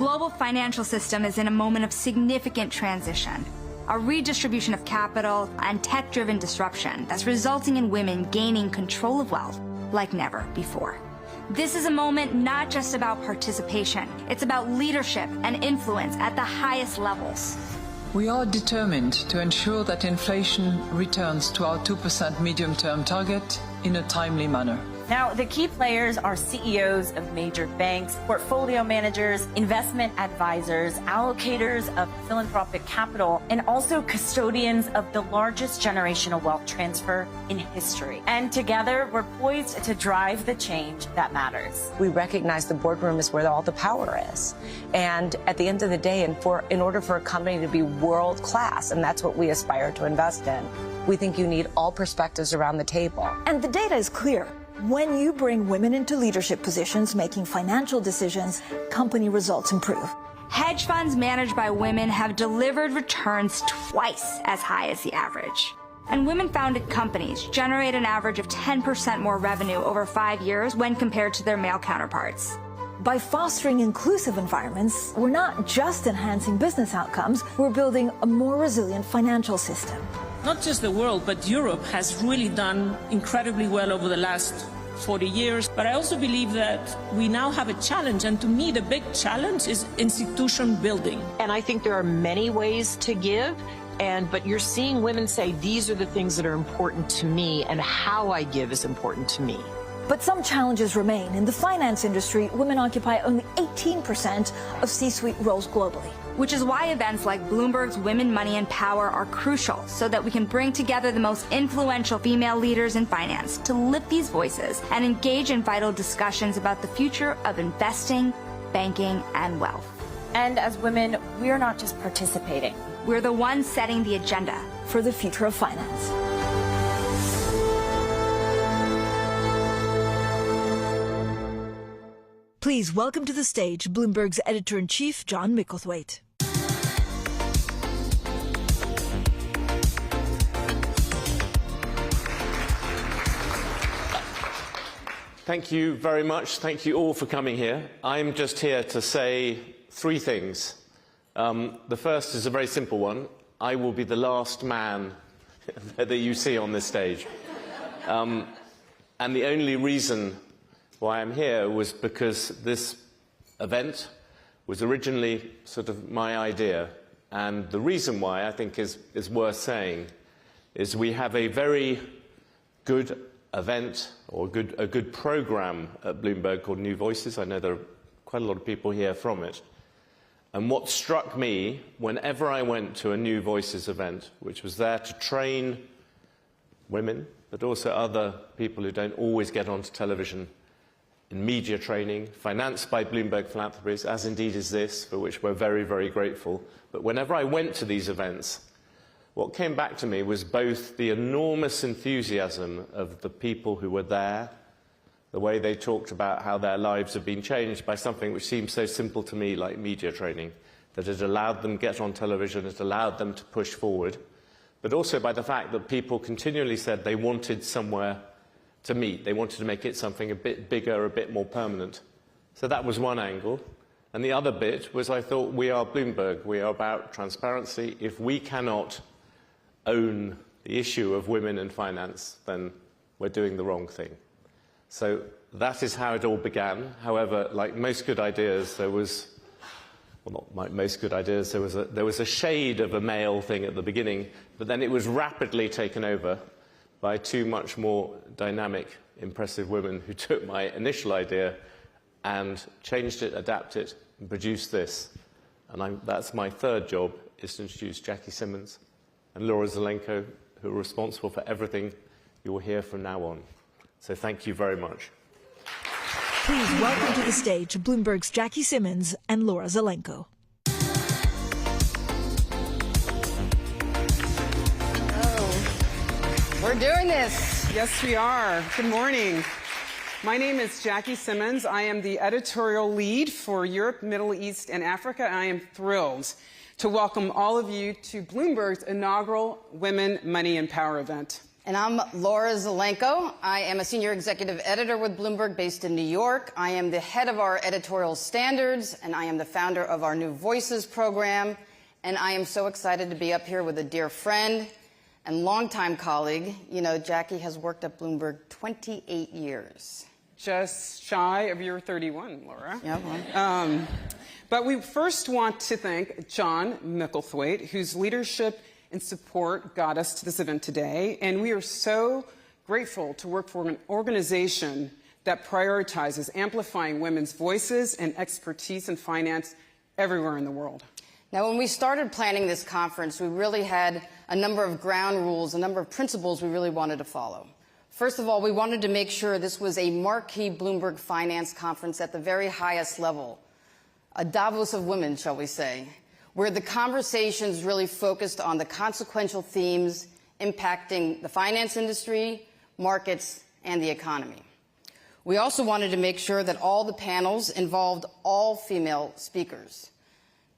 global financial system is in a moment of significant transition, a redistribution of capital and tech-driven disruption that's resulting in women gaining control of wealth like never before. This is a moment not just about participation, it's about leadership and influence at the highest levels. We are determined to ensure that inflation returns to our 2% medium-term target in a timely manner. Now, the key players are CEOs of major banks, portfolio managers, investment advisors, allocators of philanthropic capital, and also custodians of the largest generational wealth transfer in history. And together, we're poised to drive the change that matters. We recognize the boardroom is where all the power is. And at the end of the day, in order for a company to be world-class, and that's what we aspire to invest in, we think you need all perspectives around the table. And the data is clear. When you bring women into leadership positions making financial decisions, company results improve. Hedge funds managed by women have delivered returns twice as high as the average. And women-founded companies generate an average of 10% more revenue over 5 years when compared to their male counterparts. By fostering inclusive environments, we're not just enhancing business outcomes, we're building a more resilient financial system. Not just the world, but Europe has really done incredibly well over the last 40 years. But I also believe that we now have a challenge, and to me the big challenge is institution building. And I think there are many ways to give, but you're seeing women say, these are the things that are important to me, and how I give is important to me. But some challenges remain. In the finance industry, women occupy only 18% of C-suite roles globally. Which is why events like Bloomberg's Women, Money and Power are crucial, so that we can bring together the most influential female leaders in finance to lift these voices and engage in vital discussions about the future of investing, banking, and wealth. And as women, we're not just participating. We're the ones setting the agenda for the future of finance. Please welcome to the stage Bloomberg's editor-in-chief, John Micklethwaite. Thank you very much. Thank you all for coming here. I'm just here to say 3 things. The first is a very simple one. I will be the last man that you see on this stage. And the only reason why I'm here was because this event was originally sort of my idea. And the reason why I think is worth saying is we have a very good event or a good program at Bloomberg called New Voices. I know there are quite a lot of people here from it. And what struck me whenever I went to a New Voices event, which was there to train women, but also other people who don't always get onto television, in media training, financed by Bloomberg Philanthropies, as indeed is this, for which we're very, very grateful. But whenever I went to these events, what came back to me was both the enormous enthusiasm of the people who were there, the way they talked about how their lives have been changed by something which seems so simple to me, like media training, that it allowed them to get on television, it allowed them to push forward, but also by the fact that people continually said they wanted somewhere to meet. They wanted to make it something a bit bigger, a bit more permanent. So that was one angle. And the other bit was I thought we are Bloomberg. We are about transparency. If we cannot own the issue of women in finance, then we're doing the wrong thing. So that is how it all began. However, like most good ideas, there was, well, not like most good ideas, there was a shade of a male thing at the beginning, but then it was rapidly taken over by 2 much more dynamic, impressive women who took my initial idea and changed it, adapted it, and produced this. And that's my 3rd job, is to introduce Jackie Simmons and Laura Zelenko, who are responsible for everything you will hear from now on. So thank you very much. Please welcome to the stage Bloomberg's Jackie Simmons and Laura Zelenko. We're doing this. Yes, we are. Good morning. My name is Jackie Simmons. I am the editorial lead for Europe, Middle East, and Africa. And I am thrilled to welcome all of you to Bloomberg's inaugural Women, Money, and Power event. And I'm Laura Zelenko. I am a senior executive editor with Bloomberg based in New York. I am the head of our editorial standards, and I am the founder of our New Voices program. And I am so excited to be up here with a dear friend and longtime colleague. You know, Jackie has worked at Bloomberg 28 years. Just shy of your 31, Laura. Yeah, well. But we first want to thank John Micklethwaite, whose leadership and support got us to this event today. And we are so grateful to work for an organization that prioritizes amplifying women's voices and expertise in finance everywhere in the world. Now, when we started planning this conference, we really had a number of ground rules, a number of principles we really wanted to follow. First of all, we wanted to make sure this was a marquee Bloomberg finance conference at the very highest level, a Davos of women, shall we say, where the conversations really focused on the consequential themes impacting the finance industry, markets, and the economy. We also wanted to make sure that all the panels involved all female speakers.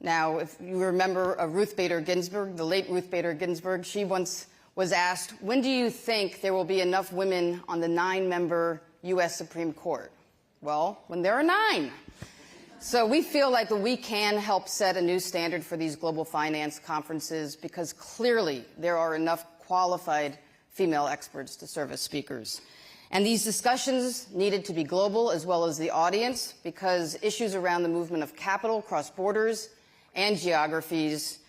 Now, if you remember Ruth Bader Ginsburg, the late Ruth Bader Ginsburg, she once was asked, when do you think there will be enough women on the 9-member U.S. Supreme Court? Well, when there are 9. So we feel like we can help set a new standard for these global finance conferences because clearly there are enough qualified female experts to serve as speakers. And these discussions needed to be global as well as the audience because issues around the movement of capital cross borders and geographies,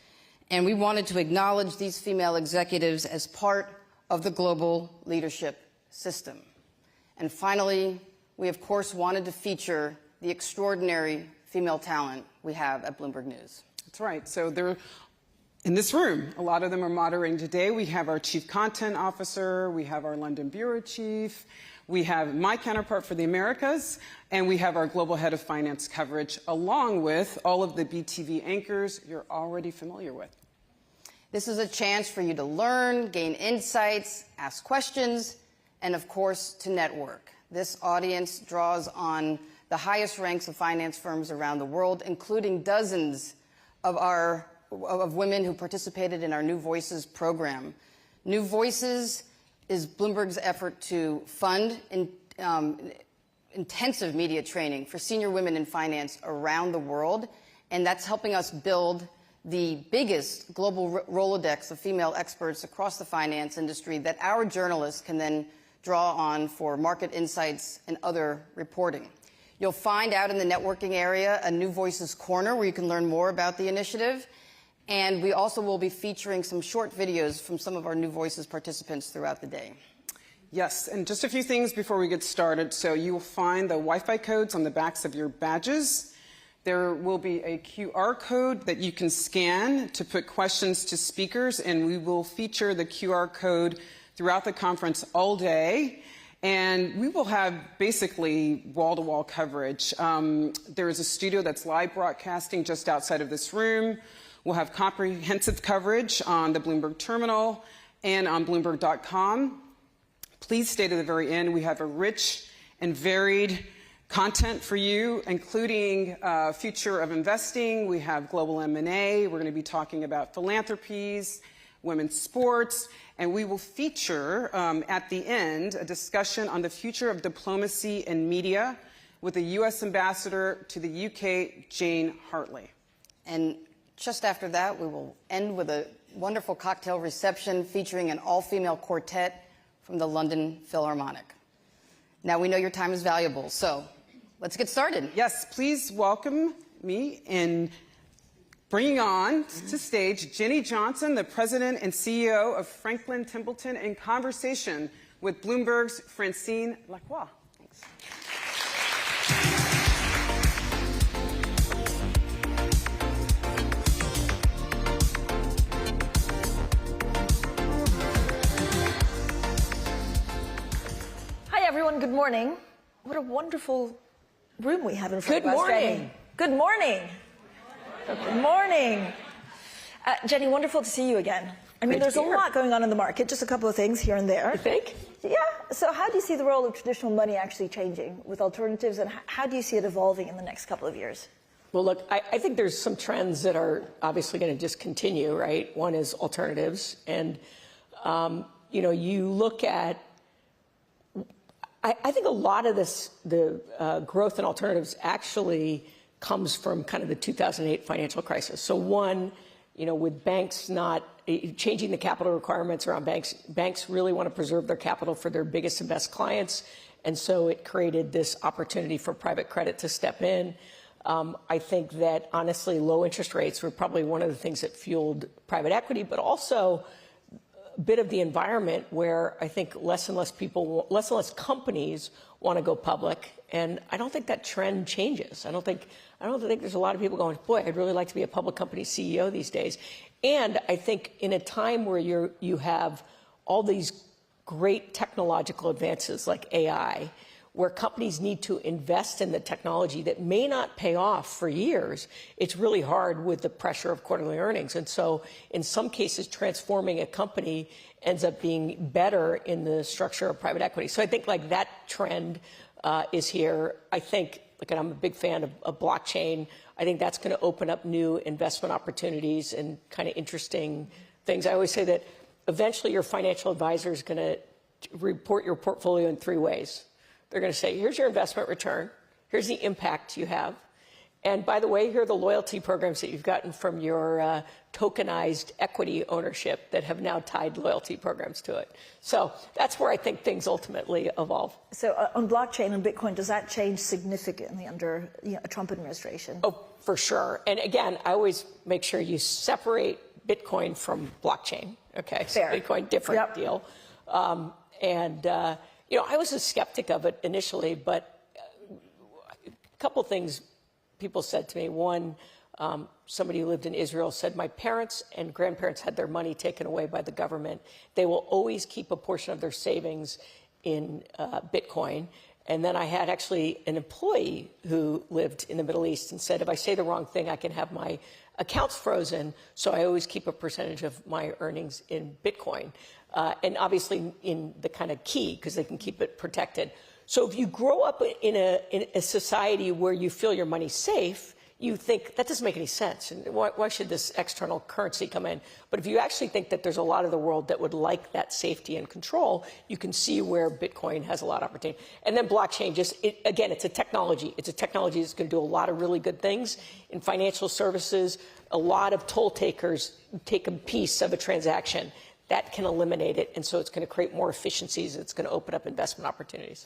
and we wanted to acknowledge these female executives as part of the global leadership system. And finally, we of course wanted to feature the extraordinary female talent we have at Bloomberg News. That's right. So they're in this room. A lot of them are moderating today. We have our chief content officer, we have our London bureau chief, we have my counterpart for the Americas, and we have our global head of finance coverage, along with all of the BTV anchors you're already familiar with. This is a chance for you to learn, gain insights, ask questions, and of course, to network. This audience draws on the highest ranks of finance firms around the world, including dozens of women who participated in our New Voices program. New Voices is Bloomberg's effort to fund intensive media training for senior women in finance around the world, and that's helping us build the biggest global Rolodex of female experts across the finance industry that our journalists can then draw on for market insights and other reporting. You'll find out in the networking area a New Voices Corner where you can learn more about the initiative. And we also will be featuring some short videos from some of our New Voices participants throughout the day. Yes, and just a few things before we get started. So you will find the Wi-Fi codes on the backs of your badges. There will be a QR code that you can scan to put questions to speakers, and we will feature the QR code throughout the conference all day. And we will have basically wall-to-wall coverage. There is a studio that's live broadcasting just outside of this room. We'll have comprehensive coverage on the Bloomberg terminal and on Bloomberg.com. Please stay to the very end. We have a rich and varied content for you, including future of investing. We have global M&A. We're going to be talking about philanthropies, women's sports, and we will feature at the end a discussion on the future of diplomacy and media with the U.S. ambassador to the U.K., Jane Hartley. And just after that, we will end with a wonderful cocktail reception featuring an all-female quartet from the London Philharmonic. Now, we know your time is valuable, so let's get started. Yes, please welcome me in bringing on to stage Jenny Johnson, the president and CEO of Franklin Templeton, in conversation with Bloomberg's Francine Lacroix. Thanks. Hi, everyone. Good morning. What a wonderful room we have in front Good of us. morning. Jenny. Good morning. Good morning. Jenny, wonderful to see you again. I mean, there's a lot going on in the market, just a couple of things here and there. You think? Yeah. So how do you see the role of traditional money actually changing with alternatives, and how do you see it evolving in the next couple of years? Well, look, I think there's some trends that are obviously going to just continue, right? One is alternatives. And, you look at, I think a lot of this, the growth in alternatives actually comes from kind of the 2008 financial crisis. So one, with banks not changing the capital requirements around banks really want to preserve their capital for their biggest and best clients. And so it created this opportunity for private credit to step in. I think that, honestly, low interest rates were probably one of the things that fueled private equity, but also a bit of the environment where I think less and less companies want to go public. And I don't think that trend changes. I don't think there's a lot of people going, boy, I'd really like to be a public company CEO these days. And I think in a time where you have all these great technological advances like AI, where companies need to invest in the technology that may not pay off for years, it's really hard with the pressure of quarterly earnings. And so in some cases, transforming a company ends up being better in the structure of private equity. So I think like that trend is here. I think, and I'm a big fan of blockchain. I think that's going to open up new investment opportunities and kind of interesting things. I always say that eventually your financial advisor is going to report your portfolio in three ways. They're going to say, here's your investment return, here's the impact you have, and by the way, here are the loyalty programs that you've gotten from your tokenized equity ownership that have now tied loyalty programs to it. So that's where I think things ultimately evolve. So on blockchain and Bitcoin, does that change significantly under a Trump administration? Oh, for sure. And again, I always make sure you separate Bitcoin from blockchain. Okay, fair. So Bitcoin, different deal. I was a skeptic of it initially, but a couple things people said to me. One, somebody who lived in Israel said, my parents and grandparents had their money taken away by the government. They will always keep a portion of their savings in Bitcoin. And then I had actually an employee who lived in the Middle East and said, if I say the wrong thing, I can have my accounts frozen. So I always keep a percentage of my earnings in Bitcoin. And obviously in the kind of key, because they can keep it protected. So if you grow up in a society where you feel your money's safe, you think that doesn't make any sense. And why should this external currency come in? But if you actually think that there's a lot of the world that would like that safety and control, you can see where Bitcoin has a lot of opportunity. And then blockchain, again, it's a technology. It's a technology that's going to do a lot of really good things. In financial services, a lot of toll takers take a piece of a transaction. That can eliminate it, and so it's going to create more efficiencies. It's going to open up investment opportunities.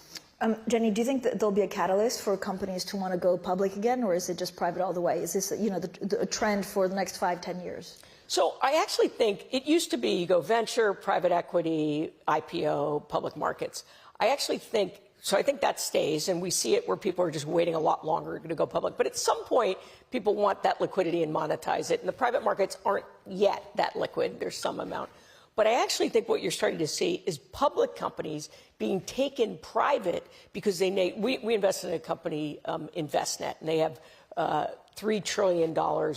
Jenny, do you think that there'll be a catalyst for companies to want to go public again, or is it just private all the way? Is this, a trend for the next 5-10 years? So I actually think it used to be you go venture, private equity, IPO, public markets. I think that stays, and we see it where people are just waiting a lot longer to go public. But at some point, people want that liquidity and monetize it, and the private markets aren't yet that liquid. There's some amount. But I actually think what you're starting to see is public companies being taken private because we invested in a company, InvestNet, and they have $3 trillion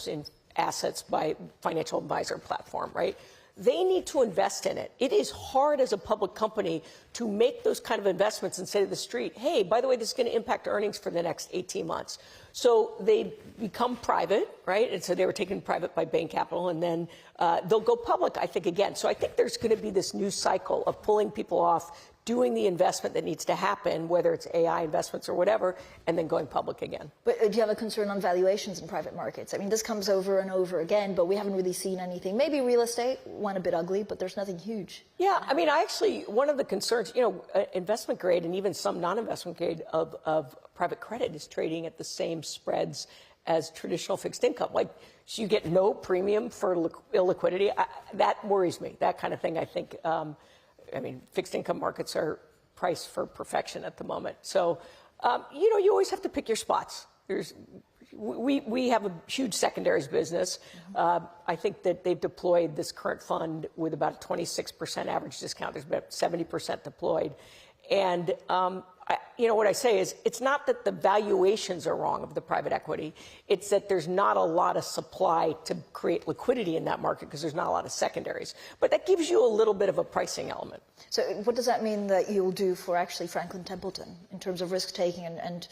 in assets by financial advisor platform, right? They need to invest in it. It is hard as a public company to make those kind of investments and say to the street, hey, by the way, this is going to impact earnings for the next 18 months. So they become private, right? And so they were taken private by Bain Capital, and then they'll go public, I think, again. So I think there's going to be this new cycle of pulling people off, doing the investment that needs to happen, whether it's AI investments or whatever, and then going public again. But do you have a concern on valuations in private markets? I mean, this comes over and over again, but we haven't really seen anything. Maybe real estate went a bit ugly, but there's nothing huge. Yeah, I mean, one of the concerns, investment grade and even some non-investment grade of private credit is trading at the same spreads as traditional fixed income. Like, so you get no premium for illiquidity. That worries me, that kind of thing, I think. Fixed income markets are priced for perfection at the moment. So, you always have to pick your spots. We have a huge secondaries business. I think that they've deployed this current fund with about a 26% average discount. There's about 70% deployed. And, what I say is it's not that the valuations are wrong of the private equity. It's that there's not a lot of supply to create liquidity in that market because there's not a lot of secondaries. But that gives you a little bit of a pricing element. So what does that mean that you'll do for actually Franklin Templeton in terms of risk taking and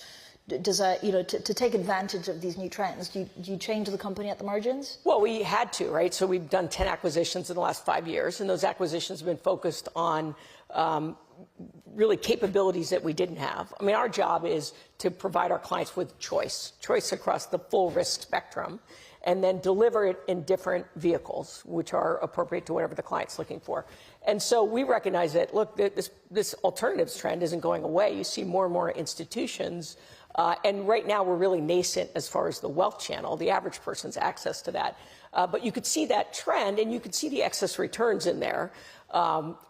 Does that, you know, to take advantage of these new trends, do you change the company at the margins? Well, we had to, right? So we've done 10 acquisitions in the last 5 years, and those acquisitions have been focused on really capabilities that we didn't have. I mean, our job is to provide our clients with choice across the full risk spectrum, and then deliver it in different vehicles, which are appropriate to whatever the client's looking for. And so we recognize that, look, this alternatives trend isn't going away. You see more and more institutions, and right now we're really nascent as far as the wealth channel, the average person's access to that. But you could see that trend, and you could see the excess returns in there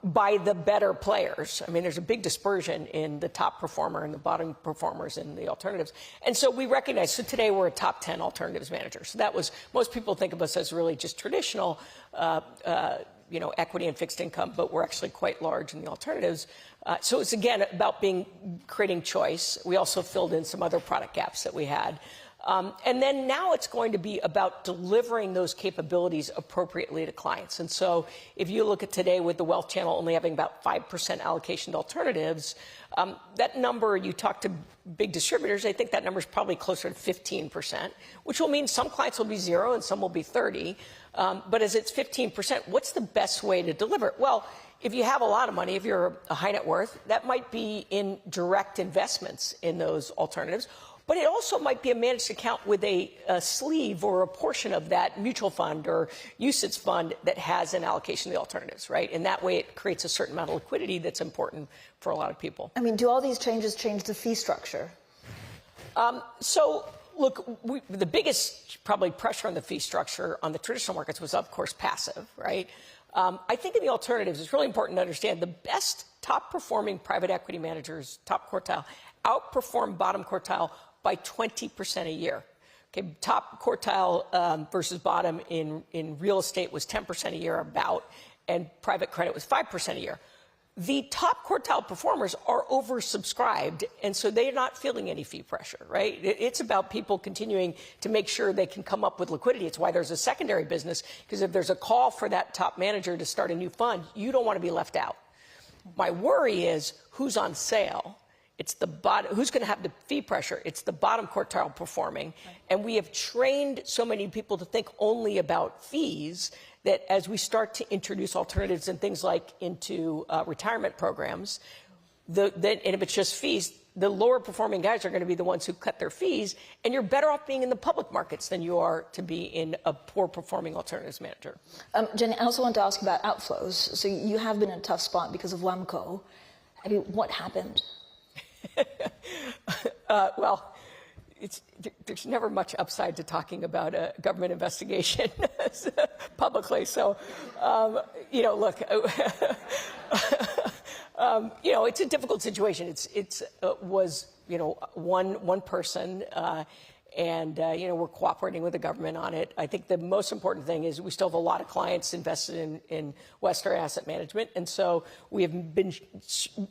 by the better players. I mean, there's a big dispersion in the top performer and the bottom performers in the alternatives. And so we recognize, so today we're a top 10 alternatives manager. So that was, most people think of us as really just traditional, you know, equity and fixed income, but we're actually quite large in the alternatives. So it's, again, about creating choice. We also filled in some other product gaps that we had. And then now it's going to be about delivering those capabilities appropriately to clients. And so if you look at today with the wealth channel only having about 5% allocation to alternatives, that number, you talk to big distributors, I think that number is probably closer to 15%, which will mean some clients will be 0 and some will be 30. But as it's 15%, what's the best way to deliver it? Well, if you have a lot of money, if you're a high net worth, that might be in direct investments in those alternatives. But it also might be a managed account with a sleeve or a portion of that mutual fund or UCITS fund that has an allocation to the alternatives, right? And that way it creates a certain amount of liquidity that's important for a lot of people. I mean, do all these changes change the fee structure? So, look, the biggest probably pressure on the fee structure on the traditional markets was, of course, passive, right? I think in the alternatives, it's really important to understand the best top-performing private equity managers, top quartile, outperform bottom quartile by 20% a year. Okay, top quartile versus bottom in real estate was 10% a year about, and private credit was 5% a year. The top quartile performers are oversubscribed, and so they're not feeling any fee pressure, right? It's about people continuing to make sure they can come up with liquidity. It's why there's a secondary business, because if there's a call for that top manager to start a new fund, you don't want to be left out. My worry is who's on sale. It's the bottom, who's going to have the fee pressure? It's the bottom quartile performing. Right. And we have trained so many people to think only about fees that as we start to introduce alternatives and things like into retirement programs, and if it's just fees, the lower performing guys are going to be the ones who cut their fees, and you're better off being in the public markets than you are to be in a poor performing alternatives manager. Jenny, I also want to ask about outflows. So you have been in a tough spot because of WAMCO. I mean, what happened? Well, there's never much upside to talking about a government investigation publicly. So, you know, look, you know, it's a difficult situation. It was, you know, one person, and, you know, we're cooperating with the government on it. I think the most important thing is we still have a lot of clients invested in Western Asset Management. And so we have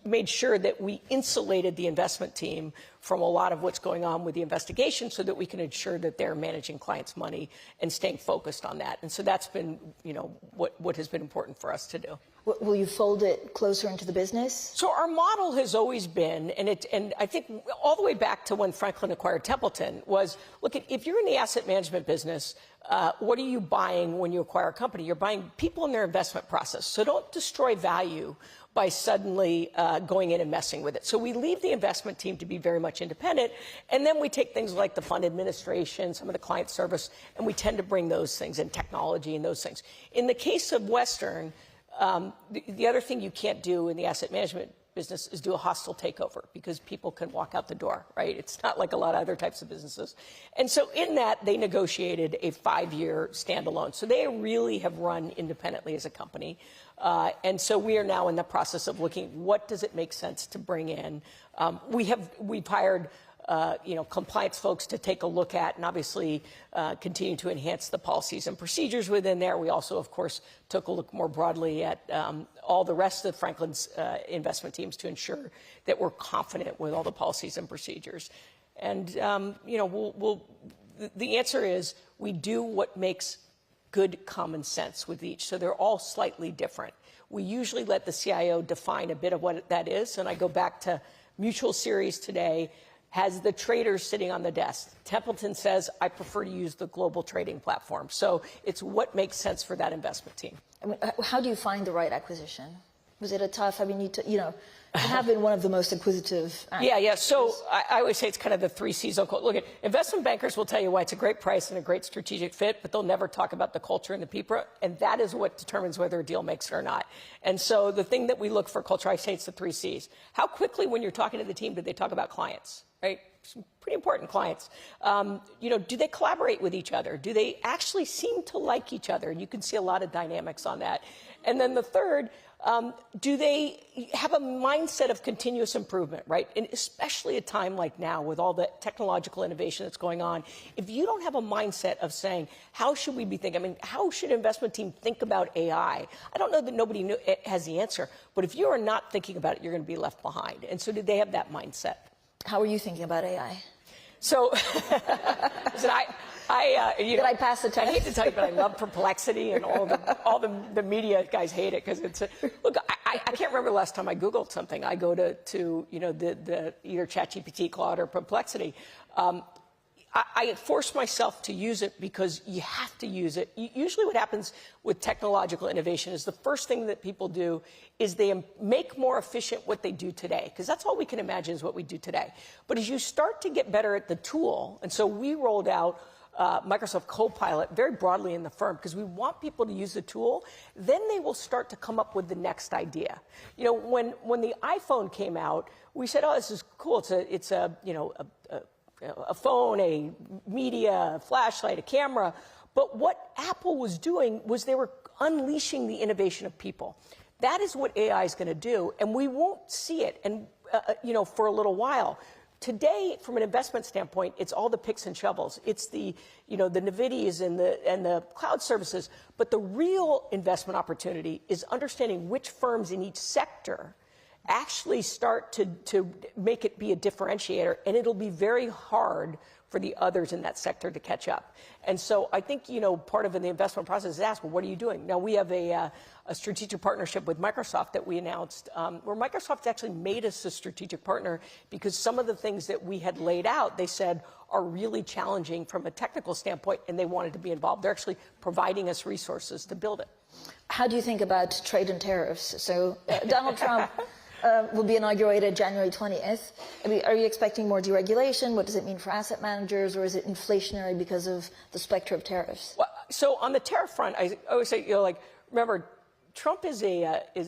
made sure that we insulated the investment team from a lot of what's going on with the investigation so that we can ensure that they're managing clients' money and staying focused on that. And so that's been, you know, what has been important for us to do. Will you fold it closer into the business? So our model has always been, and I think all the way back to when Franklin acquired Templeton, was, look, if you're in the asset management business, what are you buying when you acquire a company? You're buying people in their investment process. So don't destroy value by suddenly going in and messing with it. So we leave the investment team to be very much independent, and then we take things like the fund administration, some of the client service, and we tend to bring those things in, technology and those things. In the case of Western, the other thing you can't do in the asset management business is do a hostile takeover, because people can walk out the door, right? It's not like a lot of other types of businesses. And so in that, they negotiated a 5-year standalone. So they really have run independently as a company. And so we are now in the process of looking, what does it make sense to bring in? We've hired you know, compliance folks to take a look at and obviously continue to enhance the policies and procedures within there. We also, of course, took a look more broadly at all the rest of Franklin's investment teams to ensure that we're confident with all the policies and procedures. And, you know, the answer is we do what makes good common sense with each. So they're all slightly different. We usually let the CIO define a bit of what that is. And I go back to mutual series today. has the traders sitting on the desk. Templeton says, I prefer to use the global trading platform. So it's what makes sense for that investment team. I mean, how do you find the right acquisition? Was it a tough, I mean, you have been one of the most inquisitive. Yeah. So I always say it's kind of the 3 C's. Look, investment bankers will tell you why it's a great price and a great strategic fit, but they'll never talk about the culture and the people. And that is what determines whether a deal makes it or not. And so the thing that we look for culture, I say it's the 3 C's. How quickly, when you're talking to the team, do they talk about clients, right? Some pretty important clients. Do they collaborate with each other? Do they actually seem to like each other? And you can see a lot of dynamics on that. And then the third, do they have a mindset of continuous improvement, right? And especially a time like now with all the technological innovation that's going on, if you don't have a mindset of saying, how should we be thinking? I mean, how should an investment team think about AI? I don't know that nobody has the answer, but if you are not thinking about it, you're going to be left behind. And so do they have that mindset? How are you thinking about AI? So, listen, did I pass the test? I hate to tell you, but I love Perplexity, and all the media guys hate it because it's look. I can't remember the last time I Googled something. I go to the either ChatGPT, Claude, or Perplexity. I force myself to use it because you have to use it. Usually what happens with technological innovation is the first thing that people do is they make more efficient what they do today, because that's all we can imagine is what we do today. But as you start to get better at the tool, and so we rolled out Microsoft Copilot very broadly in the firm because we want people to use the tool, then they will start to come up with the next idea. When the iPhone came out, we said, oh, this is cool. It's a phone, a media, a flashlight, a camera. But what Apple was doing was they were unleashing the innovation of people. That is what AI is going to do, and we won't see it, and for a little while. Today, from an investment standpoint, it's all the picks and shovels. It's the NVIDIAs and the cloud services. But the real investment opportunity is understanding which firms in each sector actually start to make it be a differentiator, and it'll be very hard for the others in that sector to catch up. And so I think, part of the investment process is ask, well, what are you doing? Now, we have a strategic partnership with Microsoft that we announced, where Microsoft actually made us a strategic partner because some of the things that we had laid out, they said, are really challenging from a technical standpoint, and they wanted to be involved. They're actually providing us resources to build it. How do you think about trade and tariffs? So Donald Trump will be inaugurated January 20th. I mean, are you expecting more deregulation? What does it mean for asset managers, or is it inflationary because of the specter of tariffs? Well, so on the tariff front, I always say, remember, Trump is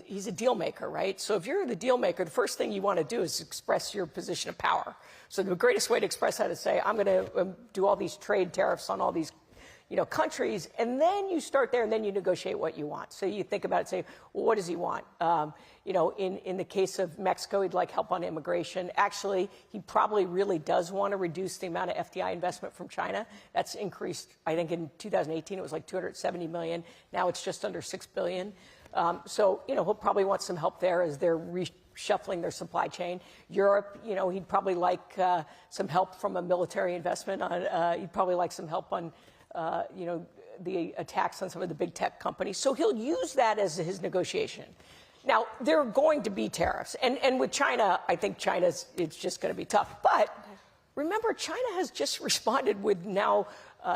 he's a deal maker, right? So if you're the deal maker, the first thing you want to do is express your position of power. So the greatest way to express that is say, I'm going to do all these trade tariffs on all these countries, and then you start there, and then you negotiate what you want. So you think about it, say, well, what does he want? In the case of Mexico, he'd like help on immigration. Actually, he probably really does want to reduce the amount of FDI investment from China. That's increased, I think in 2018, it was like $270 million. Now it's just under $6 billion. So he'll probably want some help there as they're reshuffling their supply chain. Europe, he'd probably like some help from a military investment. He'd probably like some help on the attacks on some of the big tech companies. So he'll use that as his negotiation. Now, there are going to be tariffs. And with China, I think it's just going to be tough. But remember, China has just responded with now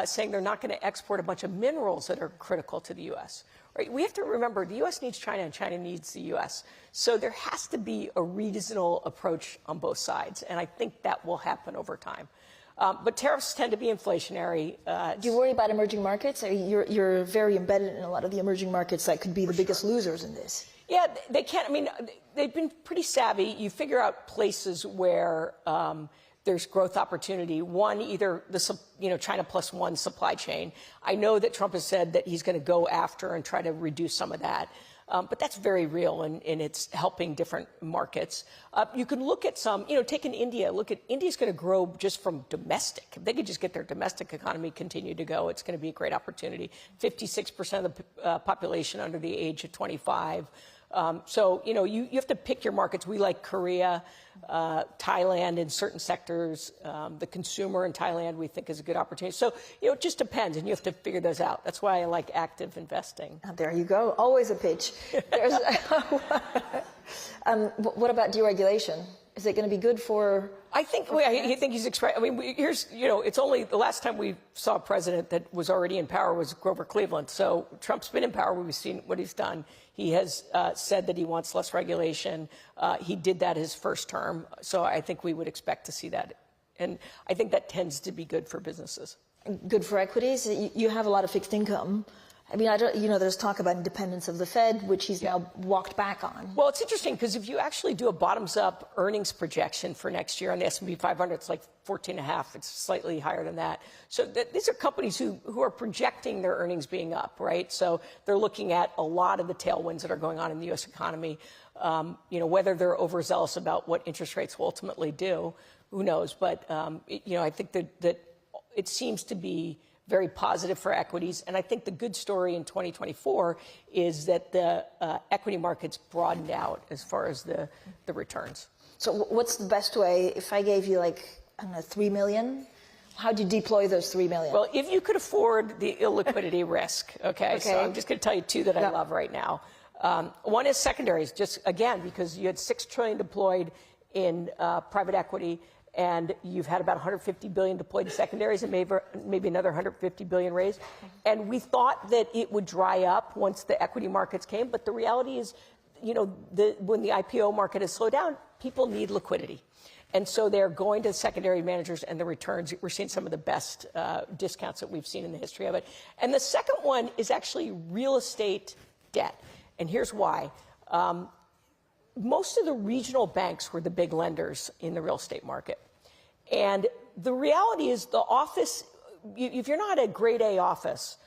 saying they're not going to export a bunch of minerals that are critical to the U.S. Right? We have to remember the U.S. needs China and China needs the U.S. So there has to be a regional approach on both sides. And I think that will happen over time. But tariffs tend to be inflationary. Do you worry about emerging markets? You're very embedded in a lot of the emerging markets that could be the biggest losers in this. Yeah, they can't. I mean, they've been pretty savvy. You figure out places where there's growth opportunity. One, either the China plus one supply chain. I know that Trump has said that he's going to go after and try to reduce some of that. But that's very real, and it's helping different markets. You can look at some, take in India. Look at India's going to grow just from domestic. If they could just get their domestic economy continue to go, it's going to be a great opportunity. 56% of the population under the age of 25. So, you have to pick your markets. We like Korea, Thailand in certain sectors. The consumer in Thailand we think is a good opportunity. So, it just depends, and you have to figure those out. That's why I like active investing. There you go. Always a pitch. What about deregulation? Is it going to be good for? I think he's expressed. I mean, here's, it's only the last time we saw a president that was already in power was Grover Cleveland. So Trump's been in power. We've seen what he's done. He has said that he wants less regulation. He did that his first term. So I think we would expect to see that. And I think that tends to be good for businesses. Good for equities. You have a lot of fixed income. I mean, there's talk about independence of the Fed, which he's now walked back on. Well, it's interesting because if you actually do a bottoms-up earnings projection for next year on the S&P 500, it's like 14.5. It's slightly higher than that. So these are companies who are projecting their earnings being up, right? So they're looking at a lot of the tailwinds that are going on in the U.S. economy. Whether they're overzealous about what interest rates will ultimately do, who knows? But, I think that it seems to be very positive for equities. And I think the good story in 2024 is that the equity markets broadened out as far as the returns. So what's the best way? If I gave you $3 million, how'd you deploy those $3 million? Well, if you could afford the illiquidity risk, okay? So I'm just going to tell you two that I love right now. One is secondaries, just again, because you had $6 trillion deployed in private equity, and you've had about $150 billion deployed in secondaries and maybe another $150 billion raised. And we thought that it would dry up once the equity markets came. But the reality is, when the IPO market has slowed down, people need liquidity. And so they're going to secondary managers, and the returns, we're seeing some of the best discounts that we've seen in the history of it. And the second one is actually real estate debt. And here's why. Most of the regional banks were the big lenders in the real estate market. And the reality is the office, if you're not a grade A office,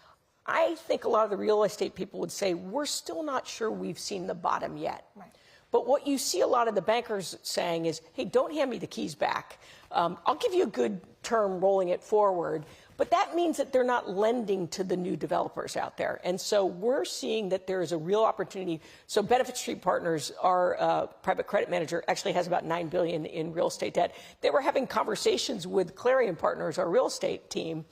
I think a lot of the real estate people would say, we're still not sure we've seen the bottom yet. Right. But what you see a lot of the bankers saying is, hey, don't hand me the keys back. I'll give you a good term rolling it forward. But that means that they're not lending to the new developers out there. And so we're seeing that there is a real opportunity. So Benefit Street Partners, our private credit manager, actually has about $9 billion in real estate debt. They were having conversations with Clarion Partners, our real estate team,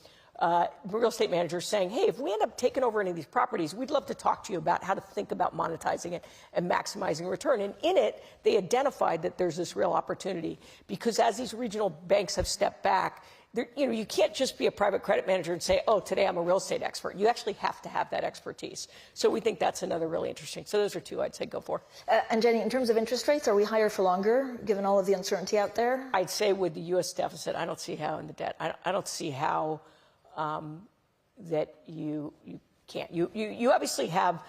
real estate managers, saying, hey, if we end up taking over any of these properties, we'd love to talk to you about how to think about monetizing it and maximizing return. And in it, they identified that there's this real opportunity. Because as these regional banks have stepped back, you can't just be a private credit manager and say, oh, today I'm a real estate expert. You actually have to have that expertise. So we think that's another really interesting. So those are two I'd say go for. And Jenny, in terms of interest rates, are we higher for longer, given all of the uncertainty out there? I'd say with the U.S. deficit, I don't see how in the debt. I don't see how that you can't. You obviously have,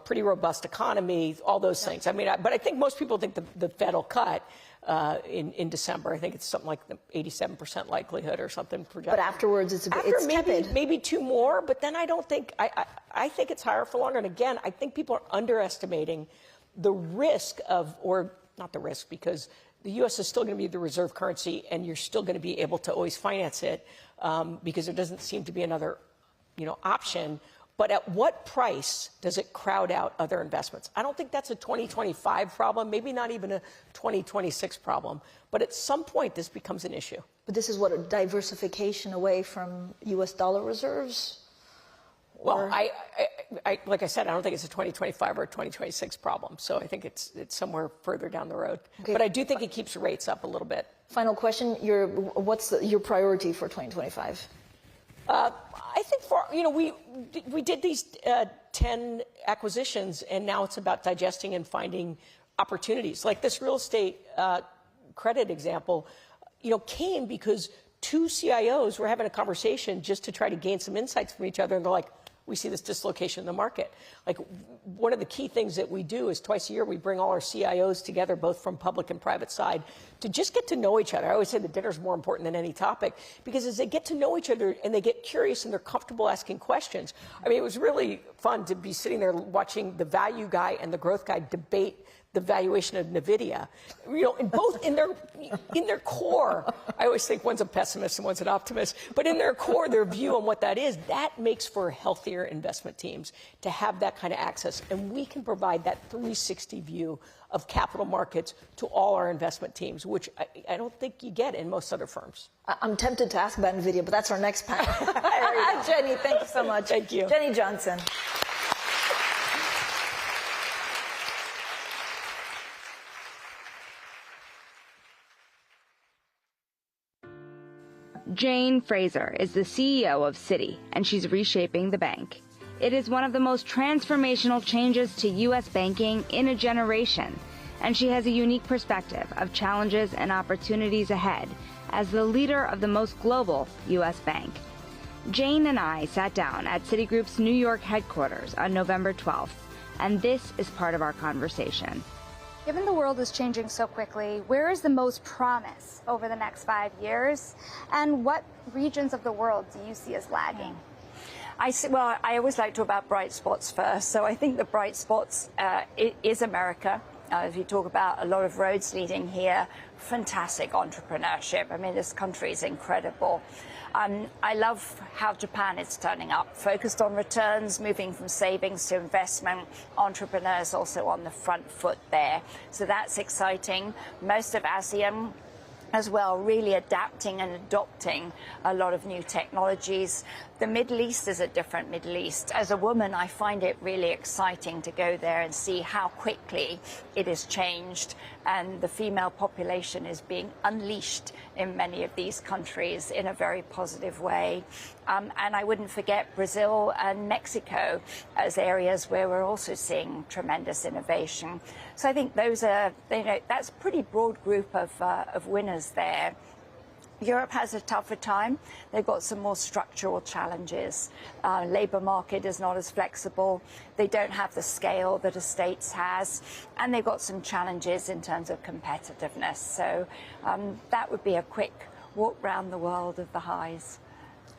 pretty robust economy, all those things. I mean, but I think most people think the Fed will cut. In December, I think it's something like the 87% likelihood or something projected. But afterwards, it's maybe two more. But then I don't think I think it's higher for longer. And again, I think people are underestimating the risk of, or not the risk, because the U.S. is still going to be the reserve currency, and you're still going to be able to always finance it because there doesn't seem to be another, option. But at what price does it crowd out other investments? I don't think that's a 2025 problem, maybe not even a 2026 problem. But at some point, this becomes an issue. But this is what, a diversification away from U.S. dollar reserves? Well, I like I said, I don't think it's a 2025 or a 2026 problem. So I think it's somewhere further down the road. Okay. But I do think it keeps rates up a little bit. Final question, what's your priority for 2025? I think we did these 10 acquisitions, and now it's about digesting and finding opportunities. Like this real estate credit example, came because two CIOs were having a conversation just to try to gain some insights from each other, and they're like, we see this dislocation in the market. Like, one of the key things that we do is twice a year we bring all our CIOs together, both from public and private side, to just get to know each other. I always say the dinner's more important than any topic, because as they get to know each other and they get curious and they're comfortable asking questions. I mean, it was really fun to be sitting there watching the value guy and the growth guy debate the valuation of NVIDIA, in their core. I always think one's a pessimist and one's an optimist, but in their core, their view on what that is, that makes for healthier investment teams to have that kind of access. And we can provide that 360 view of capital markets to all our investment teams, which I don't think you get in most other firms. I'm tempted to ask about NVIDIA, but that's our next panel. Jenny, thank you so much. Thank you. Jenny Johnson. Jane Fraser is the CEO of Citi, and she's reshaping the bank. It is one of the most transformational changes to U.S. banking in a generation, and she has a unique perspective of challenges and opportunities ahead as the leader of the most global U.S. bank. Jane and I sat down at Citigroup's New York headquarters on November 12th, and this is part of our conversation. Given the world is changing so quickly, where is the most promise over the next 5 years? And what regions of the world do you see as lagging? Well, I always like to talk about bright spots first. So I think the bright spots is America. If you talk about a lot of roads leading here, fantastic entrepreneurship. I mean, this country is incredible. I love how Japan is turning up, focused on returns, moving from savings to investment. Entrepreneurs also on the front foot there. So that's exciting. Most of ASEAN as well, really adapting and adopting a lot of new technologies. The Middle East is a different Middle East. As a woman, I find it really exciting to go there and see how quickly it has changed, and the female population is being unleashed in many of these countries in a very positive way. And I wouldn't forget Brazil and Mexico as areas where we're also seeing tremendous innovation. So I think those are, that's a pretty broad group of winners there. Europe has a tougher time. They've got some more structural challenges. Labour market is not as flexible. They don't have the scale that the States has. And they've got some challenges in terms of competitiveness. So that would be a quick walk around the world of the highs.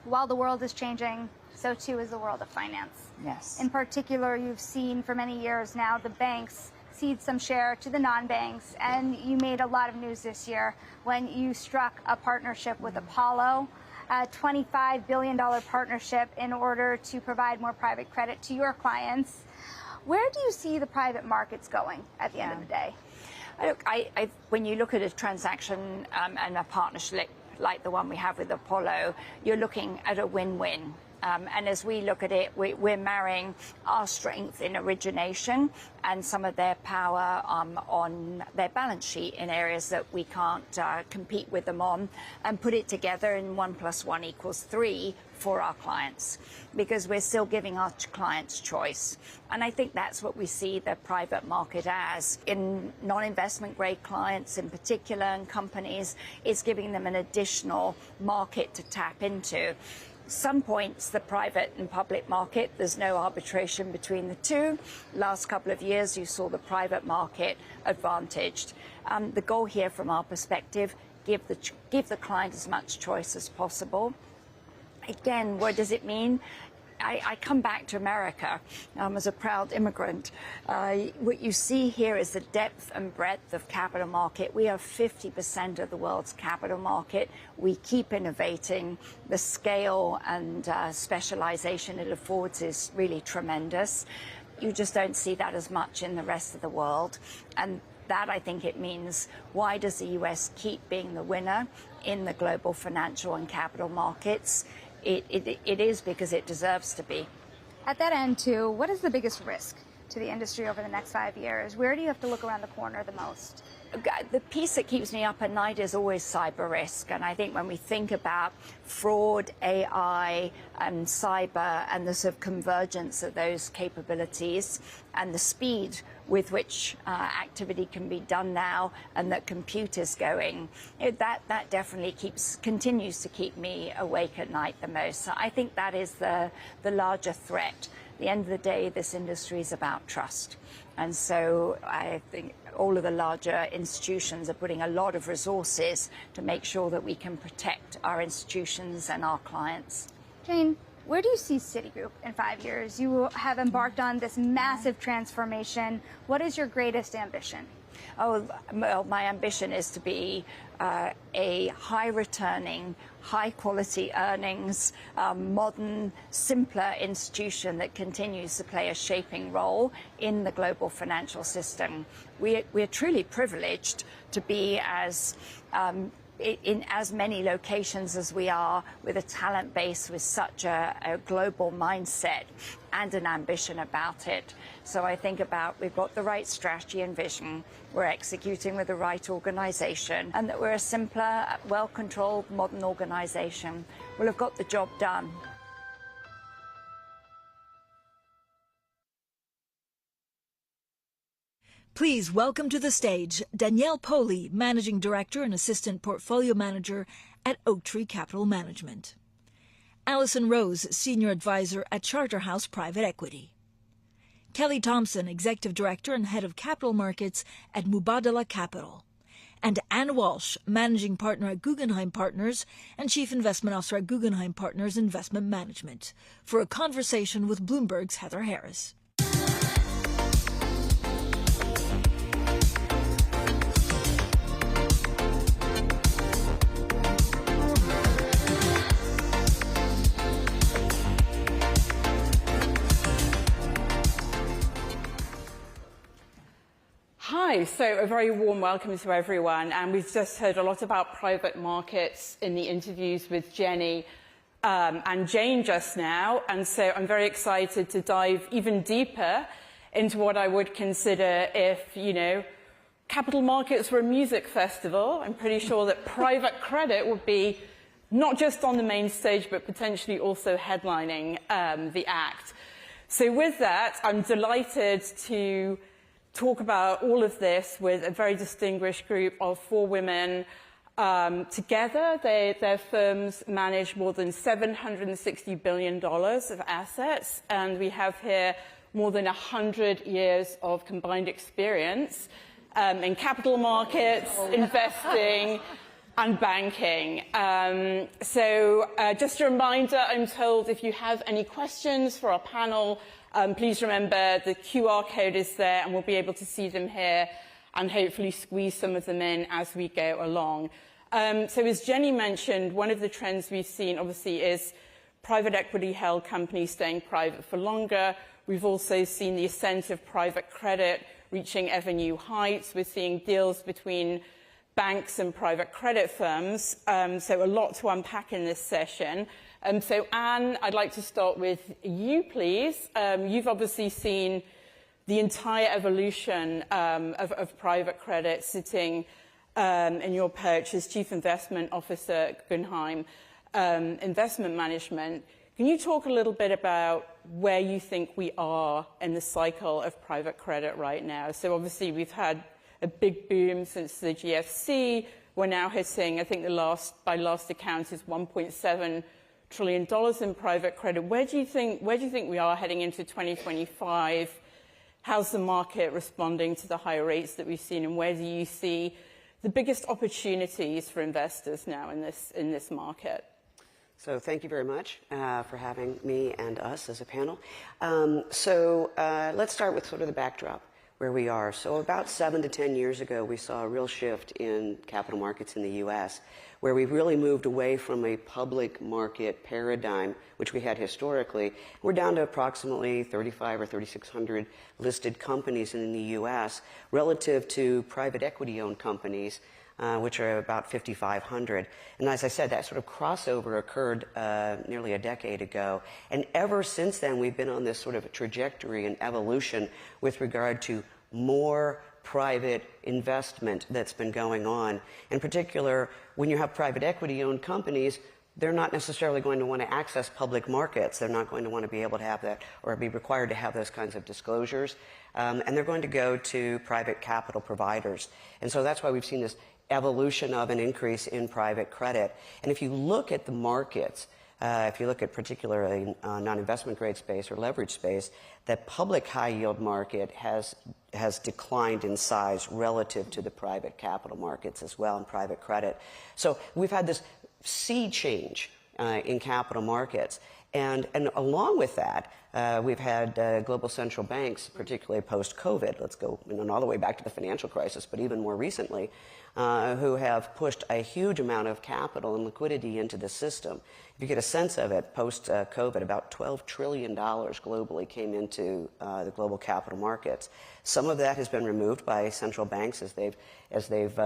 While the world is changing, so too is the world of finance. Yes. In particular, you've seen for many years now the banks cede some share to the non-banks, and you made a lot of news this year when you struck a partnership with Apollo, a $25 billion partnership in order to provide more private credit to your clients. Where do you see the private markets going at the end of the day? Look, when you look at a transaction and a partnership like the one we have with Apollo, you're looking at a win-win. And as we look at it, we're marrying our strength in origination and some of their power on their balance sheet in areas that we can't compete with them on, and put it together in 1 + 1 = 3 for our clients, because we're still giving our clients choice. And I think that's what we see the private market as. In non-investment grade clients in particular, and companies, it's giving them an additional market to tap into. Some points, the private and public market, there's no arbitration between the two. Last couple of years, you saw the private market advantaged. The goal here from our perspective, give the client as much choice as possible. Again, what does it mean? I come back to America as a proud immigrant. What you see here is the depth and breadth of capital market. We are 50% of the world's capital market. We keep innovating. The scale and specialization it affords is really tremendous. You just don't see that as much in the rest of the world. And that, I think it means, why does the US keep being the winner in the global financial and capital markets? It is because it deserves to be. At that end, too, what is the biggest risk to the industry over the next 5 years? Where do you have to look around the corner the most? The piece that keeps me up at night is always cyber risk. And I think when we think about fraud, AI, and cyber, and the sort of convergence of those capabilities, and the speed with which activity can be done now, and that compute is going, that definitely continues to keep me awake at night the most. So I think that is the larger threat. At the end of the day, this industry is about trust. And so I think all of the larger institutions are putting a lot of resources to make sure that we can protect our institutions and our clients. Jane, where do you see Citigroup in 5 years? You have embarked on this massive transformation. What is your greatest ambition? Oh, well, my ambition is to be a high-returning, high-quality earnings, modern, simpler institution that continues to play a shaping role in the global financial system. We're truly privileged to be as in as many locations as we are, with a talent base with such a global mindset and an ambition about it. So I think about we've got the right strategy and vision, we're executing with the right organization, and that we're a simpler, well-controlled, modern organization. We'll have got the job done. Please welcome to the stage Danielle Poley, Managing Director and Assistant Portfolio Manager at Oaktree Capital Management. Alison Rose, Senior Advisor at Charterhouse Private Equity. Kelly Thompson, Executive Director and Head of Capital Markets at Mubadala Capital. And Anne Walsh, Managing Partner at Guggenheim Partners and Chief Investment Officer at Guggenheim Partners Investment Management, for a conversation with Bloomberg's Heather Harris. Hi, so a very warm welcome to everyone. And we've just heard a lot about private markets in the interviews with Jenny and Jane just now. And so I'm very excited to dive even deeper into what I would consider if, capital markets were a music festival. I'm pretty sure that private credit would be not just on the main stage, but potentially also headlining the act. So with that, I'm delighted to talk about all of this with a very distinguished group of 4 women. Together, their firms manage more than $760 billion of assets, and we have here more than 100 years of combined experience in capital markets, investing, and banking. So just a reminder, I'm told if you have any questions for our panel, please remember the QR code is there and we'll be able to see them here and hopefully squeeze some of them in as we go along. So as Jenny mentioned, one of the trends we've seen obviously is private equity held companies staying private for longer. We've also seen the ascent of private credit reaching ever new heights. We're seeing deals between banks and private credit firms. So a lot to unpack in this session. So Anne, I'd like to start with you, please. You've obviously seen the entire evolution of private credit sitting in your perch as Chief Investment Officer at Guggenheim Investment Management. Can you talk a little bit about where you think we are in the cycle of private credit right now? So obviously we've had a big boom since the GFC. We're now hitting, I think by last account, is $1.7 trillion in private credit. Where do you think we are heading into 2025? How's the market responding to the higher rates that we've seen, and where do you see the biggest opportunities for investors now in this market? So thank you very much for having me and us as a panel. Let's start with sort of the backdrop where we are. So about 7 to 10 years ago, we saw a real shift in capital markets in the U.S., where we really moved away from a public market paradigm, which we had historically. We're down to approximately 3,500 or 3,600 listed companies in the U.S. relative to private equity-owned companies, which are about 5,500. And as I said, that sort of crossover occurred nearly a decade ago. And ever since then, we've been on this sort of a trajectory and evolution with regard to more private investment that's been going on. In particular, when you have private equity-owned companies, they're not necessarily going to want to access public markets. They're not going to want to be able to have that or be required to have those kinds of disclosures. And they're going to go to private capital providers. And so that's why we've seen this evolution of an increase in private credit. And if you look at the markets, if you look at particularly non-investment grade space or leverage space, the public high yield market has declined in size relative to the private capital markets as well, and private credit. So we've had this sea change in capital markets. And along with that, we've had global central banks, particularly post-COVID, let's go all the way back to the financial crisis, but even more recently, who have pushed a huge amount of capital and liquidity into the system. If you get a sense of it, post-COVID, about $12 trillion globally came into the global capital markets. Some of that has been removed by central banks as they've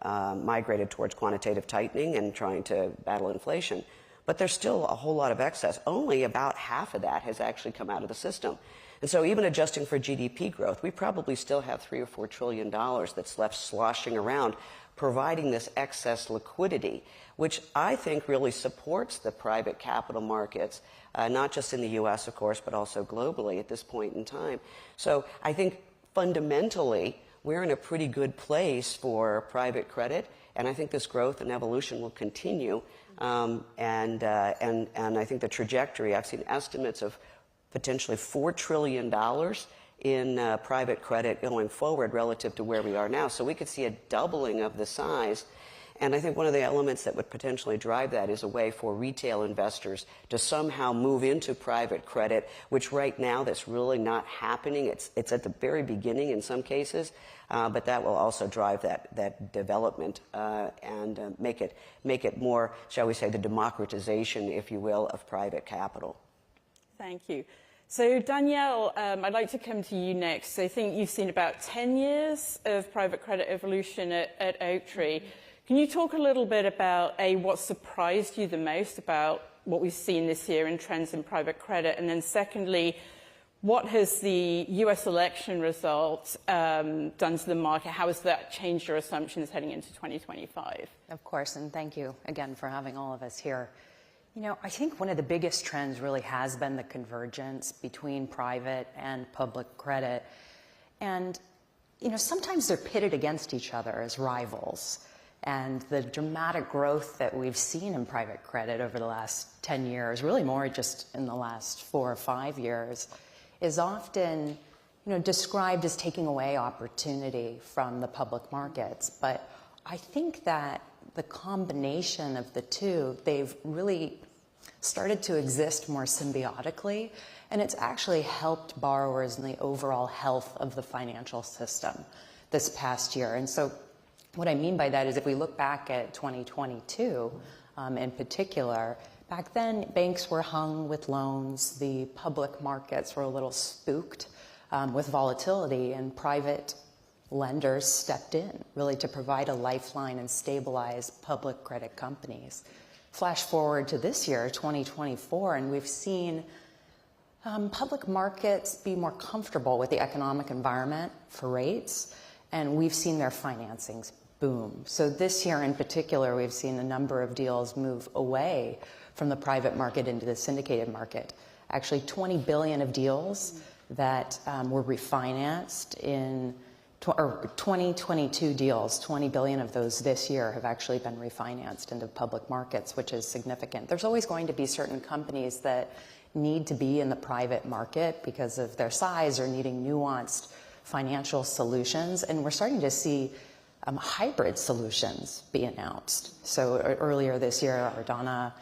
migrated towards quantitative tightening and trying to battle inflation. But there's still a whole lot of excess. Only about half of that has actually come out of the system. And so even adjusting for GDP growth, we probably still have $3 or $4 trillion that's left sloshing around, providing this excess liquidity, which I think really supports the private capital markets, not just in the U.S., of course, but also globally at this point in time. So I think fundamentally, we're in a pretty good place for private credit, and I think this growth and evolution will continue. And I think the trajectory, I've seen estimates of potentially $4 trillion in private credit going forward relative to where we are now. So we could see a doubling of the size. And I think one of the elements that would potentially drive that is a way for retail investors to somehow move into private credit, which right now that's really not happening. It's at the very beginning in some cases, but that will also drive that development and make it more, shall we say, the democratization, if you will, of private capital. Thank you. So Danielle, I'd like to come to you next. So I think you've seen about 10 years of private credit evolution at Oaktree. Can you talk a little bit about, what surprised you the most about what we've seen this year in trends in private credit? And then secondly, what has the US election result done to the market? How has that changed your assumptions heading into 2025? Of course, and thank you again for having all of us here. You know, I think one of the biggest trends really has been the convergence between private and public credit. And, sometimes they're pitted against each other as rivals. And the dramatic growth that we've seen in private credit over the last 10 years, really more just in the last 4 or 5 years, is often, described as taking away opportunity from the public markets. But I think that the combination of the two, they've really started to exist more symbiotically, and it's actually helped borrowers in the overall health of the financial system this past year. And so what I mean by that is if we look back at 2022 in particular, back then banks were hung with loans, the public markets were a little spooked with volatility, and private lenders stepped in really to provide a lifeline and stabilize public credit companies. Flash forward to this year, 2024, and we've seen public markets be more comfortable with the economic environment for rates, and we've seen their financings boom. So this year in particular, we've seen a number of deals move away from the private market into the syndicated market. Actually, 20 billion of deals that were refinanced in 2022 deals, 20 billion of those this year have actually been refinanced into public markets, which is significant. There's always going to be certain companies that need to be in the private market because of their size or needing nuanced financial solutions, and we're starting to see hybrid solutions be announced. So earlier this year, Ardana,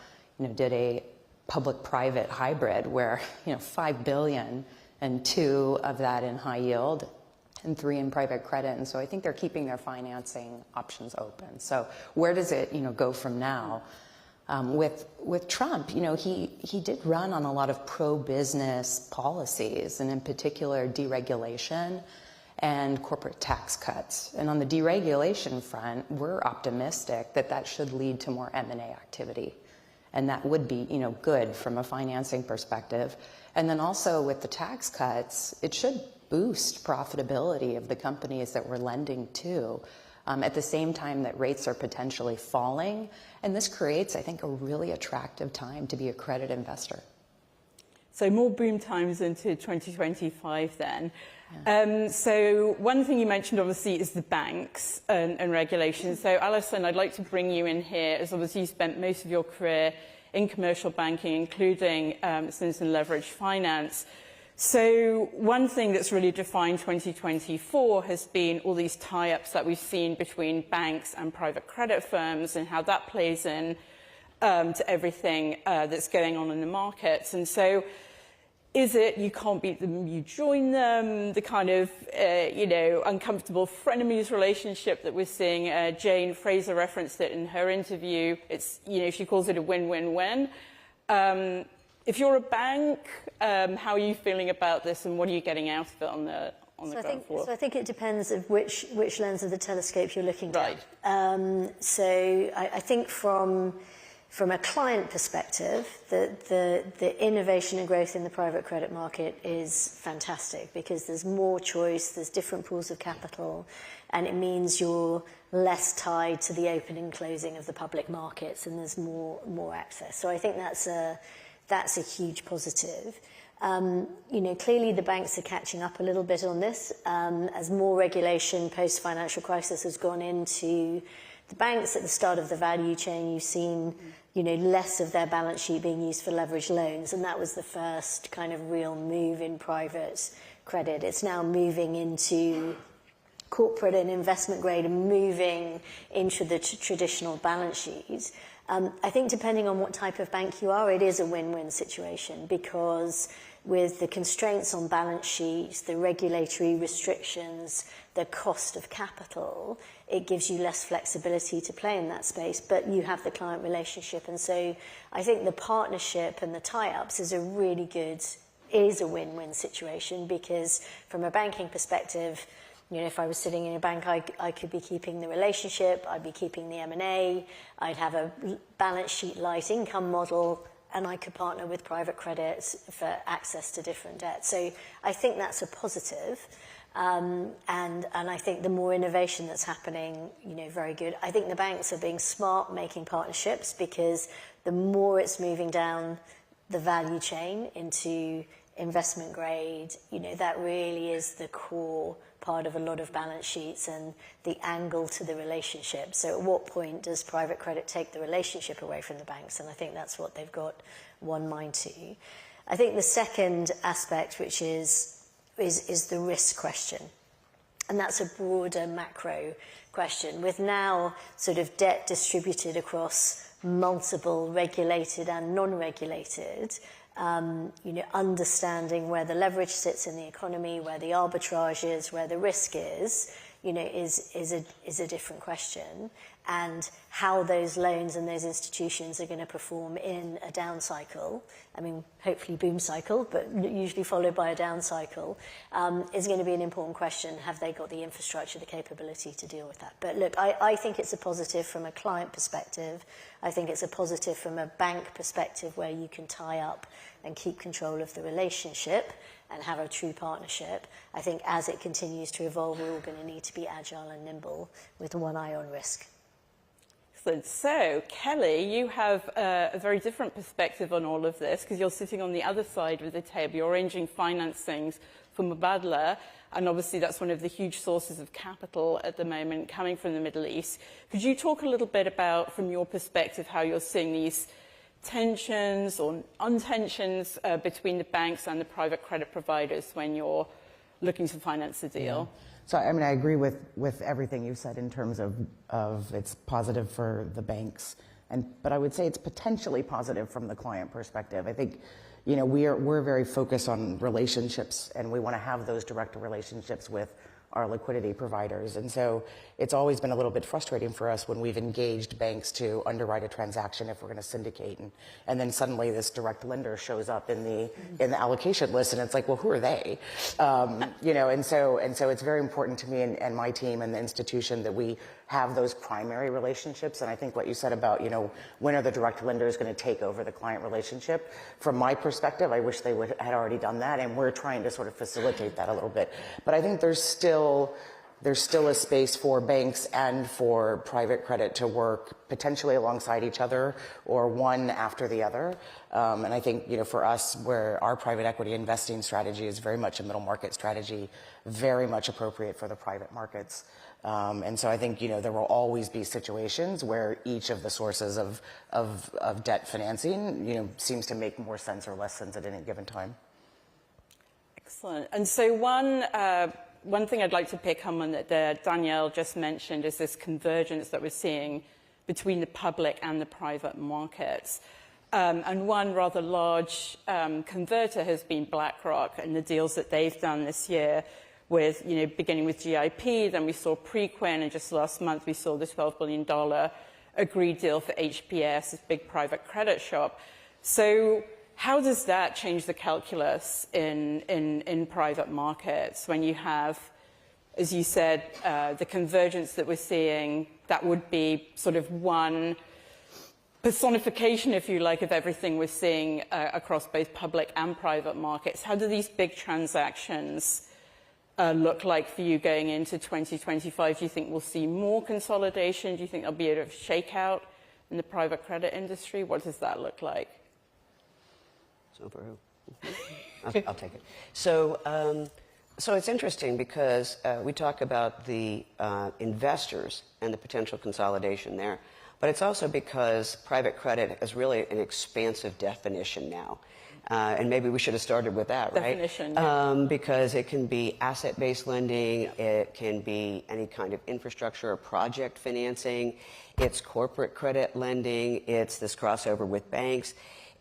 did a public-private hybrid where, 5 billion and 2 of that in high yield and 3 in private credit. And so I think they're keeping their financing options open. So where does it, go from now? With Trump, he did run on a lot of pro-business policies, and in particular deregulation and corporate tax cuts. And on the deregulation front, we're optimistic that that should lead to more M&A activity. And that would be, good from a financing perspective. And then also with the tax cuts, it should boost profitability of the companies that we're lending to at the same time that rates are potentially falling. And this creates, I think, a really attractive time to be a credit investor. So more boom times into 2025 then. Yeah. So one thing you mentioned obviously is the banks and regulation. So Alison, I'd like to bring you in here, as obviously you spent most of your career in commercial banking, including since in leveraged finance. So one thing that's really defined 2024 has been all these tie-ups that we've seen between banks and private credit firms and how that plays in to everything that's going on in the markets. And so is it you can't beat them, you join them, the kind of, uncomfortable frenemies relationship that we're seeing? Jane Fraser referenced it in her interview. It's, she calls it a win-win-win. If you're a bank, how are you feeling about this, and what are you getting out of it on the ground floor? So I think it depends of which lens of the telescope you're looking right. down. So I think from a client perspective, the innovation and growth in the private credit market is fantastic, because there's more choice, there's different pools of capital, and it means you're less tied to the opening and closing of the public markets, and there's more access. So I think that's a huge positive. Clearly the banks are catching up a little bit on this as more regulation post-financial crisis has gone into the banks at the start of the value chain. You've seen, less of their balance sheet being used for leveraged loans, and that was the first kind of real move in private credit. It's now moving into corporate and investment grade and moving into the traditional balance sheet. I think depending on what type of bank you are, it is a win-win situation, because with the constraints on balance sheets, the regulatory restrictions, the cost of capital, it gives you less flexibility to play in that space, but you have the client relationship. And so I think the partnership and the tie-ups is a win-win situation, because from a banking perspective, if I was sitting in a bank, I could be keeping the relationship, I'd be keeping the M&A, I'd have a balance sheet light income model, and I could partner with private credit for access to different debt. So I think that's a positive. And I think the more innovation that's happening, very good. I think the banks are being smart making partnerships, because the more it's moving down the value chain into investment grade, that really is the core part of a lot of balance sheets and the angle to the relationship. So at what point does private credit take the relationship away from the banks? And I think that's what they've got one mind to. I think the second aspect, which is the risk question. And that's a broader macro question. With now sort of debt distributed across multiple regulated and non-regulated, understanding where the leverage sits in the economy, where the arbitrage is, where the risk is a different question, and how those loans and those institutions are going to perform in a down cycle. I mean, hopefully boom cycle, but usually followed by a down cycle, is going to be an important question. Have they got the infrastructure, the capability to deal with that? But look, I think it's a positive from a client perspective. I think it's a positive from a bank perspective, where you can tie up and keep control of the relationship and have a true partnership. I think as it continues to evolve, we're all going to need to be agile and nimble with one eye on risk. Excellent. So, Kelly, you have a very different perspective on all of this, because you're sitting on the other side of the table. You're arranging financings for Mubadala, and obviously that's one of the huge sources of capital at the moment coming from the Middle East. Could you talk a little bit about, from your perspective, how you're seeing these tensions or untensions between the banks and the private credit providers when you're looking to finance a deal? Yeah. So, I mean, I agree with everything you said in terms of it's positive for the banks, but I would say it's potentially positive from the client perspective. I think, we're very focused on relationships, and we want to have those direct relationships with our liquidity providers. And so it's always been a little bit frustrating for us when we've engaged banks to underwrite a transaction if we're going to syndicate, and then suddenly this direct lender shows up in the allocation list, and it's like, well, who are they? And so it's very important to me and my team and the institution that we have those primary relationships. And I think what you said about, when are the direct lenders going to take over the client relationship? From my perspective, I wish they had already done that, and we're trying to sort of facilitate that a little bit. But I think there's still a space for banks and for private credit to work potentially alongside each other, or one after the other. And I think, for us, where our private equity investing strategy is very much a middle market strategy, very much appropriate for the private markets. And so I think, there will always be situations where each of the sources of debt financing, seems to make more sense or less sense at any given time. Excellent. And so one thing I'd like to pick up on that Danielle just mentioned is this convergence that we're seeing between the public and the private markets. And one rather large converter has been BlackRock and the deals that they've done this year with, beginning with GIP, then we saw Preqin, and just last month we saw the $12 billion agreed deal for HPS, this big private credit shop. So how does that change the calculus in private markets when you have, as you said, the convergence that we're seeing, that would be sort of one personification, if you like, of everything we're seeing across both public and private markets. How do these big transactions look like for you going into 2025? Do you think we'll see more consolidation? Do you think there'll be a bit of shakeout in the private credit industry? What does that look like? So for who? I'll take it. So it's interesting because we talk about the investors and the potential consolidation there. But it's also because private credit is really an expansive definition now. And maybe we should have started with that, right? Definition, yeah. Because it can be asset-based lending, it can be any kind of infrastructure or project financing, it's corporate credit lending, it's this crossover with banks.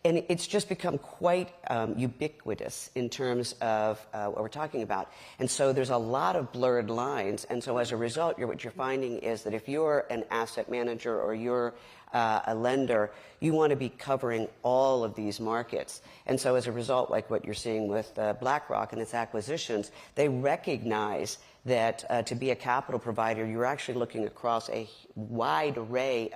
And it's just become quite ubiquitous in terms of what we're talking about. And so there's a lot of blurred lines. And so as a result, what you're finding is that if you're an asset manager or you're a lender, you want to be covering all of these markets. And so as a result, like what you're seeing with BlackRock and its acquisitions, they recognize that to be a capital provider, you're actually looking across a wide array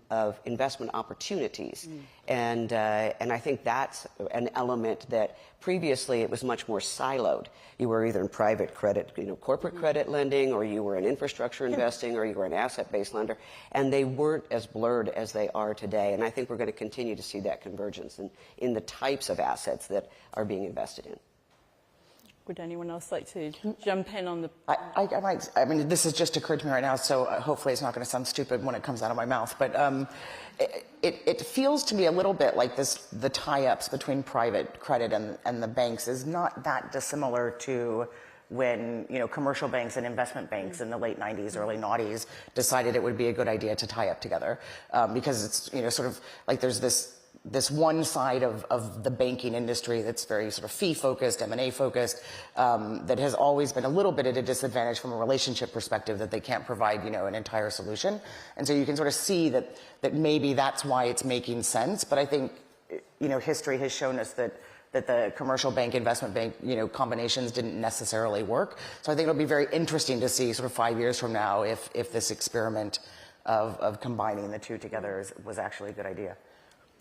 of investment opportunities. And I think that's an element that previously it was much more siloed. You were either in private credit, corporate credit lending, or you were in infrastructure investing, or you were an asset-based lender, and they weren't as blurred as they are today. And I think we're going to continue to see that convergence in the types of assets that are being invested in. Would anyone else like to jump in on the... I mean, this has just occurred to me right now, so hopefully it's not going to sound stupid when it comes out of my mouth. But it feels to me a little bit like the tie-ups between private credit and the banks is not that dissimilar to when, commercial banks and investment banks in the late 90s, early noughties decided it would be a good idea to tie up together. Because it's, sort of like there's this one side of the banking industry that's very sort of fee-focused, M&A focused, that has always been a little bit at a disadvantage from a relationship perspective, that they can't provide, an entire solution. And so you can sort of see that maybe that's why it's making sense. But I think, history has shown us that the commercial bank, investment bank, combinations didn't necessarily work. So I think it'll be very interesting to see sort of 5 years from now if this experiment of combining the two together was actually a good idea.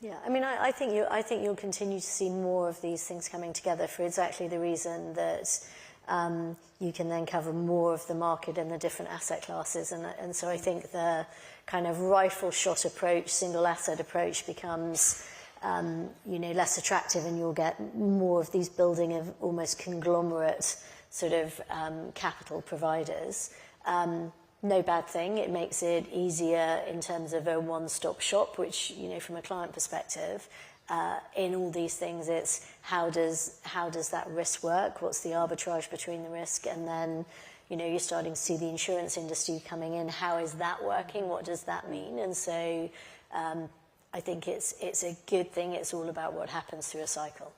Yeah, I mean, I think you'll continue to see more of these things coming together for exactly the reason that you can then cover more of the market and the different asset classes, and so I think the kind of rifle shot approach, single asset approach becomes less attractive, and you'll get more of these building of almost conglomerate sort of capital providers. No bad thing. It makes it easier in terms of a one-stop shop, which, from a client perspective, in all these things, it's how does that risk work? What's the arbitrage between the risk? And then, you're starting to see the insurance industry coming in. How is that working? What does that mean? And so I think it's a good thing. It's all about what happens through a cycle.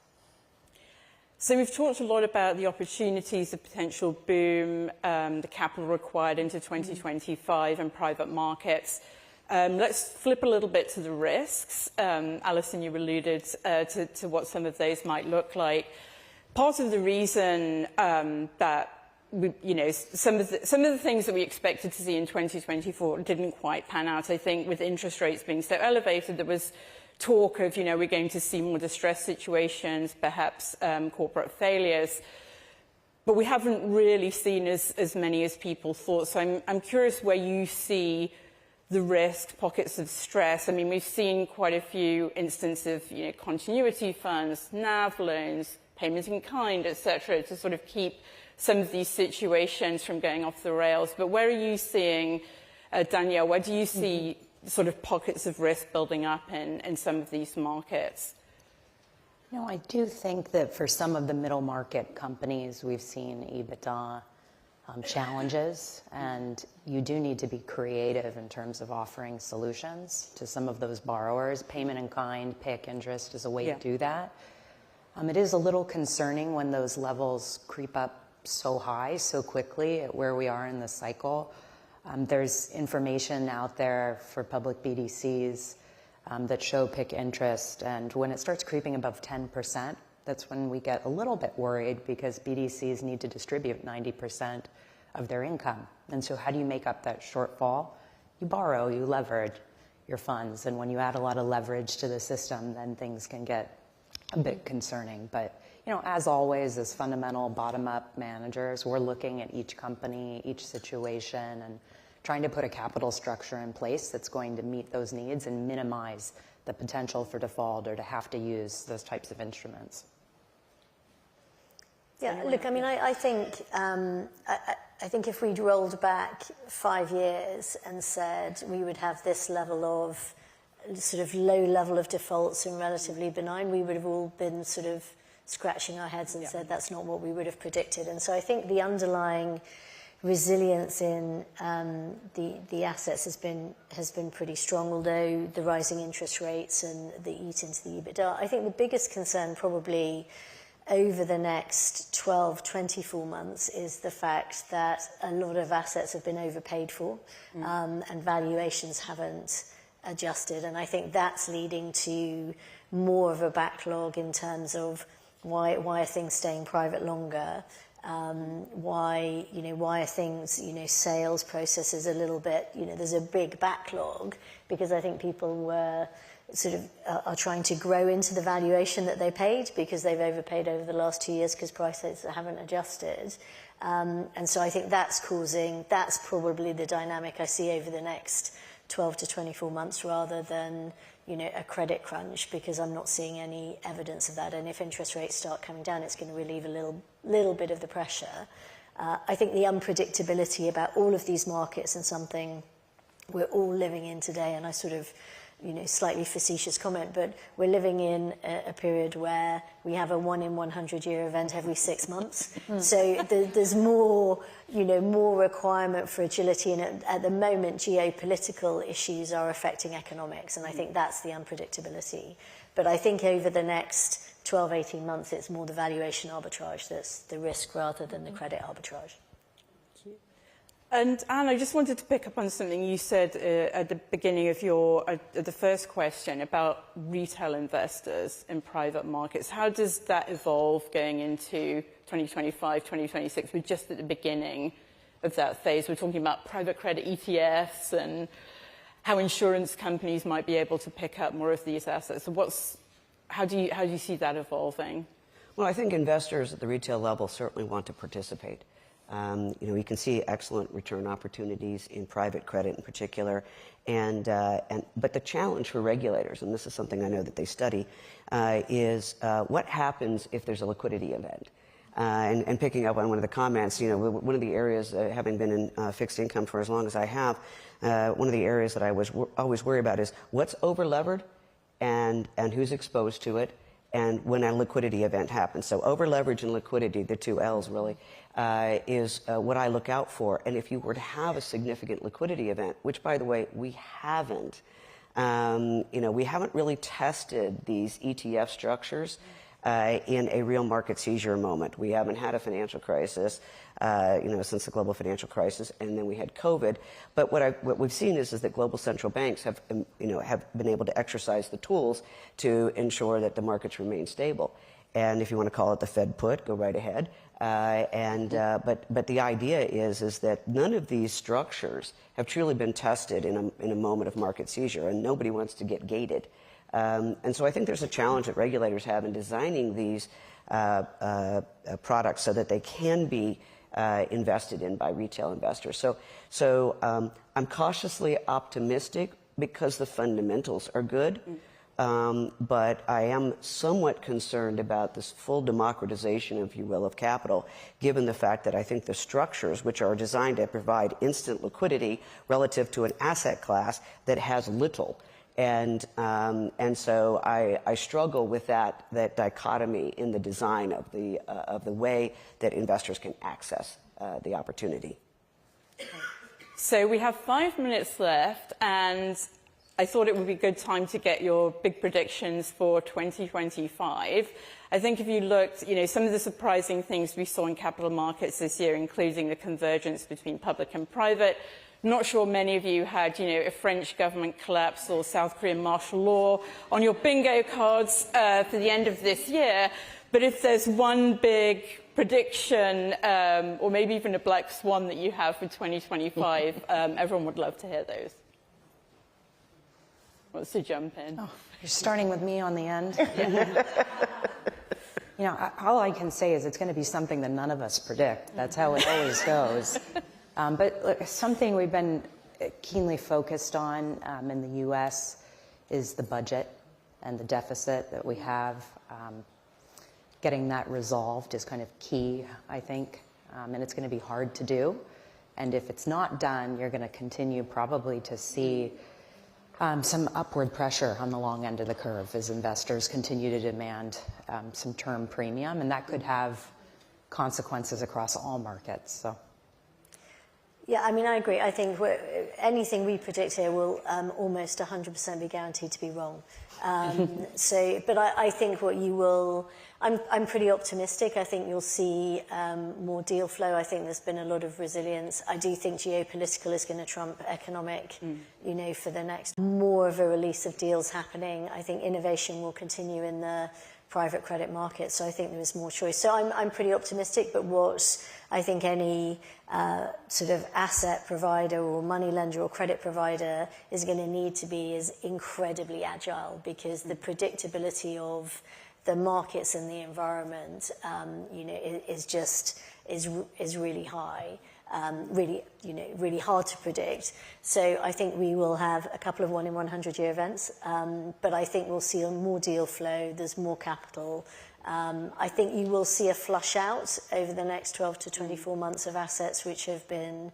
So we've talked a lot about the opportunities, the potential boom, the capital required into 2025 and private markets. Let's flip a little bit to the risks. Alison, you alluded to what some of those might look like. Part of the reason that some of the things that we expected to see in 2024 didn't quite pan out, I think, with interest rates being so elevated, there was talk of, we're going to see more distressed situations, perhaps corporate failures. But we haven't really seen as many as people thought. So I'm curious where you see the risk, pockets of stress. I mean, we've seen quite a few instances of, continuity funds, NAV loans, payments in kind, etc., to sort of keep some of these situations from going off the rails. But where are you seeing, Danielle, where do you see sort of pockets of risk building up in some of these markets? I do think that for some of the middle market companies, we've seen EBITDA challenges, and you do need to be creative in terms of offering solutions to some of those borrowers. Payment in kind, PIK interest is a way to do that. It is a little concerning when those levels creep up so high so quickly at where we are in the cycle. There's information out there for public BDCs that show PIK interest, and when it starts creeping above 10%, that's when we get a little bit worried, because BDCs need to distribute 90% of their income. And so how do you make up that shortfall? You borrow, you leverage your funds, and when you add a lot of leverage to the system, then things can get a bit concerning. But as always, as fundamental bottom-up managers, we're looking at each company, each situation, and trying to put a capital structure in place that's going to meet those needs and minimize the potential for default or to have to use those types of instruments. Yeah, look, I mean, I think if we'd rolled back 5 years and said we would have this level of sort of low level of defaults and relatively benign, we would have all been sort of scratching our heads and said that's not what we would have predicted. And so I think the underlying resilience in the assets has been pretty strong, although the rising interest rates and the eat into the EBITDA. I think the biggest concern probably over the next 12, 24 months is the fact that a lot of assets have been overpaid for and valuations haven't adjusted. And I think that's leading to more of a backlog in terms of why are things staying private longer? Why are things, sales processes a little bit, there's a big backlog because I think people were sort of are trying to grow into the valuation that they paid because they've overpaid over the last 2 years because prices haven't adjusted. And so I think that's probably the dynamic I see over the next 12 to 24 months rather than, a credit crunch, because I'm not seeing any evidence of that. And if interest rates start coming down, it's going to relieve a little bit of the pressure. I think the unpredictability about all of these markets and something we're all living in today, and I sort of, slightly facetious comment, but we're living in a period where we have a 1 in 100 year event every 6 months. So there's more, more requirement for agility. And at the moment, geopolitical issues are affecting economics. And I think that's the unpredictability. But I think over the next 12, 18 months, it's more the valuation arbitrage that's the risk rather than the credit arbitrage. And Anne, I just wanted to pick up on something you said at the beginning of the first question about retail investors in private markets. How does that evolve going into 2025, 2026? We're just at the beginning of that phase. We're talking about private credit ETFs and how insurance companies might be able to pick up more of these assets. So how do you see that evolving? Well, I think investors at the retail level certainly want to participate. You can see excellent return opportunities in private credit in particular, but the challenge for regulators, and this is something I know that they study, is what happens if there's a liquidity event. And picking up on one of the comments, one of the areas, having been in fixed income for as long as I have, one of the areas that I always worry about is what's over-levered and who's exposed to it, and when a liquidity event happens. So over-leverage and liquidity, the two L's really, is what I look out for. And if you were to have a significant liquidity event, which, by the way, we haven't, we haven't really tested these ETF structures in a real market seizure moment. We haven't had a financial crisis, since the global financial crisis, and then we had COVID. But what we've seen is that global central banks have been able to exercise the tools to ensure that the markets remain stable. And if you want to call it the Fed put, go right ahead. But the idea is that none of these structures have truly been tested in a moment of market seizure, and nobody wants to get gated. And so I think there's a challenge that regulators have in designing these products so that they can be invested in by retail investors. So I'm cautiously optimistic because the fundamentals are good. But I am somewhat concerned about this full democratization, if you will, of capital, given the fact that I think the structures, which are designed to provide instant liquidity relative to an asset class that has little. And so I struggle with that dichotomy in the design of the way that investors can access the opportunity. So we have 5 minutes left, and I thought it would be a good time to get your big predictions for 2025. I think if you looked, some of the surprising things we saw in capital markets this year, including the convergence between public and private. Not sure many of you had, a French government collapse or South Korean martial law on your bingo cards for the end of this year. But if there's one big prediction, or maybe even a black swan that you have for 2025, everyone would love to hear those. Wants to jump in? Oh, you're starting with me on the end. All I can say is it's going to be something that none of us predict. That's how it always goes. But look, something we've been keenly focused on in the U.S. is the budget and the deficit that we have. Getting that resolved is kind of key, I think, and it's going to be hard to do. And if it's not done, you're going to continue probably to see some upward pressure on the long end of the curve as investors continue to demand some term premium, and that could have consequences across all markets. So. Yeah, I mean, I agree. I think anything we predict here will almost 100% be guaranteed to be wrong. But I think what you will, I'm pretty optimistic. I think you'll see more deal flow. I think there's been a lot of resilience. I do think geopolitical is going to trump economic, for the next. More of a release of deals happening. I think innovation will continue in the private credit market, so I think there is more choice. So I'm pretty optimistic, but what I think any sort of asset provider or money lender or credit provider is going to need to be is incredibly agile, because the predictability of the markets and the environment, is really high. Really hard to predict. So I think we will have a couple of 1 in 100 year events, but I think we'll see more deal flow. There's more capital. I think you will see a flush out over the next 12 to 24 months of assets which have been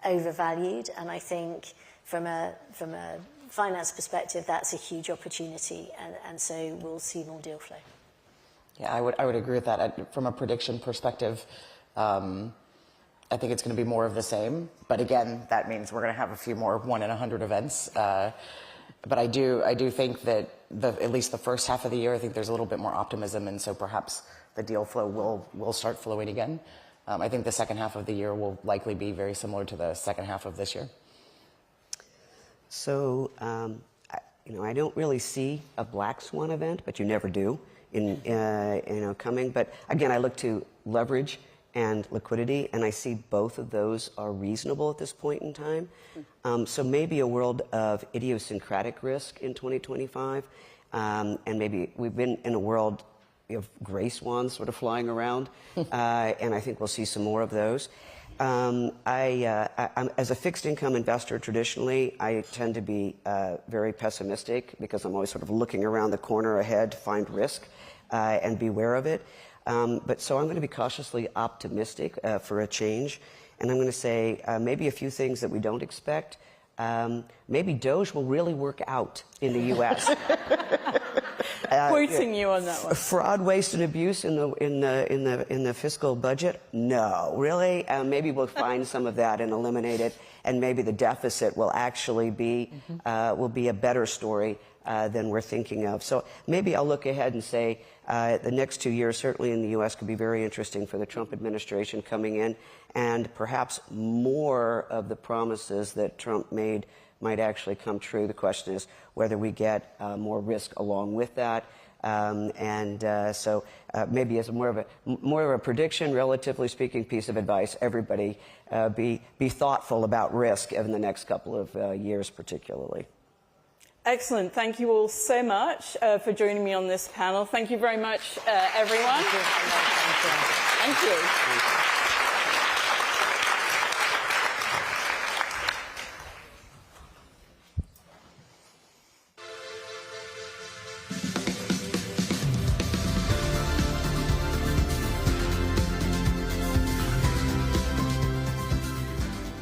overvalued, and I think from a finance perspective that's a huge opportunity, and so we'll see more deal flow. Yeah, I would agree with that. From a prediction perspective, I think it's going to be more of the same, but again, that means we're going to have a few more 1 in 100 events. But I do think that at least the first half of the year, I think there's a little bit more optimism, and so perhaps the deal flow will start flowing again. I think the second half of the year will likely be very similar to the second half of this year. So, I don't really see a black swan event, but you never do coming. But again, I look to leverage and liquidity, and I see both of those are reasonable at this point in time. So maybe a world of idiosyncratic risk in 2025, and maybe we've been in a world of gray swans sort of flying around, and I think we'll see some more of those. I'm, as a fixed income investor, traditionally, I tend to be very pessimistic because I'm always sort of looking around the corner ahead to find risk and be aware of it. But so I'm going to be cautiously optimistic for a change, and I'm going to say maybe a few things that we don't expect. Maybe Doge will really work out in the U.S. Quoting you on that one. Fraud, waste, and abuse in the fiscal budget? No, really. Maybe we'll find some of that and eliminate it, and maybe the deficit will actually be will be a better story than we're thinking of. So maybe I'll look ahead and say the next 2 years, certainly in the U.S., could be very interesting for the Trump administration coming in, and perhaps more of the promises that Trump made might actually come true. The question is whether we get more risk along with that. So maybe as more of a prediction, relatively speaking, piece of advice, everybody be thoughtful about risk in the next couple of years particularly. Excellent. Thank you all so much for joining me on this panel. Thank you very much, everyone. Thank you. Thank you.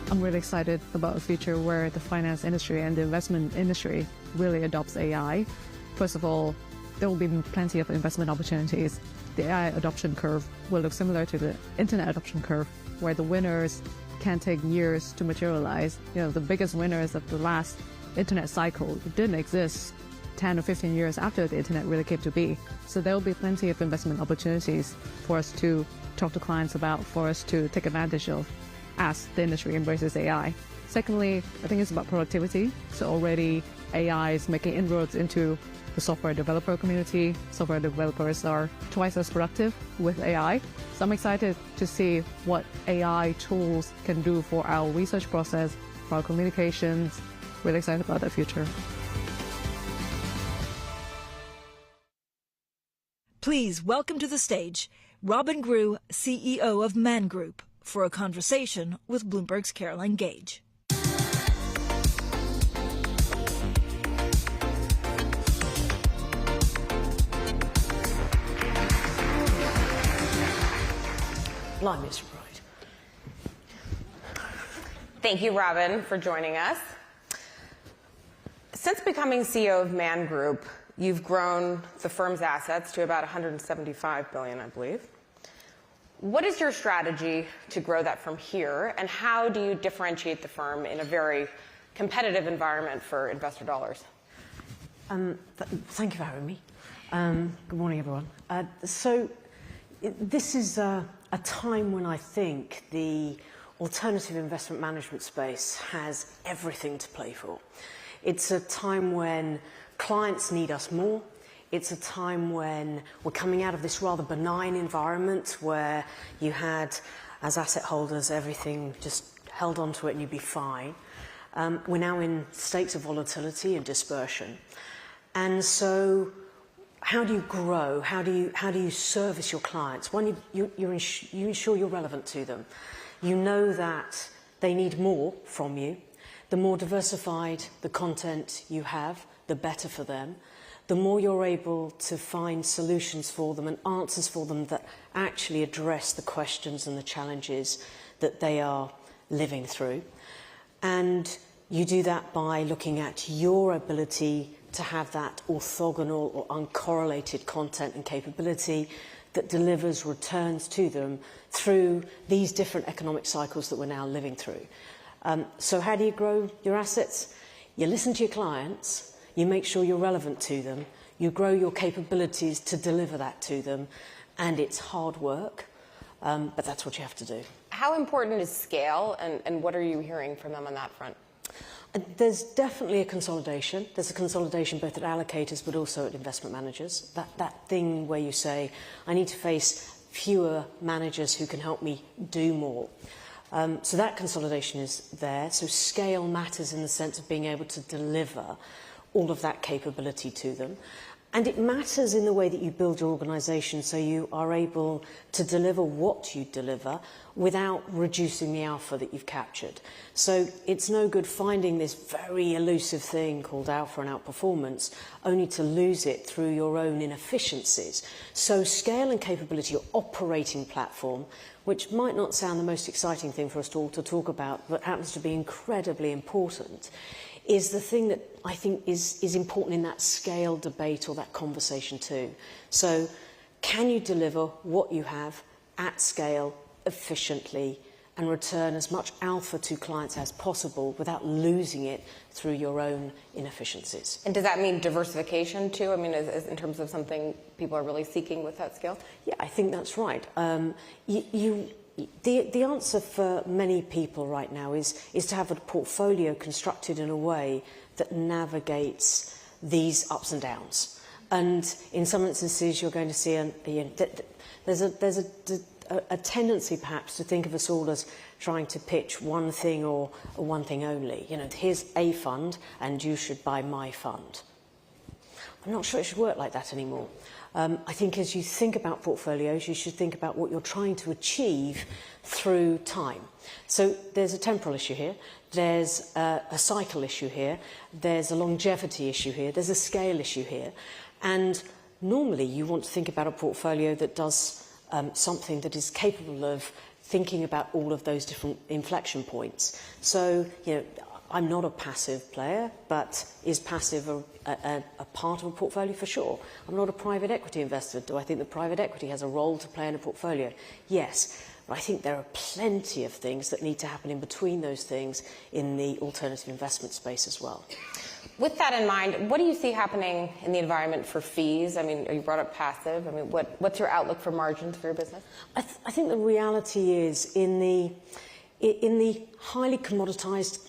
I'm really excited about a future where the finance industry and the investment industry really adopts AI. First of all, there will be plenty of investment opportunities. The AI adoption curve will look similar to the internet adoption curve. where the winners can take years to materialize. You know, the biggest winners of the last internet cycle didn't exist 10 or 15 years after the internet really came to be. So there will be plenty of investment opportunities for us to talk to clients about, for us to take advantage of as the industry embraces AI. Secondly, I think it's about productivity. So already AI is making inroads into the software developer community. Software developers are twice as productive with AI. So I'm excited to see what AI tools can do for our research process, for our communications. Really excited about the future. Please welcome to the stage Robyn Grew, CEO of Man Group, for a conversation with Bloomberg's Caroline Gage. Blimey, Mr. Bright. Thank you, Robyn, for joining us. Since becoming CEO of Man Group, you've grown the firm's assets to about $175 billion, I believe. What is your strategy to grow that from here, and how do you differentiate the firm in a very competitive environment for investor dollars? Thank you for having me. Good morning, everyone. This is a time when I think the alternative investment management space has everything to play for. It's a time when clients need us more. It's a time when we're coming out of this rather benign environment where you had, as asset holders, everything just held onto it and you'd be fine. We're now in states of volatility and dispersion. And so how do you grow? How do you service your clients? One, you ensure you're relevant to them. You know that they need more from you. The more diversified the content you have, the better for them. The more you're able to find solutions for them and answers for them that actually address the questions and the challenges that they are living through. And you do that by looking at your ability to have that orthogonal or uncorrelated content and capability that delivers returns to them through these different economic cycles that we're now living through. So how do you grow your assets? You listen to your clients, you make sure you're relevant to them, you grow your capabilities to deliver that to them, and it's hard work, but that's what you have to do. How important is scale, and what are you hearing from them on that front? There's definitely a consolidation. There's a consolidation both at allocators but also at investment managers. That thing where you say, I need to face fewer managers who can help me do more. So that consolidation is there. So scale matters in the sense of being able to deliver all of that capability to them. And it matters in the way that you build your organisation so you are able to deliver what you deliver without reducing the alpha that you've captured. So it's no good finding this very elusive thing called alpha and outperformance only to lose it through your own inefficiencies. So scale and capability, your operating platform, which might not sound the most exciting thing for us all to talk about, but happens to be incredibly important, is the thing that I think is important in that scale debate or that conversation too. So can you deliver what you have at scale efficiently and return as much alpha to clients as possible without losing it through your own inefficiencies? And does that mean diversification too? I mean, in terms of something people are really seeking with that scale? Yeah, I think that's right. The answer for many people right now is to have a portfolio constructed in a way that navigates these ups and downs. And in some instances, you're going to see there's a tendency perhaps to think of us all as trying to pitch one thing or one thing only. You know, here's a fund and you should buy my fund. I'm not sure it should work like that anymore. I think as you think about portfolios, you should think about what you're trying to achieve through time. So there's a temporal issue here, there's a cycle issue here, there's a longevity issue here, there's a scale issue here. And normally you want to think about a portfolio that does something that is capable of thinking about all of those different inflection points. So, you know, I'm not a passive player, but is passive a part of a portfolio? For sure. I'm not a private equity investor. Do I think that private equity has a role to play in a portfolio? Yes. But I think there are plenty of things that need to happen in between those things in the alternative investment space as well. With that in mind, what do you see happening in the environment for fees? I mean, you brought up passive. I mean, what's your outlook for margins for your business? I think the reality is in the highly commoditized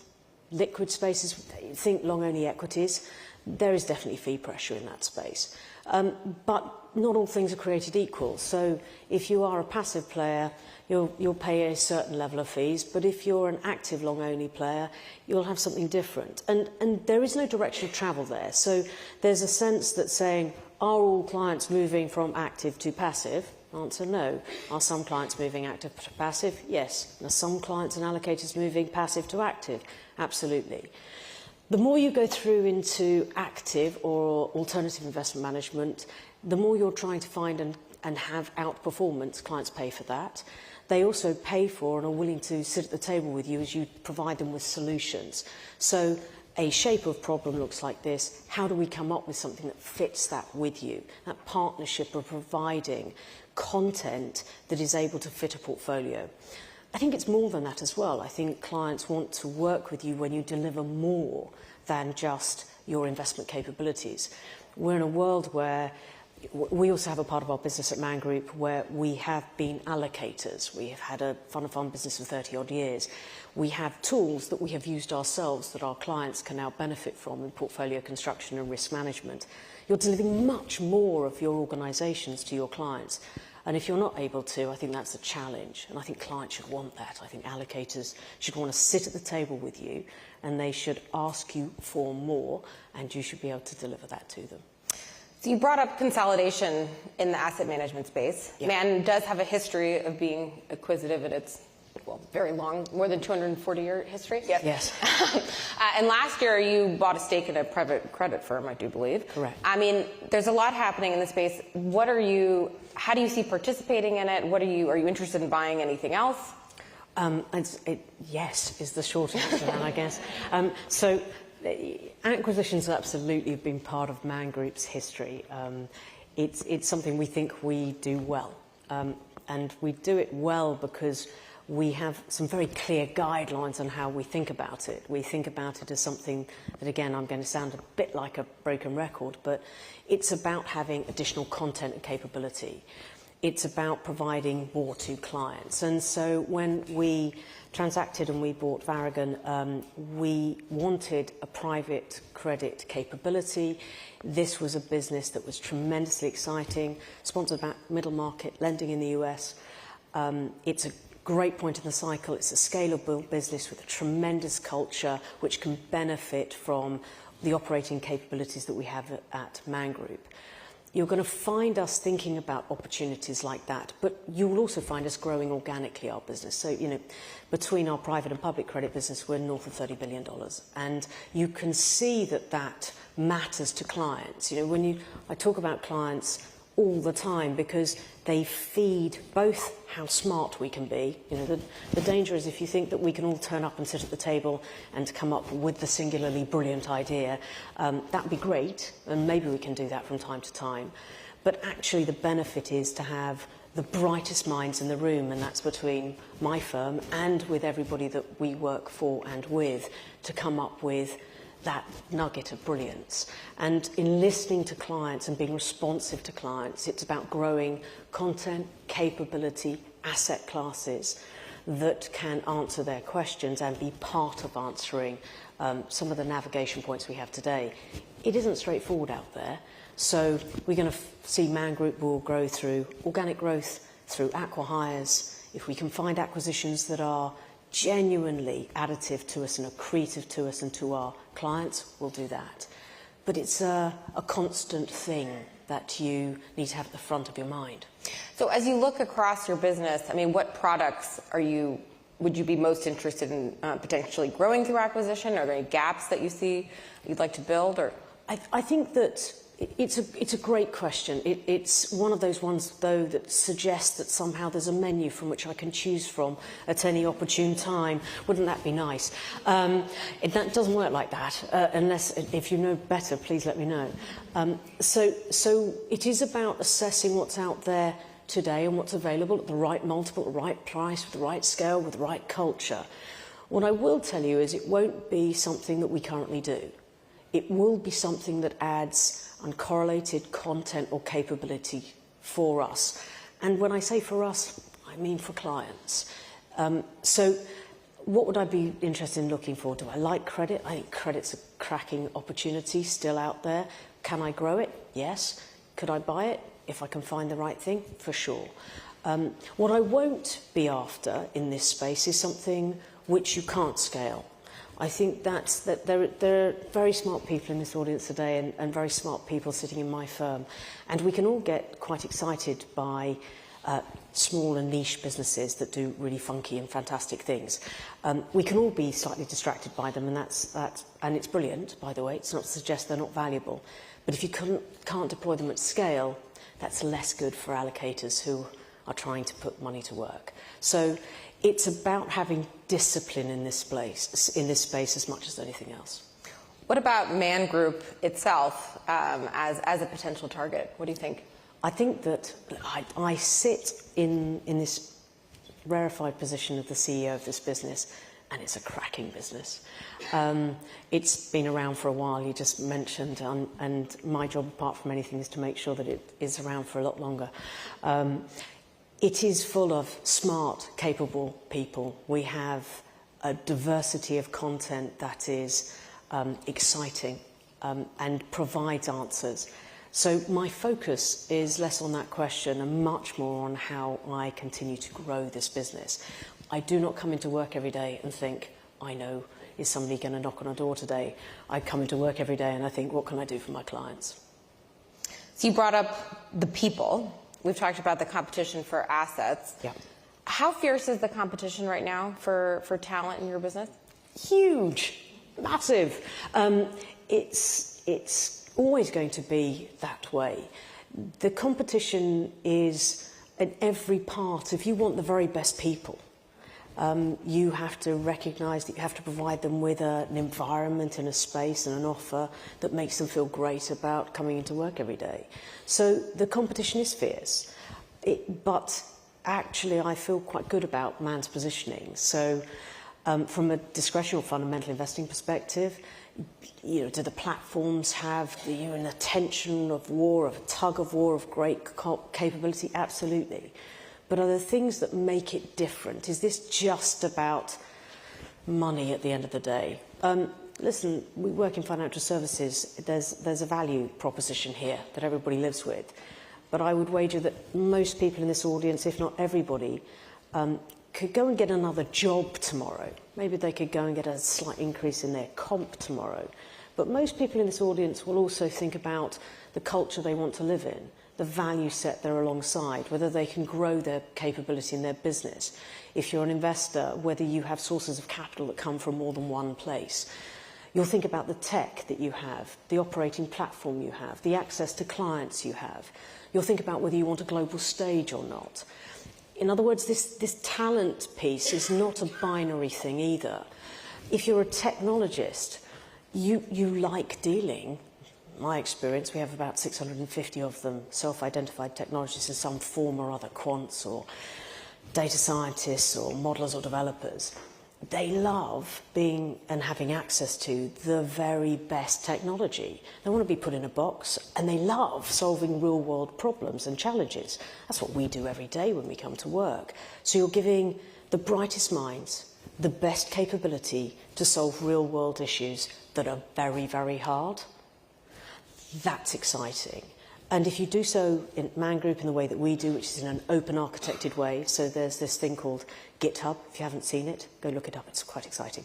liquid spaces, think long-only equities, there is definitely fee pressure in that space. But not all things are created equal. So if you are a passive player, you'll pay a certain level of fees, but if you're an active long-only player, you'll have something different. And there is no direction of travel there. So there's a sense that saying, are all clients moving from active to passive? Answer, no. Are some clients moving active to passive? Yes. Are some clients and allocators moving passive to active? Absolutely. The more you go through into active or alternative investment management, the more you're trying to find and have outperformance. Clients pay for that. They also pay for and are willing to sit at the table with you as you provide them with solutions. So a shape of problem looks like this. How do we come up with something that fits that with you? That partnership of providing content that is able to fit a portfolio. I think it's more than that as well. I think clients want to work with you when you deliver more than just your investment capabilities. We're in a world where we also have a part of our business at Man Group where we have been allocators. We have had a fund-of-fund business for 30-odd years. We have tools that we have used ourselves that our clients can now benefit from in portfolio construction and risk management. You're delivering much more of your organisations to your clients. And if you're not able to, I think that's a challenge. And I think clients should want that. I think allocators should want to sit at the table with you and they should ask you for more and you should be able to deliver that to them. So you brought up consolidation in the asset management space. Yeah. Man does have a history of being acquisitive in its, well, very long, more than 240-year history. Yep. Yes. And last year you bought a stake in a private credit firm, I do believe. Correct. I mean, there's a lot happening in the space. How do you see participating in it? Are you interested in buying anything else? Yes is the short answer, I guess. Acquisitions absolutely have been part of Man Group's history. It's something we think we do well. And we do it well because we have some very clear guidelines on how we think about it. We think about it as something that, again, I'm going to sound a bit like a broken record, but it's about having additional content and capability. It's about providing more to clients. And so when we transacted and we bought Varagon, we wanted a private credit capability. This was a business that was tremendously exciting, sponsored about middle market lending in the US. It's a great point in the cycle. It's a scalable business with a tremendous culture which can benefit from the operating capabilities that we have at Man Group. You're going to find us thinking about opportunities like that, but you will also find us growing organically our business. So, between our private and public credit business, we're north of $30 billion. And you can see that that matters to clients. I talk about clients all the time because they feed both how smart we can be. The danger is if you think that we can all turn up and sit at the table and come up with the singularly brilliant idea, that'd be great, and maybe we can do that from time to time. But actually the benefit is to have the brightest minds in the room, and that's between my firm and with everybody that we work for and with, to come up with that nugget of brilliance. And in listening to clients and being responsive to clients, it's about growing content, capability, asset classes that can answer their questions and be part of answering some of the navigation points we have today. It isn't straightforward out there. So we're going to see Man Group will grow through organic growth, through acqui-hires. If we can find acquisitions that are genuinely additive to us and accretive to us and to our clients, we'll do that. But it's a constant thing that you need to have at the front of your mind. So as you look across your business, I mean, what products would you be most interested in potentially growing through acquisition? Are there any gaps that you see you'd like to build? Or I think that it's a great question. It's one of those ones, though, that suggests that somehow there's a menu from which I can choose from at any opportune time. Wouldn't that be nice? That doesn't work like that, if you know better, please let me know. So it is about assessing what's out there today and what's available at the right multiple, the right price, with the right scale, with the right culture. What I will tell you is it won't be something that we currently do. It will be something that adds uncorrelated content or capability for us. And when I say for us, I mean for clients. So what would I be interested in looking for? Do I like credit? I think credit's a cracking opportunity still out there. Can I grow it? Yes. Could I buy it if I can find the right thing? For sure. What I won't be after in this space is something which you can't scale. I think that there are very smart people in this audience today and very smart people sitting in my firm. And we can all get quite excited by small and niche businesses that do really funky and fantastic things. We can all be slightly distracted by them, and and it's brilliant, by the way. It's not to suggest they're not valuable. But if you can't deploy them at scale, that's less good for allocators who are trying to put money to work. So it's about having discipline in this space as much as anything else. What about Man Group itself as a potential target? What do you think? I think that I sit in this rarefied position of the CEO of this business, and it's a cracking business. It's been around for a while, you just mentioned, and my job, apart from anything, is to make sure that it is around for a lot longer. It is full of smart, capable people. We have a diversity of content that is exciting and provides answers. So my focus is less on that question and much more on how I continue to grow this business. I do not come into work every day and think, I know, is somebody going to knock on a door today? I come into work every day and I think, what can I do for my clients? So you brought up the people. We've talked about the competition for assets. Yeah. How fierce is the competition right now for talent in your business? Huge, massive. It's always going to be that way. The competition is in every part. If you want the very best people, you have to recognise that you have to provide them with an environment and a space and an offer that makes them feel great about coming into work every day. So the competition is fierce, but actually I feel quite good about Man's positioning. So from a discretionary or fundamental investing perspective, do the platforms have an attention of war, of a tug of war, of great capability? Absolutely. But are there things that make it different? Is this just about money at the end of the day? Listen, we work in financial services. There's a value proposition here that everybody lives with. But I would wager that most people in this audience, if not everybody, could go and get another job tomorrow. Maybe they could go and get a slight increase in their comp tomorrow. But most people in this audience will also think about the culture they want to live in, the value set they're alongside, whether they can grow their capability in their business. If you're an investor, whether you have sources of capital that come from more than one place. You'll think about the tech that you have, the operating platform you have, the access to clients you have. You'll think about whether you want a global stage or not. In other words, this talent piece is not a binary thing either. If you're a technologist, you like dealing. My experience, we have about 650 of them, self-identified technologists in some form or other, quants or data scientists or modelers or developers. They love being and having access to the very best technology. They want to be put in a box, and they love solving real-world problems and challenges. That's what we do every day when we come to work. So you're giving the brightest minds the best capability to solve real-world issues that are very, very hard. That's exciting. And if you do so in Man Group in the way that we do, which is in an open architected way, so there's this thing called GitHub. If you haven't seen it, go look it up. It's quite exciting.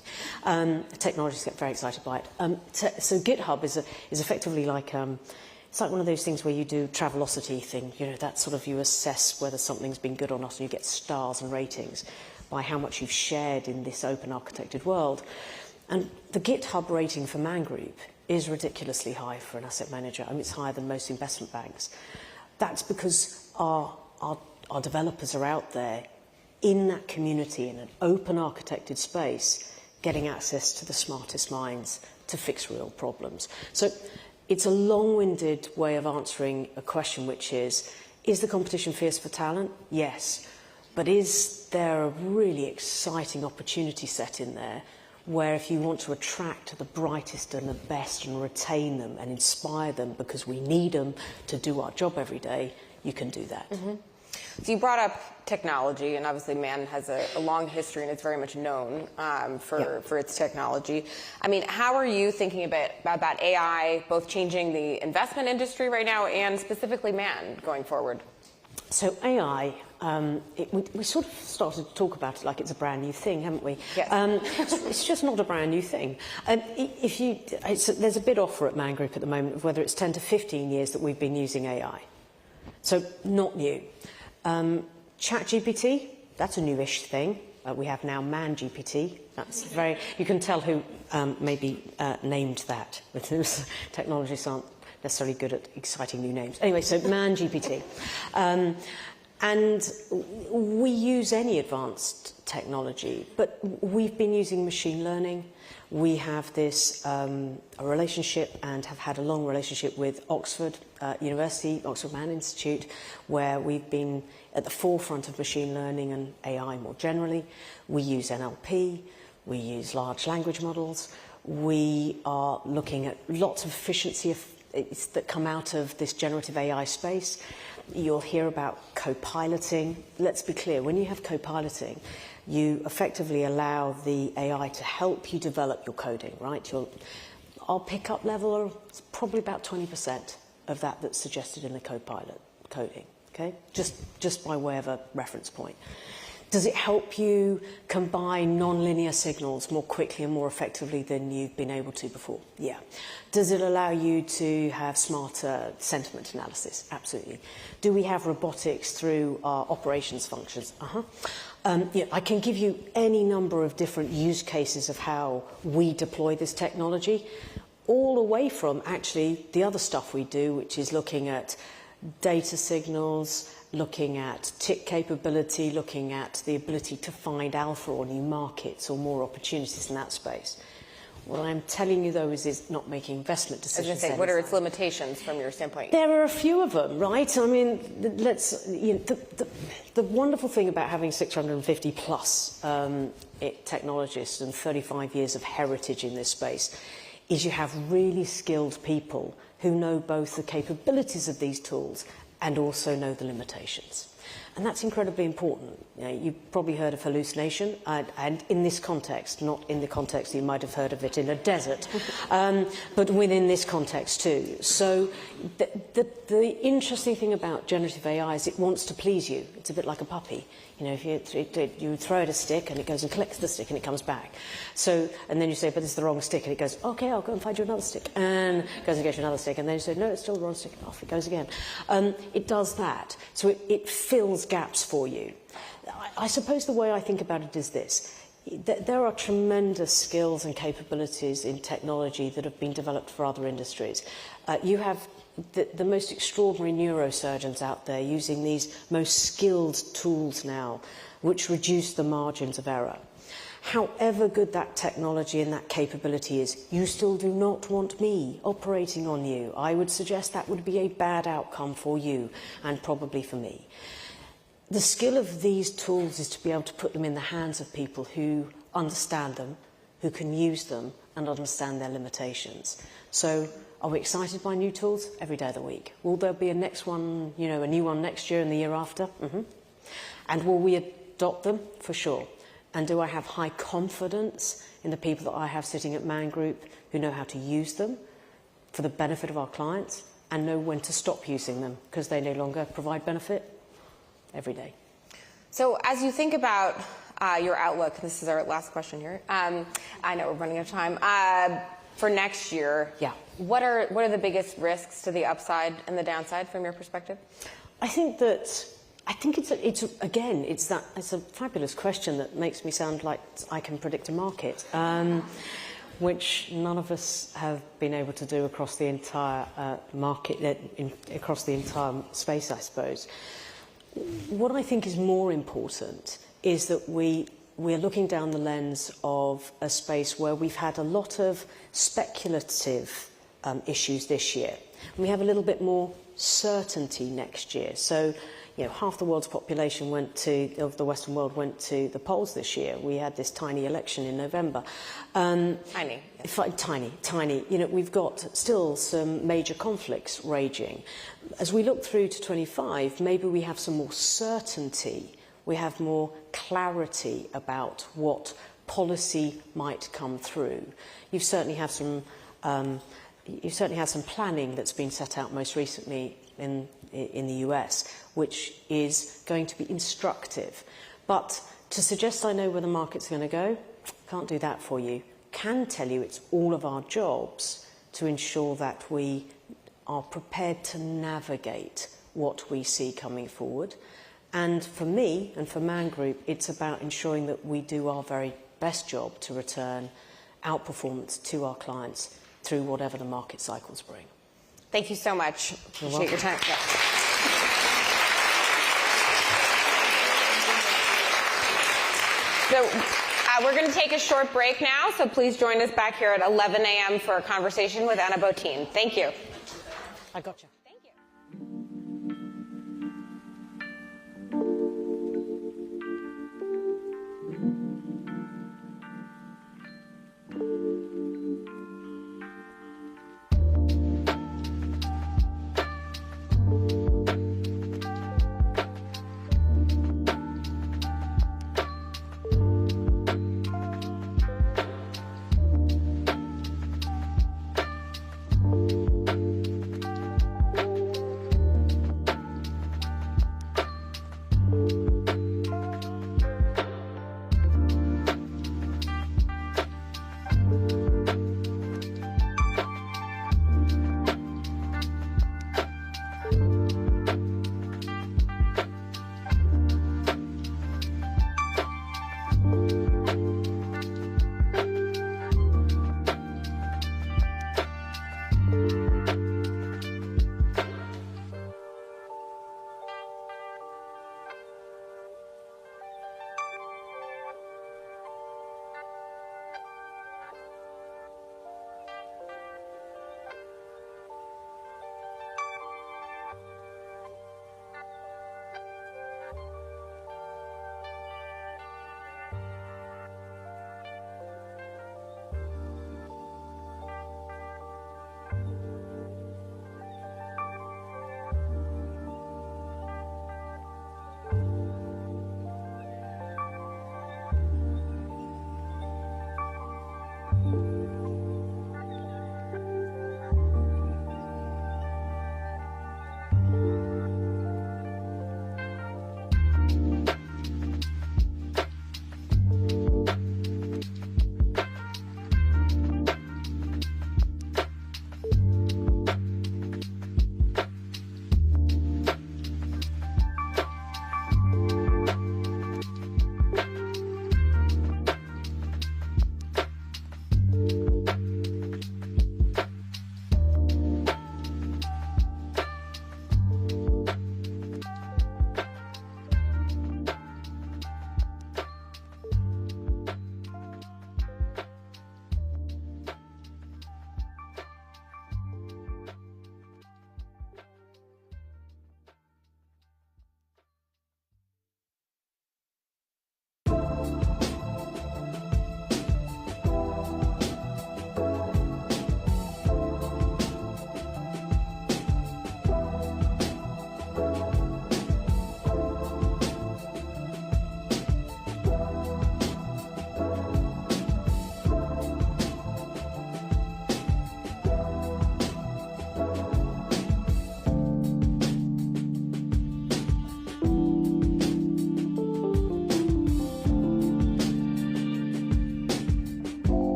Technologists get very excited by it. So GitHub is effectively like it's like one of those things where you do Travelocity thing. That sort of you assess whether something's been good or not, and you get stars and ratings by how much you've shared in this open architected world. And the GitHub rating for Man Group is ridiculously high for an asset manager. I mean, it's higher than most investment banks. That's because our developers are out there in that community, in an open architected space, getting access to the smartest minds to fix real problems. So it's a long-winded way of answering a question, which is Is the competition fierce for talent? Yes. But is there a really exciting opportunity set in there where if you want to attract the brightest and the best and retain them and inspire them because we need them to do our job every day, you can do that. Mm-hmm. So you brought up technology, and obviously Man has a long history and it's very much known for its technology. I mean, how are you thinking about AI, both changing the investment industry right now and specifically Man going forward? So AI, we sort of started to talk about it like it's a brand new thing, haven't we? Yes. It's just not a brand new thing. There's a bid offer at Man Group at the moment of whether it's 10 to 15 years that we've been using AI. So not new. ChatGPT, that's a newish thing. We have now Man GPT. That's very. You can tell who maybe named that. Because technologists aren't necessarily good at exciting new names. Anyway, so Man GPT. And we use any advanced technology, but we've been using machine learning. We have this a relationship and have had a long relationship with Oxford University, Oxford Man Institute, where we've been at the forefront of machine learning and AI more generally. We use NLP, we use large language models. We are looking at lots of efficiency that come out of this generative AI space. You'll hear about co-piloting. Let's be clear, when you have co-piloting, you effectively allow the AI to help you develop your coding, right? Our pickup level is probably about 20% of that's suggested in the co-pilot coding, okay? Just by way of a reference point. Does it help you combine non-linear signals more quickly and more effectively than you've been able to before? Yeah. Does it allow you to have smarter sentiment analysis? Absolutely. Do we have robotics through our operations functions? I can give you any number of different use cases of how we deploy this technology, all away from actually the other stuff we do, which is looking at data signals, looking at tick capability, looking at the ability to find alpha or new markets or more opportunities in that space. What I'm telling you, though, is not making investment decisions. I was going to say, what are its limitations from your standpoint? There are a few of them, right? I mean, the wonderful thing about having 650 plus technologists and 35 years of heritage in this space is you have really skilled people who know both the capabilities of these tools and also know the limitations. And that's incredibly important. You've probably heard of hallucination, and in this context, not in the context you might have heard of it in a desert, but within this context too. So the interesting thing about generative AI is it wants to please you. It's a bit like a puppy. If you throw it a stick and it goes and collects the stick and it comes back. So, and then you say, but it's the wrong stick, and it goes, okay, I'll go and find you another stick, and it goes and gets you another stick, and then you say, no, it's still the wrong stick, and off it goes again. It does that. So it fills gaps for you. I suppose the way I think about it is this. There are tremendous skills and capabilities in technology that have been developed for other industries. You have the most extraordinary neurosurgeons out there using these most skilled tools now, which reduce the margins of error. However good that technology and that capability is, you still do not want me operating on you. I would suggest that would be a bad outcome for you and probably for me. The skill of these tools is to be able to put them in the hands of people who understand them, who can use them and understand their limitations. So are we excited by new tools? Every day of the week. Will there be a next one, a new one next year and the year after? Mm-hmm. And will we adopt them? For sure. And do I have high confidence in the people that I have sitting at Man Group who know how to use them for the benefit of our clients and know when to stop using them because they no longer provide benefit? Every day. So as you think about your outlook, this is our last question here. I know we're running out of time. For next year, what are the biggest risks to the upside and the downside from your perspective? I think it's a fabulous question that makes me sound like I can predict a market, which none of us have been able to do across the entire market, across the entire space, I suppose. What I think is more important is that we're looking down the lens of a space where we've had a lot of speculative issues this year. And we have a little bit more certainty next year. So, half the world's population of the Western world went to the polls this year. We had this tiny election in November. Tiny. Tiny. We've got still some major conflicts raging. As we look through to 25, maybe we have some more certainty. We have more clarity about what policy might come through. You certainly have some planning that's been set out most recently in the US, which is going to be instructive. But to suggest I know where the market's going to go, can't do that for you. Can tell you it's all of our jobs to ensure that we are prepared to navigate what we see coming forward. And for me and for Man Group, it's about ensuring that we do our very best job to return outperformance to our clients through whatever the market cycles bring. Thank you so much. Appreciate your time. Yeah. So we're going to take a short break now, so please join us back here at 11 a.m. for a conversation with Ana Botin. Thank you. I got you.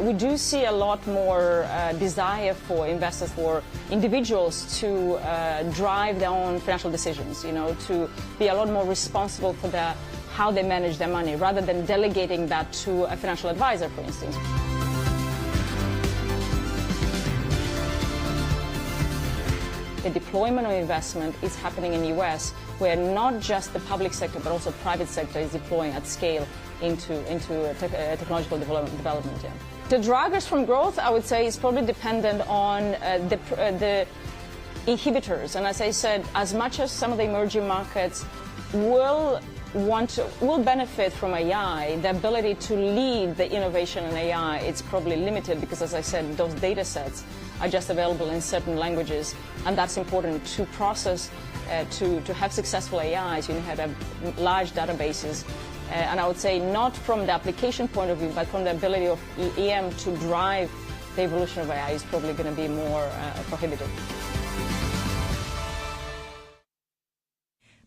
we do see a lot more desire for investors, for individuals to drive their own financial decisions, to be a lot more responsible for how they manage their money, rather than delegating that to a financial advisor, for instance. The deployment of investment is happening in the US, where not just the public sector, but also private sector is deploying at scale into technological development. Yeah. The drivers from growth, I would say, is probably dependent on the inhibitors. And as I said, as much as some of the emerging markets will benefit from AI, the ability to lead the innovation in AI, it's probably limited because, as I said, those data sets are just available in certain languages, and that's important to process, to have successful AIs. You need to have large databases, and I would say not from the application point of view, but from the ability of EM to drive the evolution of AI is probably going to be more prohibitive.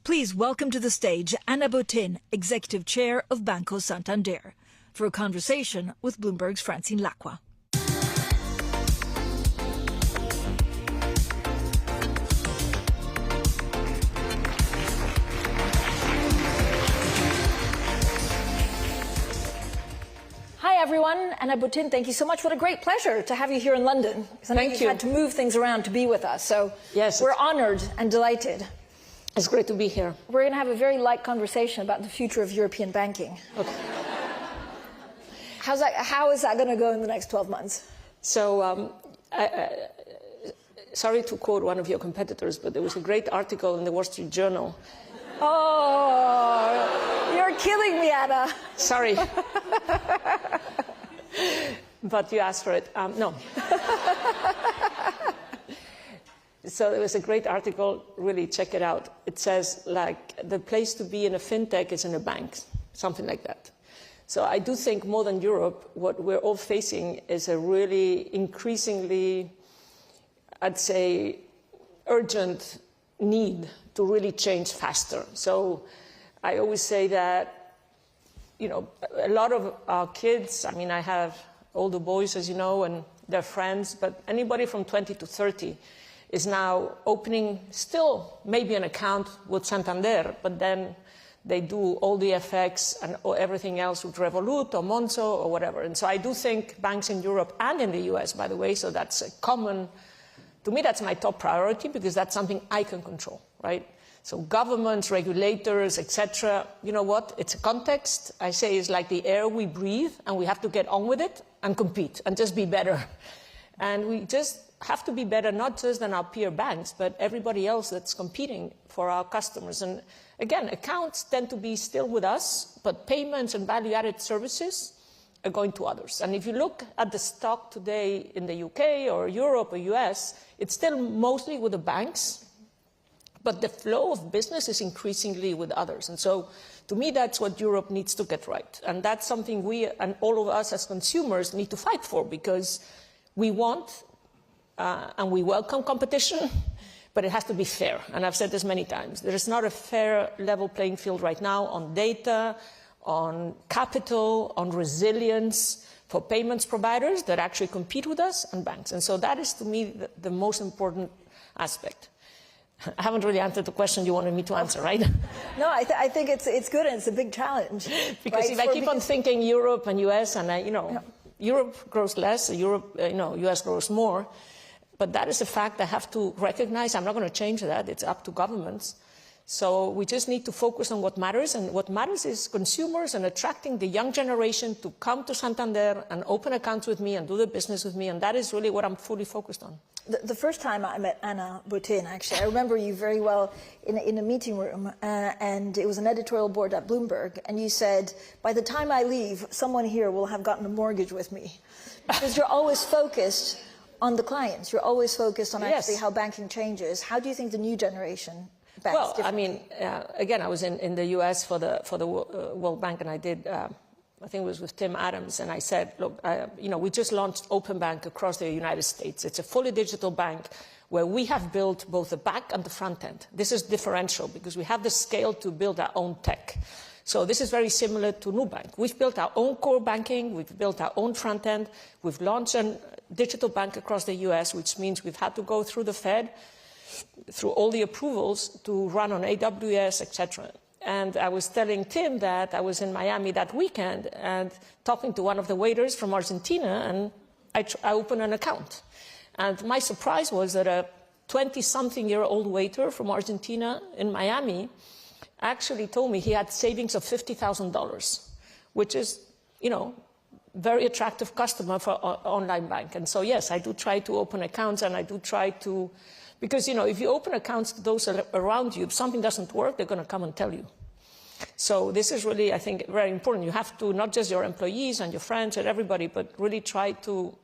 Please welcome to the stage Ana Botin, Executive Chair of Banco Santander, for a conversation with Bloomberg's Francine Lacqua. Hi everyone, Ana Botin, thank you so much. What a great pleasure to have you here in London. Thank you. Had to move things around to be with us, so yes, we're honoured and delighted. It's great to be here. We're going to have a very light conversation about the future of European banking. Okay. How is that going to go in the next 12 months? So, sorry to quote one of your competitors, but there was a great article in the Wall Street Journal. Oh, you're killing me, Anna. Sorry. But you asked for it. No. So there was a great article, really check it out. It says, like, the place to be in a fintech is in a bank, something like that. So I do think more than Europe, what we're all facing is a really increasingly, I'd say, urgent need to really change faster. So I always say that, a lot of our kids, I mean, I have older boys, as you know, and their friends, but anybody from 20 to 30 is now opening still maybe an account with Santander, but then they do all the FX and everything else with Revolut or Monzo or whatever. And so I do think banks in Europe and in the US, by the way, so that's a common, to me that's my top priority because that's something I can control, right? So governments, regulators, etc. You know what? It's a context. I say it's like the air we breathe, and we have to get on with it and compete and just be better. And we just have to be better, not just than our peer banks, but everybody else that's competing for our customers. And again, accounts tend to be still with us, but payments and value-added services are going to others. And if you look at the stock today in the UK or Europe or US, it's still mostly with the banks, but the flow of business is increasingly with others. And so to me, that's what Europe needs to get right. And that's something we and all of us as consumers need to fight for, because we want and we welcome competition, but it has to be fair. And I've said this many times. There is not a fair level playing field right now on data, on capital, on resilience for payments providers that actually compete with us and banks. And so that is, to me, the most important aspect. I haven't really answered the question you wanted me to answer, right? No, I think it's good, and it's a big challenge. Because if I keep on thinking Europe and US, and Europe grows less, US grows more, but that is a fact I have to recognize. I'm not going to change that. It's up to governments. So we just need to focus on what matters, and what matters is consumers and attracting the young generation to come to Santander and open accounts with me and do the business with me, and that is really what I'm fully focused on. The first time I met Ana Botin, actually, I remember you very well in a meeting room, and it was an editorial board at Bloomberg, and you said, by the time I leave, someone here will have gotten a mortgage with me. Because you're always focused on the clients. You're always focused on actually how banking changes. How do you think the new generation banks differently? I mean, again, I was in the US for the World Bank, and I did, I think it was with Tim Adams, and I said, look, we just launched Open Bank across the United States. It's a fully digital bank where we have built both the back and the front end. This is differential because we have the scale to build our own tech. So this is very similar to Nubank. We've built our own core banking, we've built our own front end, we've launched a digital bank across the US, which means we've had to go through the Fed, through all the approvals to run on AWS, etc. And I was telling Tim that I was in Miami that weekend and talking to one of the waiters from Argentina, and I opened an account. And my surprise was that a 20-something-year-old waiter from Argentina in Miami actually told me he had savings of $50,000, which is, you know, very attractive customer for online bank. And so, yes, I do try to open accounts, and I do try to, because, you know, if you open accounts to those around you, if something doesn't work, they're going to come and tell you. So this is really, I think, very important. You have to, not just your employees and your friends and everybody, but really try to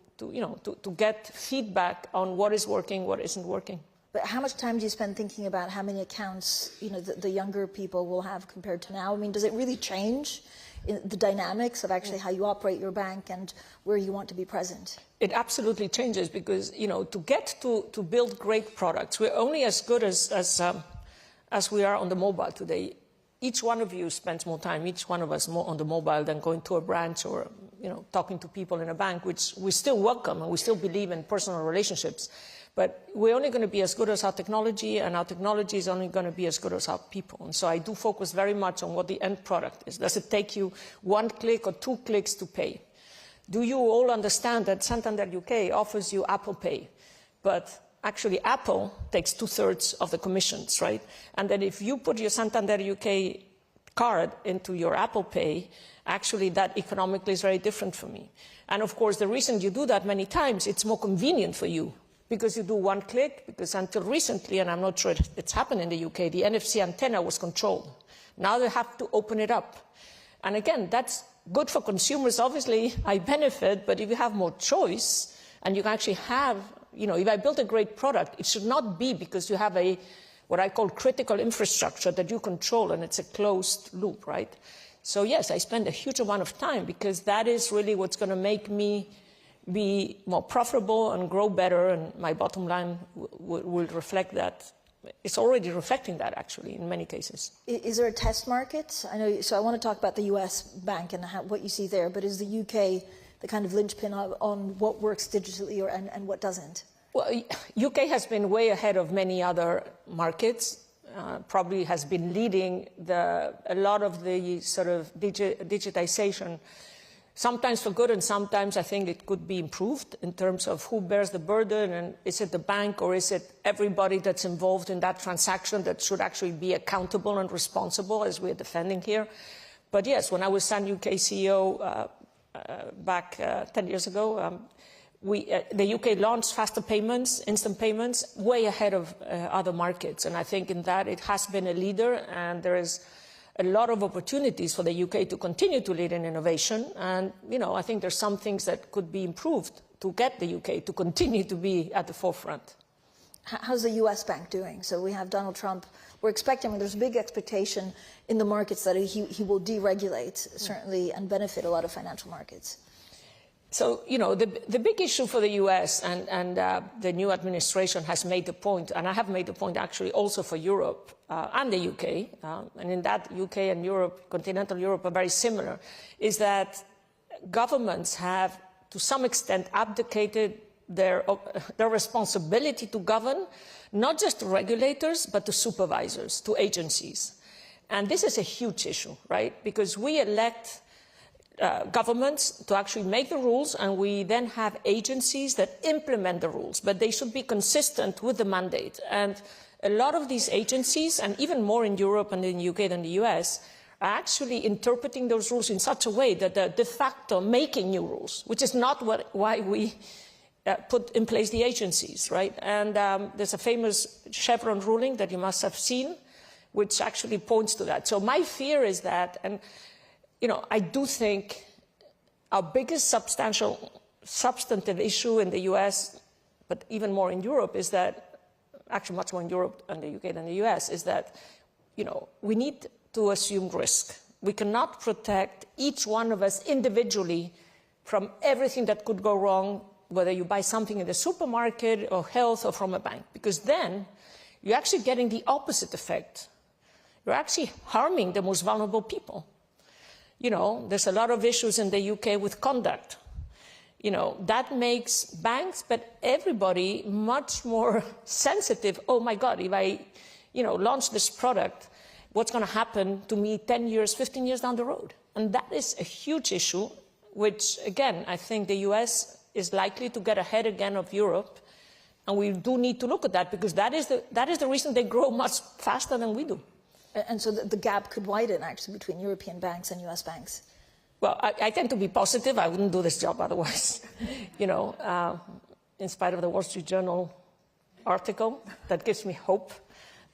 get feedback on what is working, what isn't working. But how much time do you spend thinking about how many accounts, you know, the younger people will have compared to now? I mean, does it really change the dynamics of actually how you operate your bank and where you want to be present? It absolutely changes because, you know, to get to build great products, we're only as good as we are on the mobile today. Each one of you spends more time, each one of us more on the mobile than going to a branch or, you know, talking to people in a bank, which we still welcome and we still believe in personal relationships. But we're only going to be as good as our technology, and our technology is only going to be as good as our people. And so I do focus very much on what the end product is. Does it take you 1 click or 2 clicks to pay? Do you all understand that Santander UK offers you Apple Pay? But actually, Apple takes 2/3 of the commissions, right? And then if you put your Santander UK card into your Apple Pay, actually that economically is very different for me. And of course, the reason you do that many times, it's more convenient for you. Because you do 1 click, because until recently, and I'm not sure it's happened in the UK, the NFC antenna was controlled. Now they have to open it up. And again, that's good for consumers. Obviously, I benefit, but if you have more choice, and you can actually have, you know, if I build a great product, it should not be because you have what I call critical infrastructure that you control, and it's a closed loop, right? So yes, I spend a huge amount of time because that is really what's going to make me be more profitable and grow better, and my bottom line will reflect that. It's already reflecting that, actually, in many cases. Is there a test market? I know. So I want to talk about the US bank and what you see there, but is the UK the kind of linchpin on what works digitally and what doesn't? Well, UK has been way ahead of many other markets, probably has been leading a lot of the sort of digitization. Sometimes for good, and sometimes I think it could be improved in terms of who bears the burden, and is it the bank or is it everybody that's involved in that transaction that should actually be accountable and responsible, as we're defending here. But yes, when I was San UK CEO back 10 years ago, the UK launched faster payments, instant payments, way ahead of other markets. And I think in that it has been a leader, and there is a lot of opportunities for the UK to continue to lead in innovation. And, you know, I think there's some things that could be improved to get the UK to continue to be at the forefront. How's the US bank doing? So we have Donald Trump. We're expecting, there's a big expectation in the markets that he will deregulate, certainly, and benefit a lot of financial markets. So, you know, the big issue for the US and the new administration has made the point, and I have made the point actually also for Europe and the UK, and in that UK and Europe, continental Europe are very similar, is that governments have to some extent abdicated their responsibility to govern, not just to regulators, but to supervisors, to agencies. And this is a huge issue, right? Because we elect governments to actually make the rules, and we then have agencies that implement the rules, but they should be consistent with the mandate. And a lot of these agencies, and even more in Europe and in the UK than the US, are actually interpreting those rules in such a way that they're de facto making new rules, which is not why we put in place the agencies, right? And there's a famous Chevron ruling that you must have seen, which actually points to that. So my fear is that, and you know, I do think our biggest substantive issue in the US, but even more in Europe, is that, actually much more in Europe and the UK than the US, is that, you know, we need to assume risk. We cannot protect each one of us individually from everything that could go wrong, whether you buy something in the supermarket or health or from a bank, because then you're actually getting the opposite effect. you're actually harming the most vulnerable people. You know, there's a lot of issues in the UK with conduct. You know, that makes banks, but everybody much more sensitive. Oh my God, if I, you know, launch this product, what's going to happen to me 10 years, 15 years down the road? And that is a huge issue, which, again, I think the US is likely to get ahead again of Europe. And we do need to look at that, because that is the reason they grow much faster than we do. And so the gap could widen, actually, between European banks and US banks. Well, I tend to be positive. I wouldn't do this job otherwise. You know, in spite of the Wall Street Journal article, that gives me hope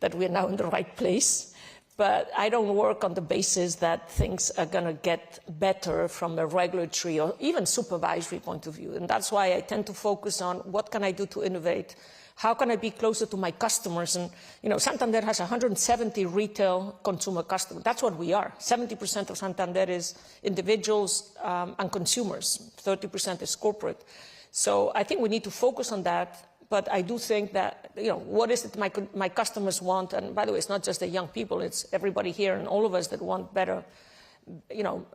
that we're now in the right place. But I don't work on the basis that things are going to get better from a regulatory or even supervisory point of view. And that's why I tend to focus on what can I do to innovate? How can I be closer to my customers? And, you know, Santander has 170 retail consumer customers. That's what we are. 70% of Santander is individuals and consumers. 30% is corporate. So I think we need to focus on that. But I do think that, you know, what is it my customers want? And by the way, it's not just the young people. It's everybody here and all of us that want better. You know,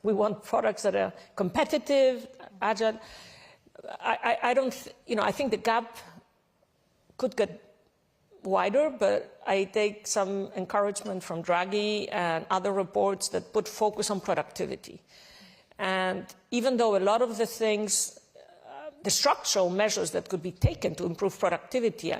we want products that are competitive, agile. I don't, you know, I think the gap could get wider, but I take some encouragement from Draghi and other reports that put focus on productivity. And even though a lot of the things, the structural measures that could be taken to improve productivity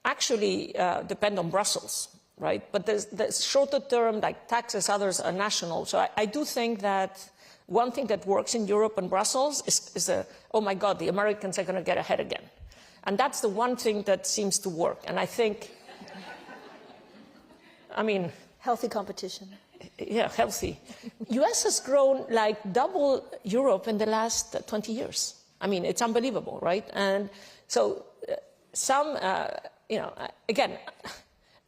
actually depend on Brussels, right? But there's shorter term, like taxes, others are national. So I do think that one thing that works in Europe and Brussels is oh my God, the Americans are going to get ahead again. And that's the one thing that seems to work. And I think, I mean... Healthy competition. Yeah, healthy. US has grown like double Europe in the last 20 years. I mean, it's unbelievable, right? And so you know, again,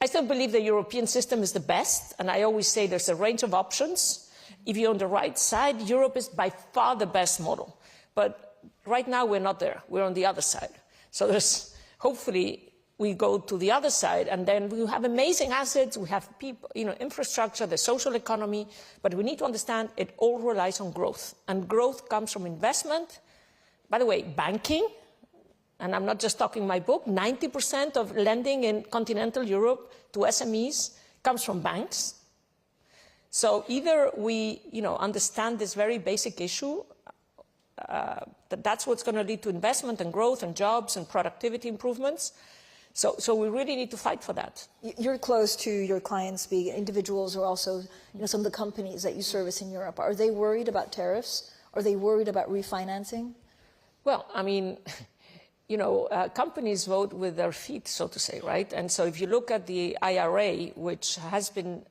I still believe the European system is the best. And I always say there's a range of options. If you're on the right side, Europe is by far the best model. But right now, we're not there. We're on the other side. So there's, hopefully, we go to the other side, and then we have amazing assets, we have people, you know, infrastructure, the social economy, but we need to understand it all relies on growth. And growth comes from investment. By the way, banking, and I'm not just talking my book, 90% of lending in continental Europe to SMEs comes from banks. So either we, you know, understand this very basic issue, that's what's going to lead to investment and growth and jobs and productivity improvements. So we really need to fight for that. You're close to your clients, being individuals or also, you know, some of the companies that you service in Europe. Are they worried about tariffs? Are they worried about refinancing? Well, I mean, you know, companies vote with their feet, so to say, right? And so if you look at the IRA, which has been,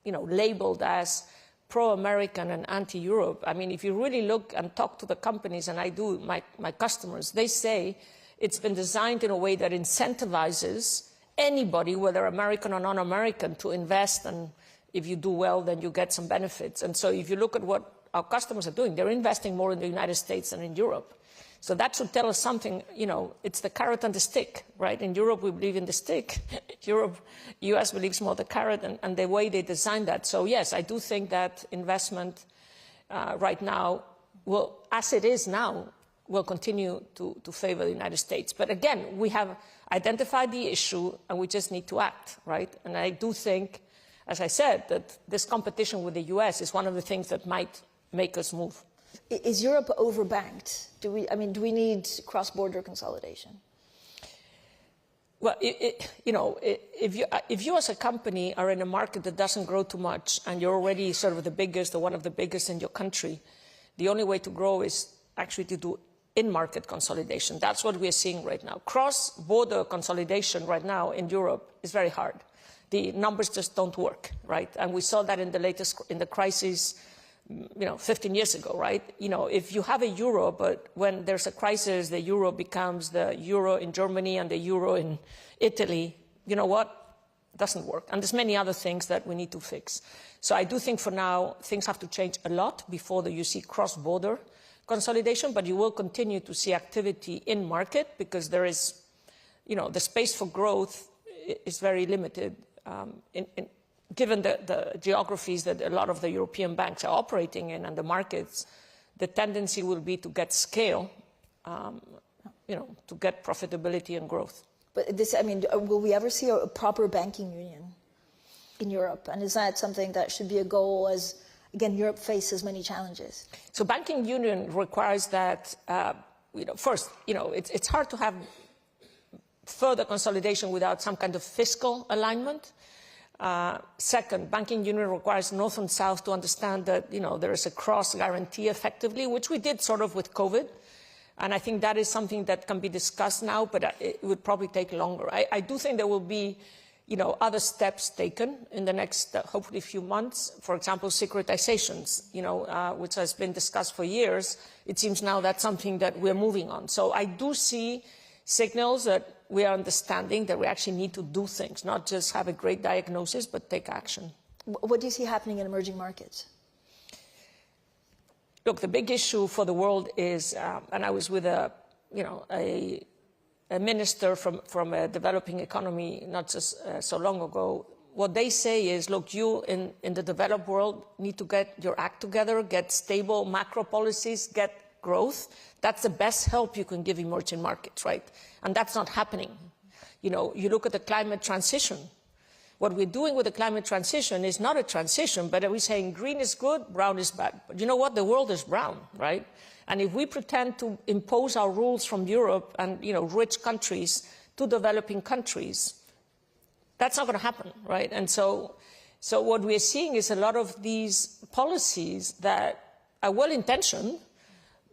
you know, labeled as pro-American and anti-Europe. I mean, if you really look and talk to the companies, and I do, my customers, they say it's been designed in a way that incentivizes anybody, whether American or non-American, to invest. And if you do well, then you get some benefits. And so if you look at what our customers are doing, they're investing more in the United States than in Europe. So that should tell us something, you know, it's the carrot and the stick, right? In Europe, we believe in the stick. US believes more the carrot and the way they designed that. So yes, I do think that investment right now will, as it is now, will continue to favor the United States. But again, we have identified the issue and we just need to act, right? And I do think, as I said, that this competition with the US is one of the things that might make us move. Is Europe overbanked? Do we need cross-border consolidation? Well, you know, if you as a company are in a market that doesn't grow too much and you're already sort of the biggest or one of the biggest in your country, the only way to grow is actually to do in-market consolidation. That's what we're seeing right now. Cross-border consolidation right now in Europe is very hard. The numbers just don't work, right? And we saw that in the crisis, you know, 15 years ago, right? You know, if you have a euro, but when there's a crisis, the euro becomes the euro in Germany and the euro in Italy, you know what? It doesn't work. And there's many other things that we need to fix. So I do think for now, things have to change a lot before you see cross-border consolidation, but you will continue to see activity in market because there is, you know, the space for growth is very limited given the geographies that a lot of the European banks are operating in and the markets, the tendency will be to get scale, to get profitability and growth. But this, I mean, will we ever see a proper banking union in Europe? And is that something that should be a goal as, again, Europe faces many challenges? So banking union requires that, first, it's hard to have further consolidation without some kind of fiscal alignment. Second, banking union requires North and South to understand that, there is a cross guarantee effectively, which we did sort of with COVID. And I think that is something that can be discussed now, but it would probably take longer. I do think there will be, other steps taken in the next, hopefully, few months. For example, securitizations, which has been discussed for years. It seems now that's something that we're moving on. So I do see signals that we are understanding that we actually need to do things, not just have a great diagnosis, but take action. What do you see happening in emerging markets? Look, the big issue for the world is, and I was with a minister from a developing economy not just so long ago. What they say is, look, you in the developed world need to get your act together, get stable macro policies, get growth. That's the best help you can give emerging markets, right? And that's not happening. You look at the climate transition. What we're doing with the climate transition is not a transition, but we're saying green is good, brown is bad. But you know what? The world is brown, right? And if we pretend to impose our rules from Europe and, rich countries to developing countries, that's not going to happen, right? And so what we're seeing is a lot of these policies that are well-intentioned,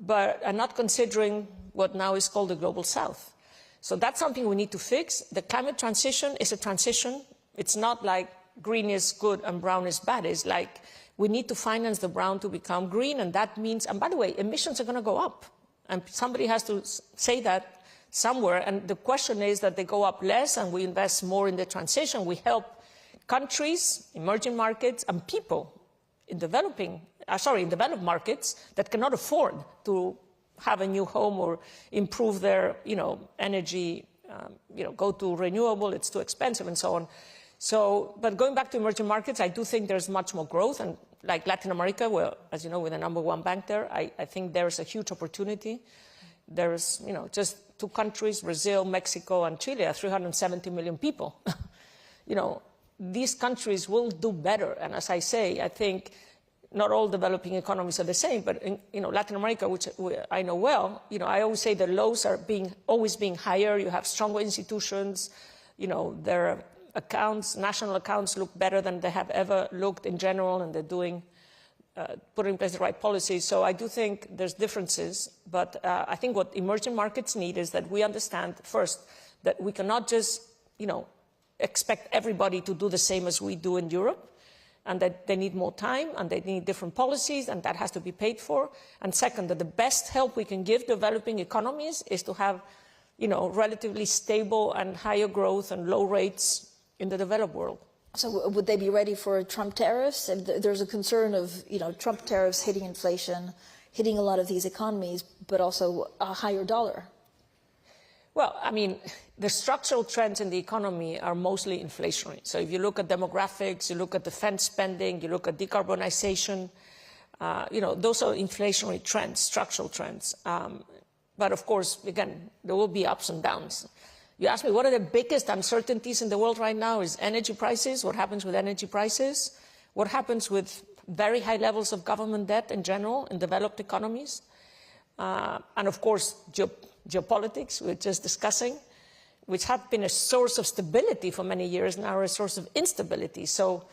but are not considering what now is called the Global South. So that's something we need to fix. The climate transition is a transition. It's not like green is good and brown is bad. It's like we need to finance the brown to become green, and that means, and by the way, emissions are going to go up. And somebody has to say that somewhere, and the question is that they go up less and we invest more in the transition. We help countries, emerging markets, and people in developed markets that cannot afford to have a new home or improve their, energy, go to renewable, it's too expensive and so on. But going back to emerging markets, I do think there's much more growth, and like Latin America, where, as you know, we're the #1 bank there, I think there's a huge opportunity. There's, just 2 countries, Brazil, Mexico, and Chile, are 370 million people. These countries will do better, and as I say, I think not all developing economies are the same, but in Latin America, which I know well, I always say the lows are always being higher. You have stronger institutions, their accounts, national accounts look better than they have ever looked in general, and they're putting in place the right policies. So I do think there's differences, but I think what emerging markets need is that we understand first that we cannot just, expect everybody to do the same as we do in Europe, and that they need more time and they need different policies, and that has to be paid for. And second, that the best help we can give developing economies is to have, relatively stable and higher growth and low rates in the developed world. So would they be ready for Trump tariffs? There's a concern of, Trump tariffs hitting inflation, hitting a lot of these economies, but also a higher dollar. Well, I mean, the structural trends in the economy are mostly inflationary. So if you look at demographics, you look at defense spending, you look at decarbonization, those are inflationary trends, structural trends. But of course, again, there will be ups and downs. You ask me, what are the biggest uncertainties in the world right now? Is energy prices, what happens with energy prices, what happens with very high levels of government debt in general in developed economies, and of course, geopolitics, we're just discussing, which have been a source of stability for many years, now are a source of instability. So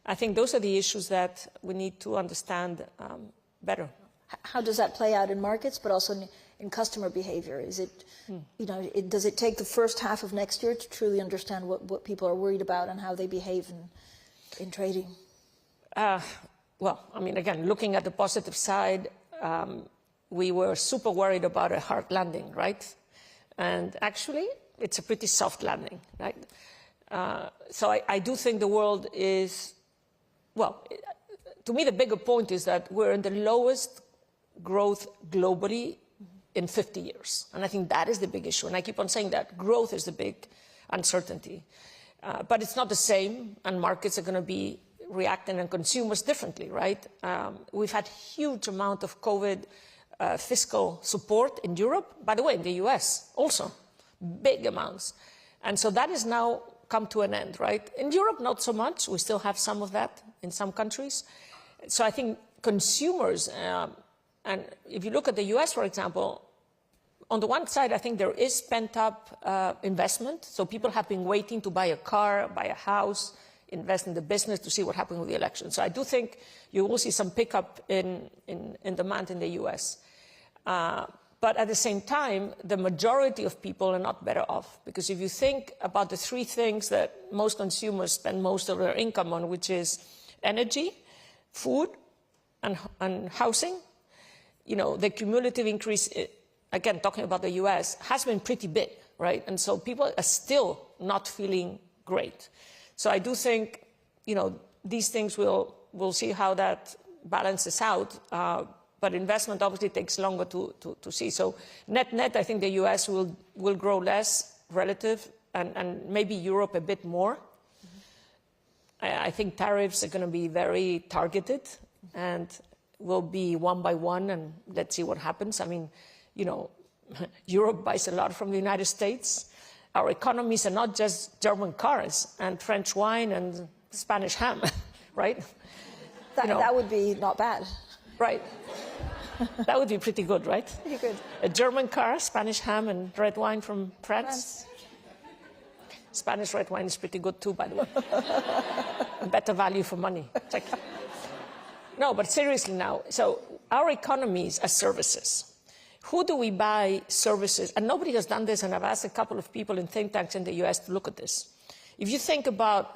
I think those are the issues that we need to understand better. How does that play out in markets, but also in customer behavior? Is it, does it take the first half of next year to truly understand what people are worried about and how they behave in trading? Well, I mean, again, looking at the positive side, we were super worried about a hard landing, right? And actually, it's a pretty soft landing, right? So I do think the world is, well, to me, the bigger point is that we're in the lowest growth globally in 50 years. And I think that is the big issue. And I keep on saying that growth is the big uncertainty. But it's not the same, and markets are going to be reacting and consumers differently, right? We've had huge amount of COVID fiscal support in Europe, by the way, in the US also, big amounts. And so that has now come to an end, right? In Europe, not so much. We still have some of that in some countries. So I think consumers, and if you look at the US, for example, on the one side, I think there is pent-up investment. So people have been waiting to buy a car, buy a house, invest in the business to see what happens with the election. So I do think you will see some pickup in demand in the US. But at the same time, the majority of people are not better off. Because if you think about the three things that most consumers spend most of their income on, which is energy, food, and housing, you know, the cumulative increase, again, talking about the US, has been pretty big, right? And so people are still not feeling great. So I do think, you know, these things we'll see how that balances out. But investment obviously takes longer to see. So net, I think the US will grow less relative, and maybe Europe a bit more. I think tariffs are going to be very targeted and will be one by one, and let's see what happens. I mean, you know, Europe buys a lot from the United States. Our economies are not just German cars and French wine and Spanish ham, right? That would be not bad. Right. That would be pretty good, right? Pretty good. A German car, Spanish ham, and red wine from France. Spanish red wine is pretty good too, by the way. Better value for money. Check. No, but seriously now, so our economies are services. Who do we buy services? And nobody has done this, and I've asked a couple of people in think tanks in the US to look at this. If you think about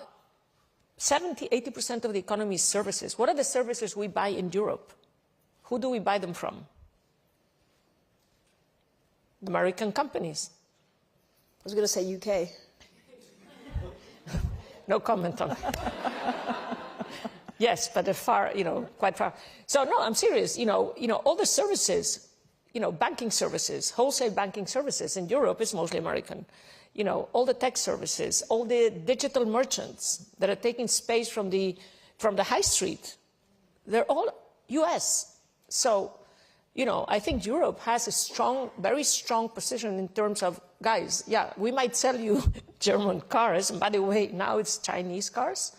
70–80% of the economy is services, what are the services we buy in Europe? Who do we buy them from? American companies. I was going to say UK. No comment on that. Yes, but they're far, you know, quite far. So no, I'm serious. You know, all the services, you know, banking services, wholesale banking services in Europe is mostly American. You know, all the tech services, all the digital merchants that are taking space from the high street, they're all US. So, you know, I think Europe has a strong, very strong position in terms of, guys, yeah, we might sell you German cars, and by the way, now it's Chinese cars.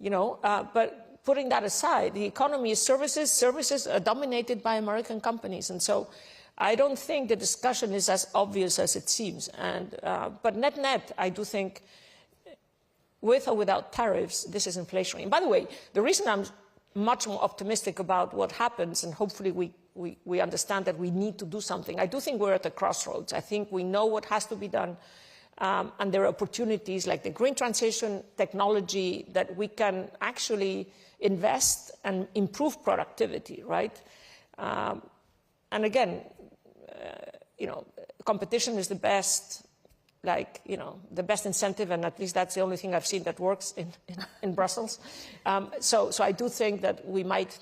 You know, but putting that aside, the economy is services. Services are dominated by American companies. And so I don't think the discussion is as obvious as it seems. And, but net, I do think with or without tariffs, this is inflationary. And by the way, the reason I'm much more optimistic about what happens, and hopefully we understand that we need to do something. I do think we're at a crossroads. I think we know what has to be done. And there are opportunities like the green transition technology that we can actually invest and improve productivity, right? And again, you know, competition is the best, like, you know, the best incentive, and at least that's the only thing I've seen that works in Brussels. So I do think that we might,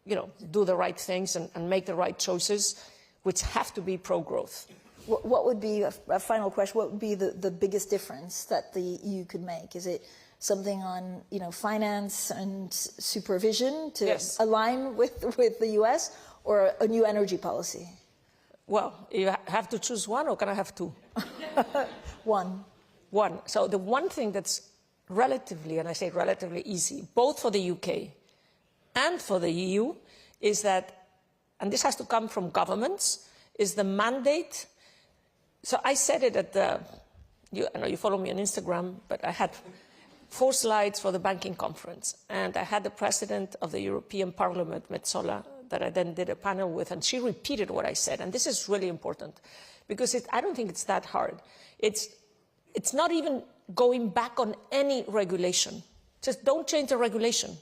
you know, do the right things and make the right choices, which have to be pro-growth. What would be, a final question, what would be the biggest difference that the EU could make? Is it something on, you know, finance and supervision to align with the US, or a new energy policy? Well, you have to choose one, or can I have two? One. So the one thing that's relatively, and I say relatively easy, both for the UK and for the EU, is that, and this has to come from governments, is the mandate. So I said it at the, I know you follow me on Instagram, but I had 4 slides for the banking conference. And I had the president of the European Parliament, Metsola, that I then did a panel with, and she repeated what I said. And this is really important, because I don't think it's that hard. It's not even going back on any regulation. Just don't change the regulation.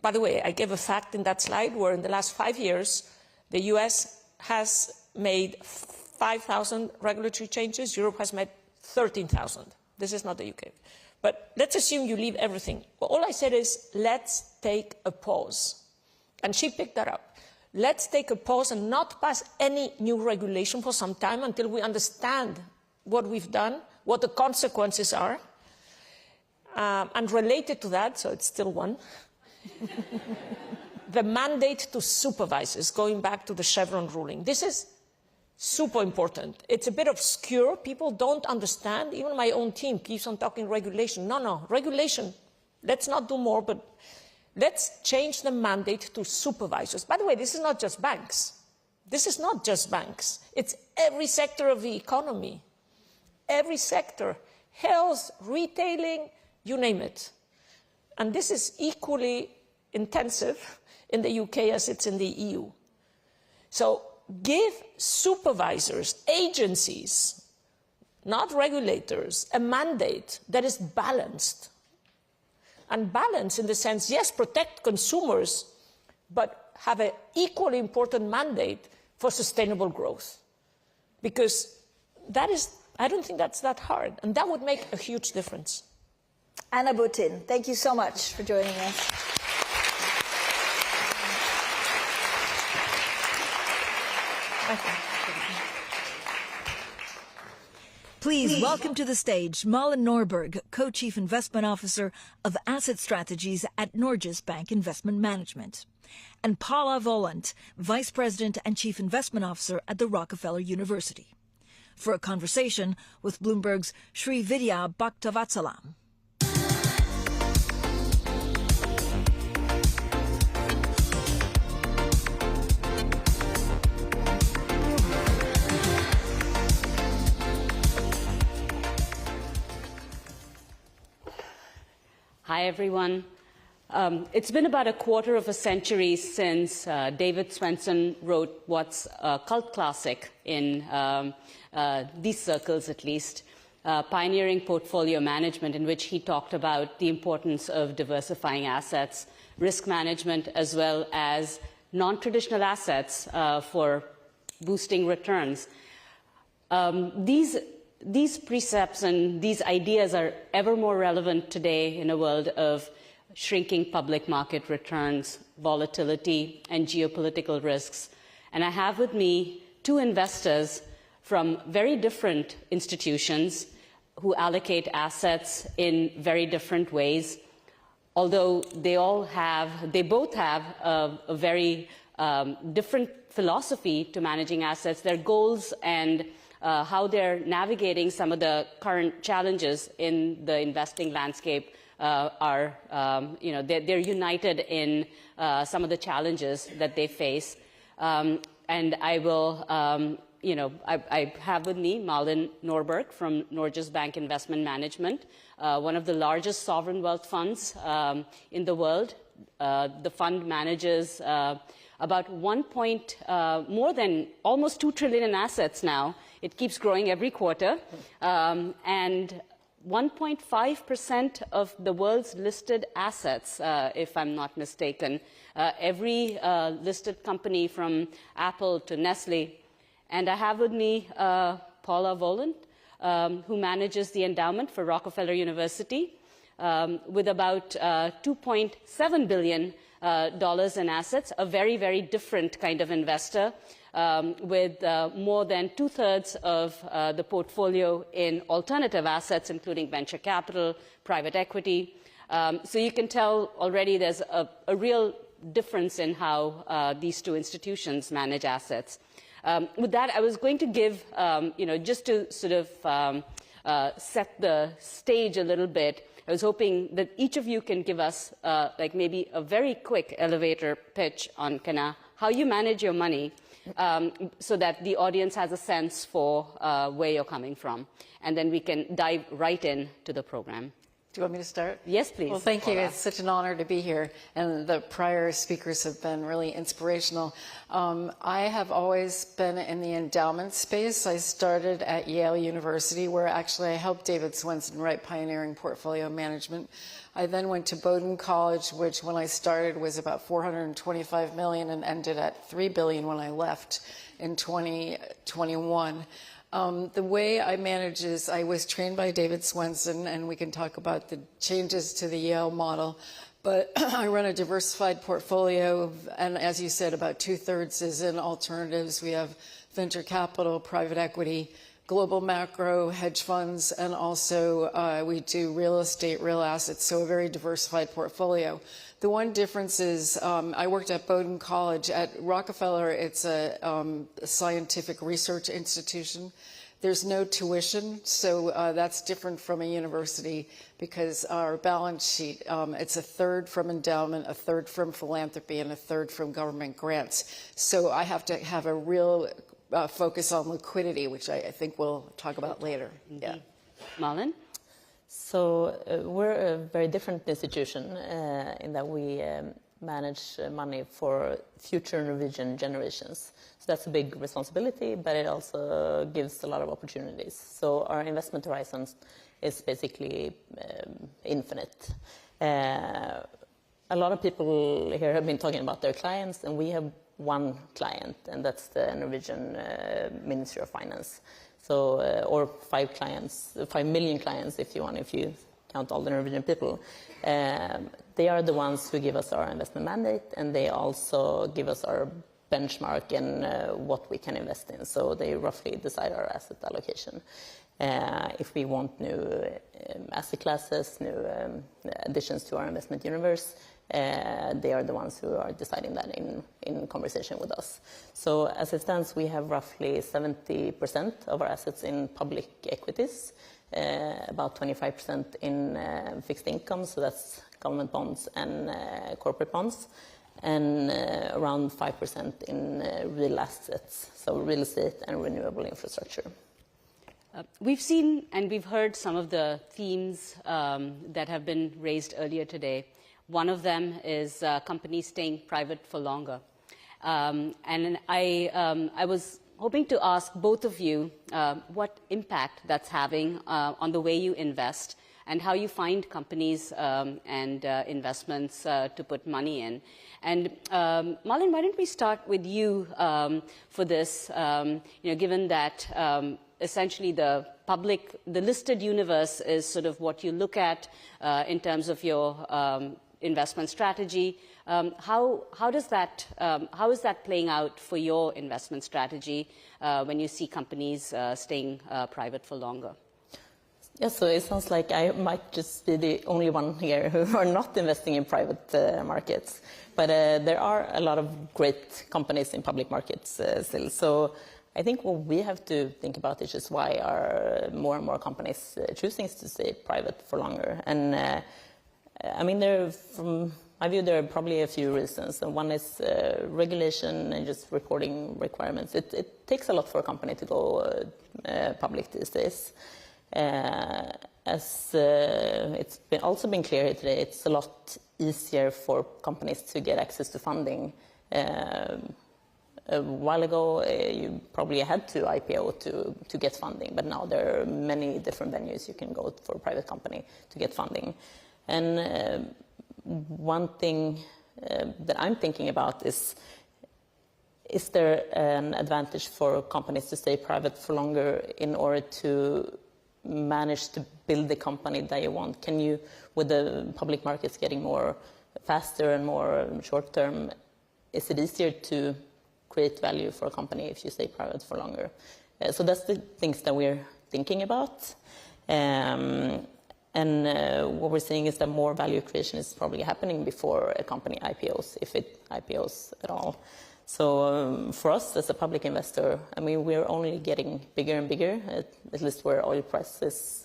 By the way, I gave a fact in that slide where in the last 5 years, the US has made 5,000 regulatory changes. Europe has made 13,000. This is not the UK. But let's assume you leave everything. Well, all I said is, let's take a pause. And she picked that up. Let's take a pause and not pass any new regulation for some time until we understand what we've done, what the consequences are. And related to that, so it's still one, the mandate to supervisors, going back to the Chevron ruling. This is super important. It's a bit obscure. People don't understand. Even my own team keeps on talking regulation. No, regulation. Let's not do more, but let's change the mandate to supervisors. By the way, this is not just banks. This is not just banks. It's every sector of the economy. Every sector. Health, retailing, you name it. And this is equally intensive in the UK as it's in the EU. So give supervisors, agencies, not regulators, a mandate that is balanced. And balanced in the sense, yes, protect consumers, but have an equally important mandate for sustainable growth. Because that is, I don't think that's that hard. And that would make a huge difference. Ana Botin, thank you so much for joining us. Please welcome to the stage Malin Norberg, Co-Chief Investment Officer of Asset Strategies at Norges Bank Investment Management, and Paula Volant, Vice President and Chief Investment Officer at the Rockefeller University, for a conversation with Bloomberg's Sri Vidya Bhaktavatsala. Hi, everyone. It's been about a quarter of a century since David Swensen wrote what's a cult classic in these circles, at least, Pioneering Portfolio Management, in which he talked about the importance of diversifying assets, risk management, as well as non-traditional assets for boosting returns. These precepts and these ideas are ever more relevant today in a world of shrinking public market returns, volatility, and geopolitical risks. And I have with me two investors from very different institutions who allocate assets in very different ways, although they both have a very different philosophy to managing assets. Their goals and how they're navigating some of the current challenges in the investing landscape they're united in some of the challenges that they face. And I will, I have with me Malin Norberg from Norges Bank Investment Management, one of the largest sovereign wealth funds in the world. The fund manages about more than almost 2 trillion in assets now. It keeps growing every quarter. And 1.5% of the world's listed assets, if I'm not mistaken. Every listed company from Apple to Nestle. And I have with me Paula Volant, who manages the endowment for Rockefeller University, with about $2.7 billion in assets, a very, very different kind of investor, with more than 2/3 of the portfolio in alternative assets, including venture capital, private equity. So you can tell already there's a real difference in how these two institutions manage assets. With that, I was going to give, just to sort of set the stage a little bit, I was hoping that each of you can give us like maybe a very quick elevator pitch on how you manage your money, so that the audience has a sense for where you're coming from. And then we can dive right into the program. Do you want me to start? Yes, please. Well, thank you. It's such an honor to be here. And the prior speakers have been really inspirational. I have always been in the endowment space. I started at Yale University, where actually I helped David Swensen write Pioneering Portfolio Management. I then went to Botín College, which when I started was about 425 million and ended at 3 billion when I left in 2021. The way I manage is I was trained by David Swensen, and we can talk about the changes to the Yale model. But I run a diversified portfolio, and as you said, about 2/3 is in alternatives. We have venture capital, private equity, global macro, hedge funds, and also we do real estate, real assets, so a very diversified portfolio. The one difference is I worked at Bowdoin College. At Rockefeller, it's a scientific research institution. There's no tuition, so that's different from a university because our balance sheet, it's a third from endowment, a third from philanthropy, and a third from government grants. So I have to have a real focus on liquidity, which I think we'll talk about later. Yeah. Malin? So we're a very different institution in that we manage money for future Norwegian generations. So that's a big responsibility, but it also gives a lot of opportunities. So our investment horizons is basically infinite. A lot of people here have been talking about their clients, and we have one client, and that's the Norwegian Ministry of Finance. So, or 5 million clients, if you count all the Norwegian people. They are the ones who give us our investment mandate, and they also give us our benchmark and what we can invest in. So they roughly decide our asset allocation. If we want new asset classes, new additions to our investment universe, they are the ones who are deciding that in conversation with us. So as it stands, we have roughly 70% of our assets in public equities, about 25% in fixed income, so that's government bonds and corporate bonds, and around 5% in real assets, so real estate and renewable infrastructure. We've seen and we've heard some of the themes that have been raised earlier today. One of them is companies staying private for longer. And I was hoping to ask both of you what impact that's having on the way you invest and how you find companies and investments to put money in. And Malin, why don't we start with you for this, given that essentially the listed universe is sort of what you look at in terms of your investment strategy. How is that playing out for your investment strategy when you see companies staying private for longer? Yeah, so it sounds like I might just be the only one here who are not investing in private markets. But there are a lot of great companies in public markets still. So I think what we have to think about is just why are more and more companies choosing to stay private for longer. And I mean, from my view, there are probably a few reasons. And one is regulation and just reporting requirements. It takes a lot for a company to go public these days. As it's also been clear here today, it's a lot easier for companies to get access to funding. A while ago, you probably had to IPO to get funding, but now there are many different venues you can go for a private company to get funding. And one thing that I'm thinking about is there an advantage for companies to stay private for longer in order to manage to build the company that you want? Can you, with the public markets getting more faster and more short term, is it easier to create value for a company if you stay private for longer? So that's the things that we're thinking about. And what we're seeing is that more value creation is probably happening before a company IPOs, if it IPOs at all. So for us as a public investor, I mean, we're only getting bigger and bigger, at least where oil prices,